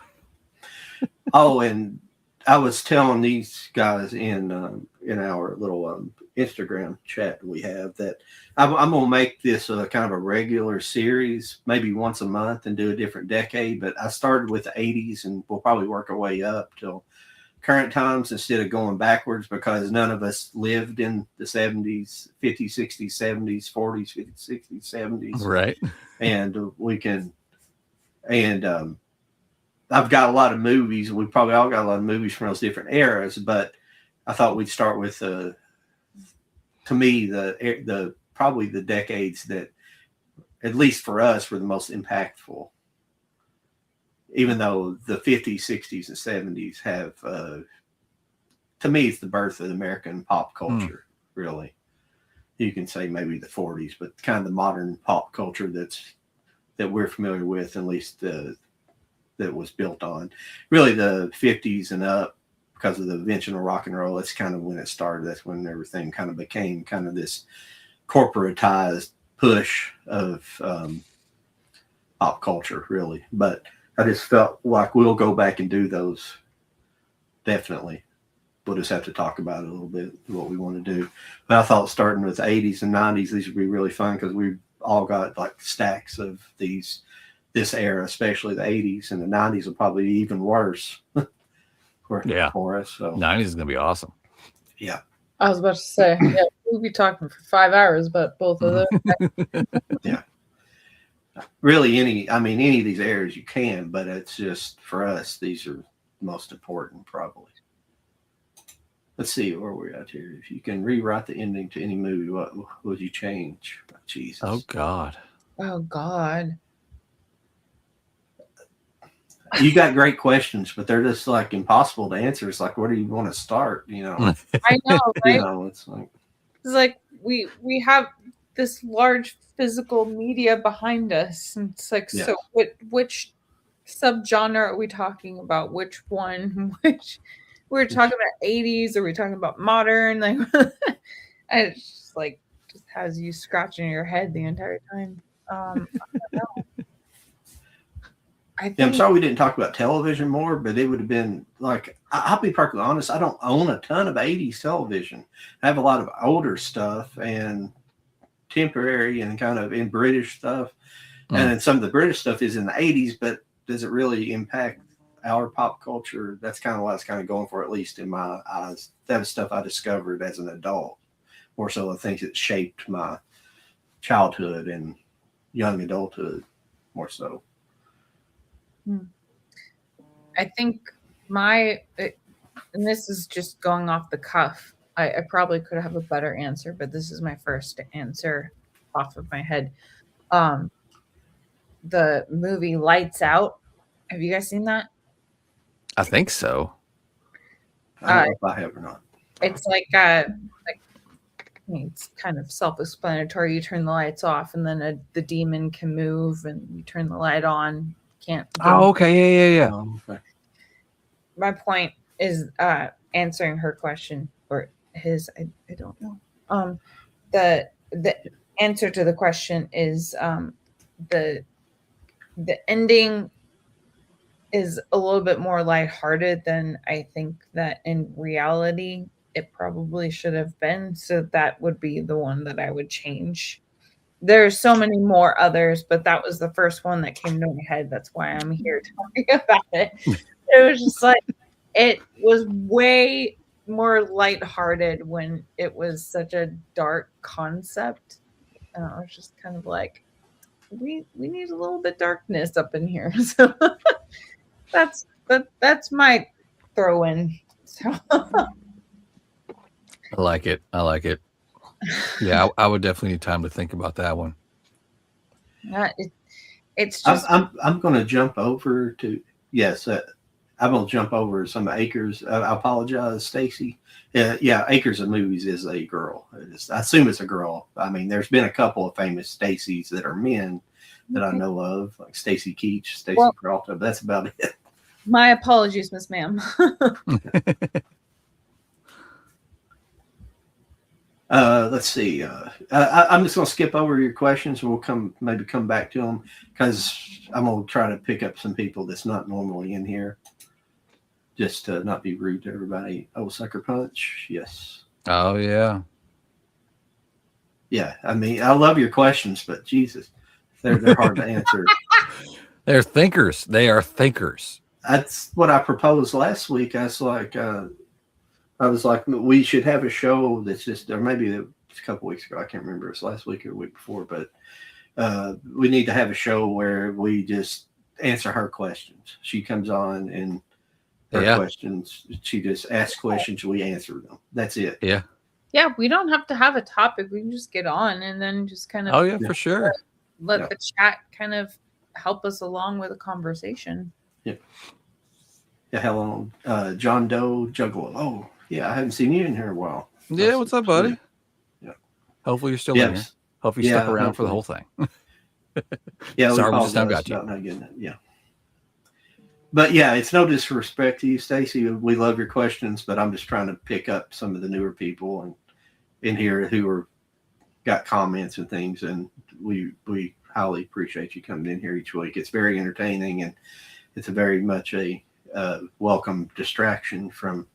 Oh, and I was telling these guys in our little Instagram chat we have that I'm going to make this a kind of a regular series, maybe once a month, and do a different decade. But I started with the 80s, and we'll probably work our way up till current times instead of going backwards, because none of us lived in the 70s, 50s, 60s, 70s, 40s, 50s, 60s, 70s. Right. And I've got a lot of movies. We probably all got a lot of movies from those different eras, but I thought we'd start with to me the probably the decades that, at least for us, were the most impactful. Even though the 50s, 60s, and 70s have, to me, it's the birth of American pop culture. Really, you can say maybe the 40s, but kind of the modern pop culture that we're familiar with, at least that was built on. Really, the 50s and up, because of the invention of rock and roll. That's kind of when it started. That's when everything kind of became kind of this corporatized push of pop culture, really. But I just felt like we'll go back and do those. Definitely. We'll just have to talk about it a little bit, what we want to do. But I thought starting with the 80s and 90s, these would be really fun because we've all got like stacks of this era, especially the 80s, and the 90s will probably be even worse for us. So 90s is going to be awesome. Yeah. I was about to say, yeah, we'll be talking for 5 hours, but both of those. Yeah. Really, any of these eras you can, but it's just for us, these are the most important, probably. Let's see where we're at here. If you can rewrite the ending to any movie, what would you change? Jesus. Oh God. Oh God. You got great questions, but they're just like impossible to answer. It's like, where do you want to start? You know, I know, right? It's like we have this large physical media behind us, and it's like, so which subgenre are we talking about? Which one? Which we're talking about 80s? Are we talking about modern? Like, and it's just like just has you scratching your head the entire time. I don't know. I Yeah, I'm think sorry we didn't talk about television more, but it would have been like, I'll be perfectly honest, I don't own a ton of 80s television. I have a lot of older stuff and temporary and kind of in British stuff. And then some of the British stuff is in the 80s, but does it really impact our pop culture? That's kind of what I was kind of going for, at least in my eyes. That was stuff I discovered as an adult, more so the things that shaped my childhood and young adulthood, more so. I think and this is just going off the cuff. I probably could have a better answer, but this is my first answer off of my head. The movie Lights Out. Have you guys seen that? I think so. I don't know if I have or not. It's like it's kind of self-explanatory. You turn the lights off, and then the demon can move, and you turn the light on. Can't. Oh, okay. Yeah. Okay. My point is answering her question or his. I don't know. The answer to the question is the ending is a little bit more lighthearted than I think that in reality it probably should have been. So that would be the one that I would change. There's so many more others, but that was the first one that came to my head. That's why I'm here talking about it. It was just like, it was way more lighthearted when it was such a dark concept. And I was just kind of like, we need a little bit darkness up in here. So that's my throw in. So I like it. Yeah, I would definitely need time to think about that one. It's just I'm going to jump over to I'm going to jump over some Acres. I apologize, Stacy. Yeah, Acres of Movies is a girl. I assume it's a girl. I mean, there's been a couple of famous Stacys that are men that I know of, like Stacy Keach, Stacy Peralta, but that's about it. My apologies, Miss Ma'am. Let's see. I'm just going to skip over your questions and we'll come back to them because I'm going to try to pick up some people that's not normally in here. Just to not be rude to everybody. Oh, Sucker Punch. Yes. Oh, yeah. Yeah. I mean, I love your questions, but Jesus, they're hard to answer. They're thinkers. They are thinkers. That's what I proposed last week. I was like, we should have a show that's just, or maybe a couple weeks ago. I can't remember. It's last week or the week before, but we need to have a show where we just answer her questions. She comes on and her questions, she just asks questions, we answer them. That's it. Yeah. Yeah, we don't have to have a topic. We can just get on and then just kind of. Oh yeah, for sure. Let the chat kind of help us along with a conversation. Yeah. Yeah. Hello, John Doe Juggalo. Oh yeah, I haven't seen you in here in a while. Yeah, what's up, buddy? Yeah. Hopefully you're still in here. Hopefully you stuck around for the whole thing. Yeah. Sorry, we just now got you. Not getting it. Yeah. But yeah, it's no disrespect to you, Stacy. We love your questions, but I'm just trying to pick up some of the newer people and in here who are got comments and things, and we highly appreciate you coming in here each week. It's very entertaining, and it's a very much a welcome distraction from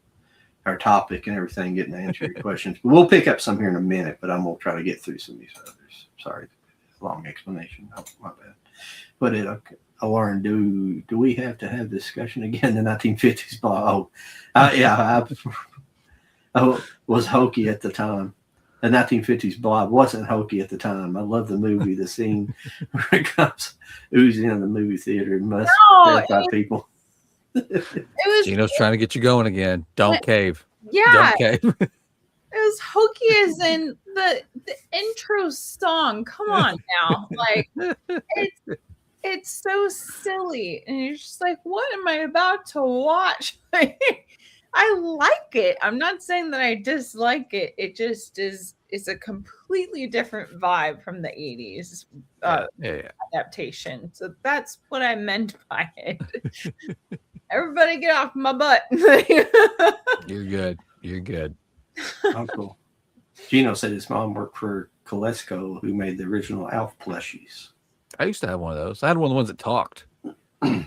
our topic and everything, getting to answer your questions. But we'll pick up some here in a minute, but I'm going to try to get through some of these others. Sorry, long explanation. Oh, my bad. But Lauren, do we have to have this discussion again? The 1950s blog. I was hokey at the time. The 1950s blob wasn't hokey at the time. I love the movie, the scene where it comes oozing in the movie theater and must terrify people. It was Gino's trying to get you going again. Don't cave. Yeah. Don't cave. It was hokey as in the intro song. Come on now. Like it's so silly. And you're just like, what am I about to watch? I like it. I'm not saying that I dislike it. It just it's a completely different vibe from the 80s adaptation. So that's what I meant by it. Everybody get off my butt. You're good. You're good. Oh, cool. Gino said his mom worked for Coleco, who made the original Alf plushies. I used to have one of those. I had one of the ones that talked. I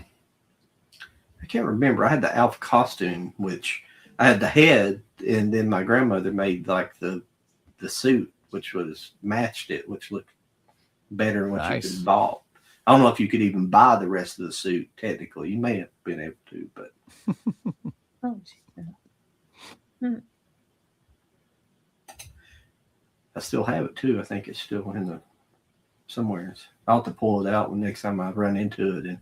can't remember. I had the Alf costume, which I had the head, and then my grandmother made like the suit, which was matched it, which looked better than what you could have bought. I don't know if you could even buy the rest of the suit. Technically, you may have been able to, but Oh, I still have it too. I think it's still in the somewhere. I'll have to pull it out when next time I run into it and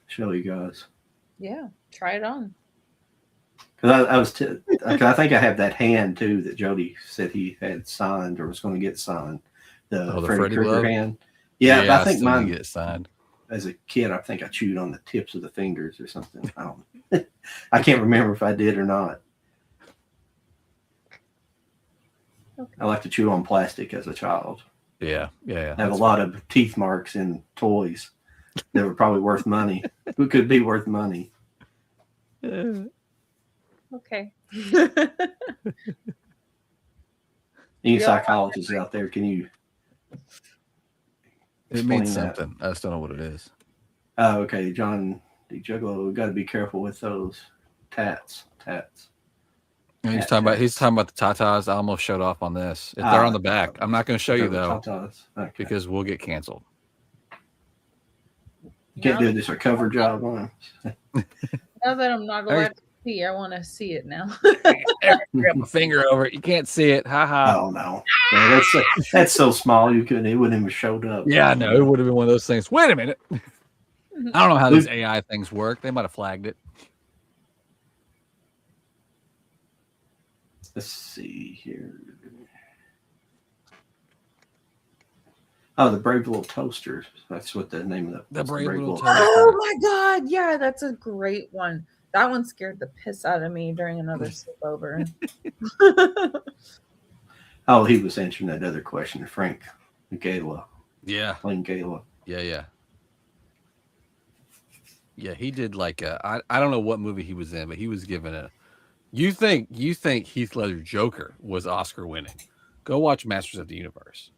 show you guys. yeah. Try it on. Because I think I have that hand too that Jody said he had signed or was going to get signed. The Freddy Krueger hand. Yeah, but I think mine get signed. As a kid, I think I chewed on the tips of the fingers or something. I don't know. I can't remember if I did or not. Okay. I like to chew on plastic as a child. Yeah. I have a lot of teeth marks in toys that were probably worth money. Who could be worth money? Okay. Any psychologists out there, can you It means something. I just don't know what it is. Oh, okay. John D. Juggalo, we got to be careful with those tats. And he's talking about the tatas. I almost showed off on this. If they're on the back, I'm not going to show you though, because we'll get canceled. You can't do this or cover job on them. Now that I'm not allowed to see, I want to see it now. Grab my finger over it. You can't see it. Ha ha. Oh no, yeah, that's so small you couldn't. It wouldn't even showed up. Yeah, no, it would have been one of those things. Wait a minute. I don't know how these AI things work. They might have flagged it. Let's see here. Oh, the Brave Little Toasters. That's what the name of the Brave Little Toasters. Oh my god, yeah, that's a great one. That one scared the piss out of me during another sleepover. Oh, he was answering that other question, Frank Gala. Yeah. Lane Gala. Yeah. Yeah, he did like I don't know what movie he was in, but he was given a. You think Heath Ledger's Joker was Oscar winning? Go watch Masters of the Universe.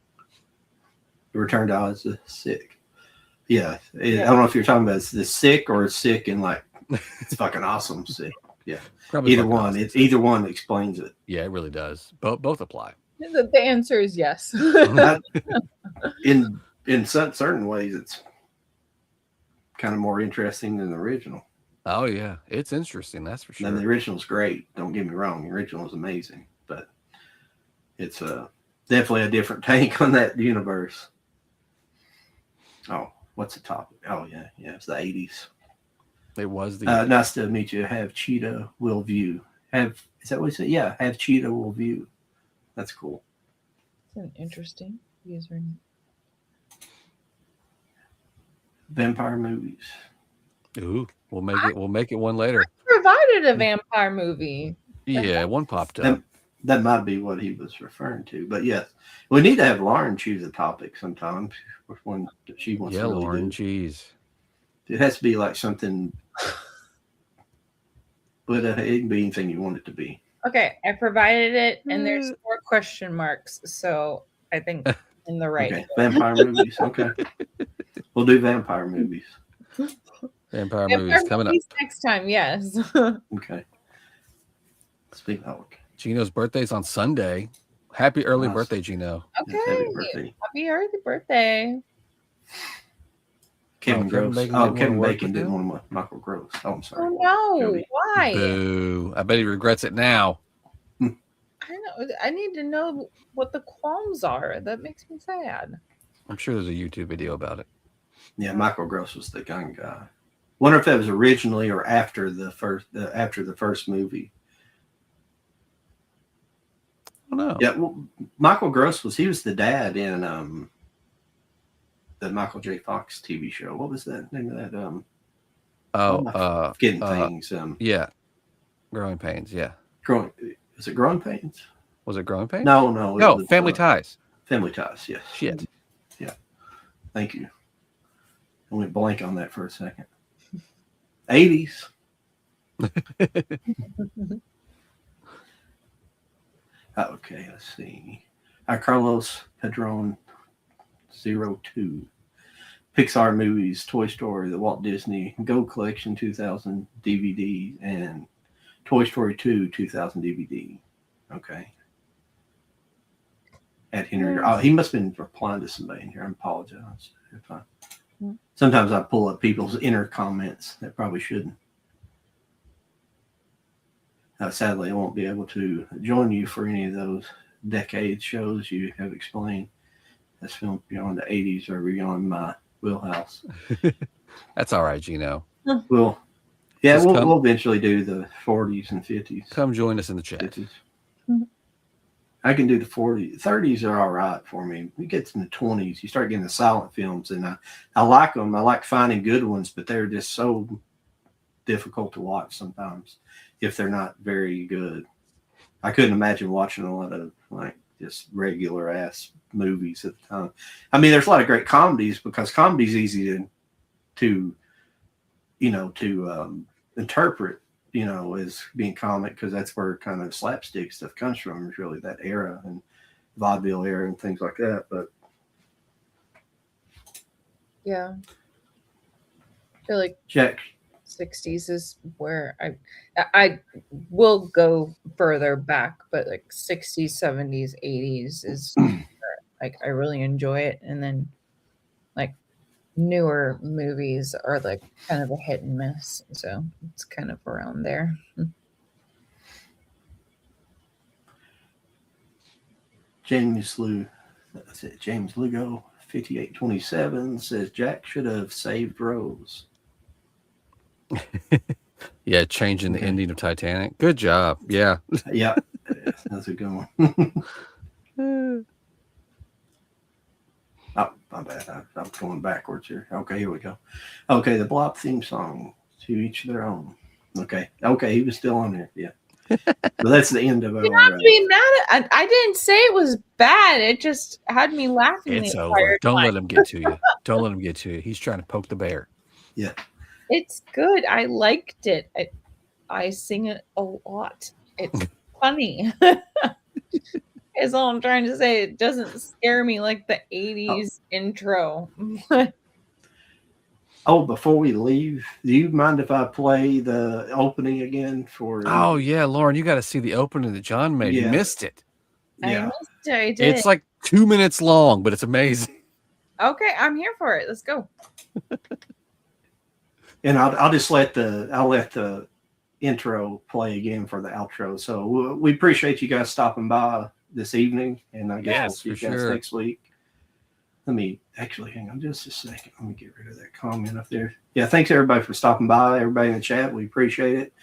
Return to Oz is sick. Yeah. I don't know if you're talking about the sick or sick and like it's fucking awesome sick. Yeah. Probably either one. Either one explains it. Yeah, it really does. Both apply. The answer is yes. In certain ways, it's kind of more interesting than the original. Oh yeah, it's interesting. That's for sure. And the original's great. Don't get me wrong. The original is amazing, but it's definitely a different take on that universe. Oh, what's the topic? Oh yeah, it's the 80s. It was the. Nice to meet you. Have Cheetah will view. Is that what he said? Yeah, have Cheetah will view. That's cool. It's an interesting username. Vampire movies. Ooh, we'll make it one later. Provided a vampire movie. Yeah, one popped up. That might be what he was referring to. But yes, we need to have Lauren choose a topic sometime. Which one she wants to really Lauren, do. jeez. It has to be like something, but it can be anything you want it to be. Okay, I provided it, and there's 4 question marks, so I think in the right. Okay, vampire movies. Okay, we'll do vampire movies. Vampire movies coming up next time. Yes. Okay. Speak of Gino's birthday's on Sunday. Happy early birthday, Gino. Okay. Happy birthday. Happy early birthday. Kevin Gross. Kevin Bacon didn't want Michael Gross. Oh, I'm sorry. Oh no! Jody. Why? Boo! I bet he regrets it now. I know. I need to know what the qualms are. That makes me sad. I'm sure there's a YouTube video about it. Yeah, Michael Gross was the gun guy. Wonder if that was originally or after the first movie. I don't know. Yeah, well, Michael Gross was the dad in the Michael J. Fox TV show. What was that name of that? Getting things. Yeah, Growing Pains. Yeah. Was it Growing Pains? Was it Growing Pains? No. No, Family Ties. Family Ties. Yes. Shit. Yeah. Thank you. I went blank on that for a second. 80s. Okay, let's see. Carlos Padron 02. Pixar movies, Toy Story, the Walt Disney Go Collection 2000 DVD, and Toy Story 2 2000 DVD. Okay. At Henry. Oh, he must have been replying to somebody in here. I apologize. Sometimes I pull up people's inner comments that probably shouldn't. Sadly, I won't be able to join you for any of those decade shows you have explained. That's filmed beyond the 80s or beyond my wheelhouse. That's all right, Gino. We'll eventually do the 40s and 50s. Come join us in the chat. 50s. I can do the 40s. 30s are all right for me. We get to the 20s, you start getting the silent films, and I like them. I like finding good ones, but they're just so difficult to watch sometimes if they're not very good. I couldn't imagine watching a lot of like just regular ass movies at the time. I mean, there's a lot of great comedies because comedy's easy to interpret, as being comic, because that's where kind of slapstick stuff comes from, is really that era and vaudeville era and things like that. But yeah, I feel like Jack, 60s is where I will go further back, but like 60s, 70s, 80s is like I really enjoy it, and then like newer movies are like kind of a hit and miss, so it's kind of around there. James Lugo 5827 says Jack should have saved Rose. Yeah, changing the ending of Titanic. Good job. Yeah. Yeah, that's a good one. Oh, my bad. I'm going backwards here. Okay, here we go. Okay, the Blob theme song, To Each Their Own. Okay, he was still on there. Yeah. But that's the end of our. You don't have to be mad at. I didn't say it was bad. It just had me laughing. It's over. Don't let him get to you. Don't let him get to you. He's trying to poke the bear. Yeah. It's good. I liked it. I sing it a lot. It's funny. Is all I'm trying to say. It doesn't scare me like the 80s intro. Oh, before we leave, do you mind if I play the opening again for? Oh yeah, Lauren, you got to see the opening that John made. Yeah. You missed it. Yeah. I missed it. I did. It's like 2 minutes long, but it's amazing. Okay, I'm here for it. Let's go. And I'll just let the intro play again for the outro. So we appreciate you guys stopping by this evening, and I guess we'll see you guys next week. Let me actually hang on just a second. Let me get rid of that comment up there. Yeah, thanks everybody for stopping by. Everybody in the chat, we appreciate it.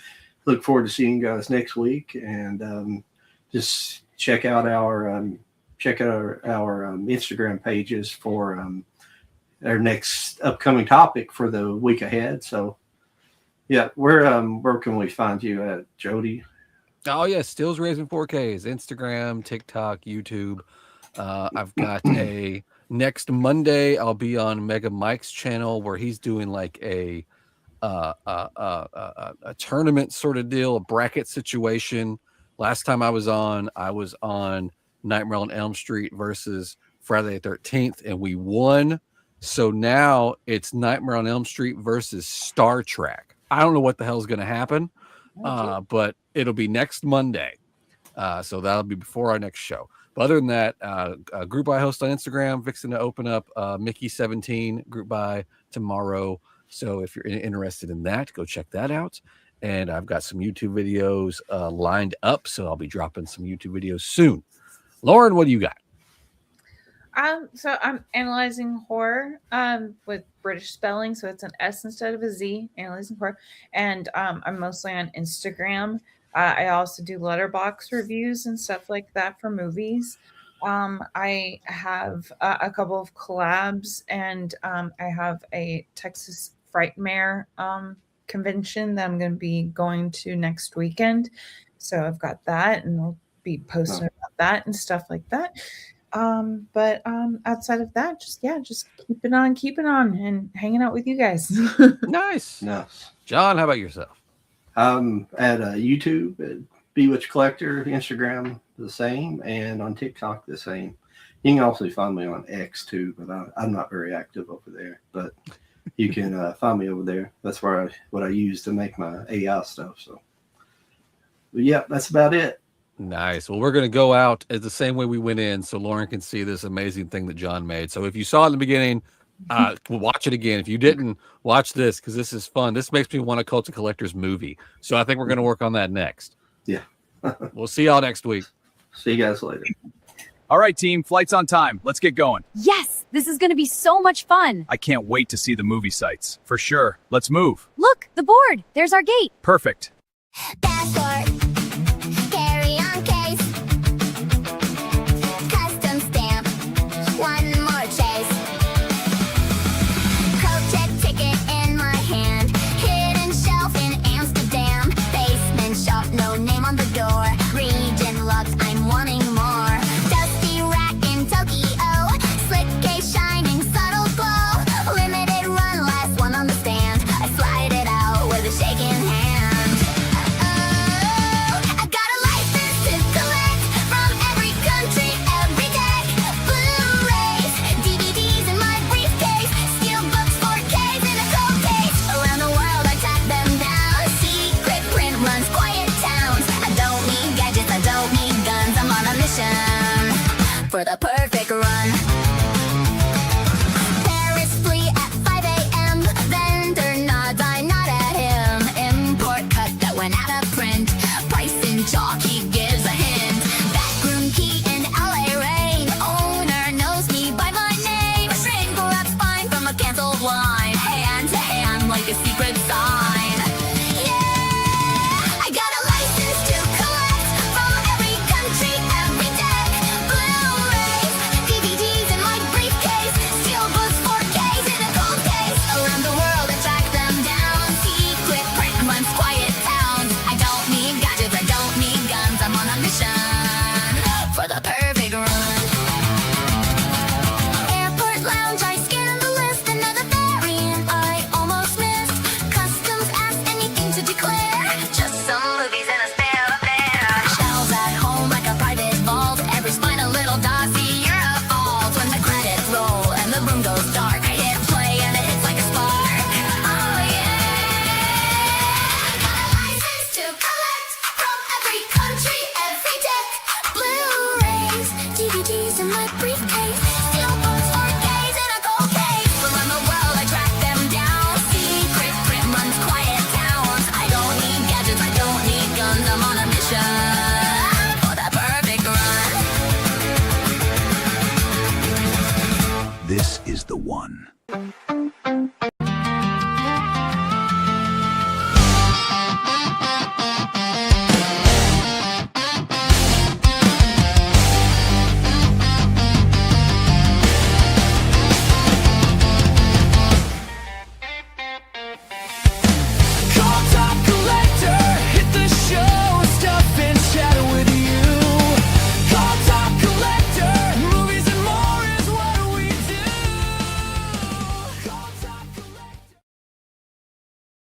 Look forward to seeing you guys next week, and just check out our Instagram pages for our next upcoming topic for the week ahead. So, yeah, where can we find you at, Jody? Oh yeah, Stills Raising 4Ks, Instagram, TikTok, YouTube. I've got a next Monday. I'll be on Mega Mike's channel where he's doing like a tournament sort of deal, a bracket situation. Last time I was on Nightmare on Elm Street versus Friday the 13th, and we won. So now it's Nightmare on Elm Street versus Star Trek. I don't know what the hell is going to happen, but it'll be next Monday. So that'll be before our next show. But other than that, a group I host on Instagram, fixing to open up Mickey17 group by tomorrow. So if you're interested in that, go check that out. And I've got some YouTube videos lined up, so I'll be dropping some YouTube videos soon. Lauren, what do you got? So I'm analyzing horror with British spelling, so it's an S instead of a Z, analyzing horror. And I'm mostly on Instagram. I also do letterbox reviews and stuff like that for movies. I have a couple of collabs, and I have a Texas Frightmare convention that I'm going to be going to next weekend. So I've got that, and I'll be posting about that and stuff like that. But outside of that, just keeping on and hanging out with you guys. Nice. John, how about yourself? At YouTube at Bewitched Collector, Instagram the same, and on TikTok the same. You can also find me on X too, but I'm not very active over there. But you can find me over there. That's where what I use to make my AI stuff. So, but yeah, that's about it. Nice. Well, we're going to go out as the same way we went in so Lauren can see this amazing thing that John made. So if you saw it in the beginning, watch it again. If you didn't, watch this because this is fun. This makes me want a Cult of Collectors movie. So I think we're going to work on that next. Yeah. We'll see y'all next week. See you guys later. All right, team, flight's on time. Let's get going. Yes, this is going to be so much fun. I can't wait to see the movie sites. For sure. Let's move. Look, the board. There's our gate. Perfect. Passport, carry-on case, custom stamp, one more chase. Coat check ticket in my hand, hidden shelf in Amsterdam, basement shop, no name on the door, region locked, I'm wanting more. Dusty rack in Tokyo, slick case shining, subtle glow, limited run, last one on the stand, I slide it out with a shaking hand. I got a license to collect from every country, every deck. Blu-rays, DVDs in my briefcase, steel books, 4Ks in a cold case. Around the world I track them down. Secret print runs quiet towns. I don't need gadgets, I don't need guns. I'm on a mission for the perfect run. Paris flee at 5 a.m. Vendor nods, I nod at him. Import cut that went out of print. Price in chalk, he gives a hint. Backroom key in LA rain. Owner knows me by my name. Shrink wraps fine from a canceled line. Hand to hand like a secret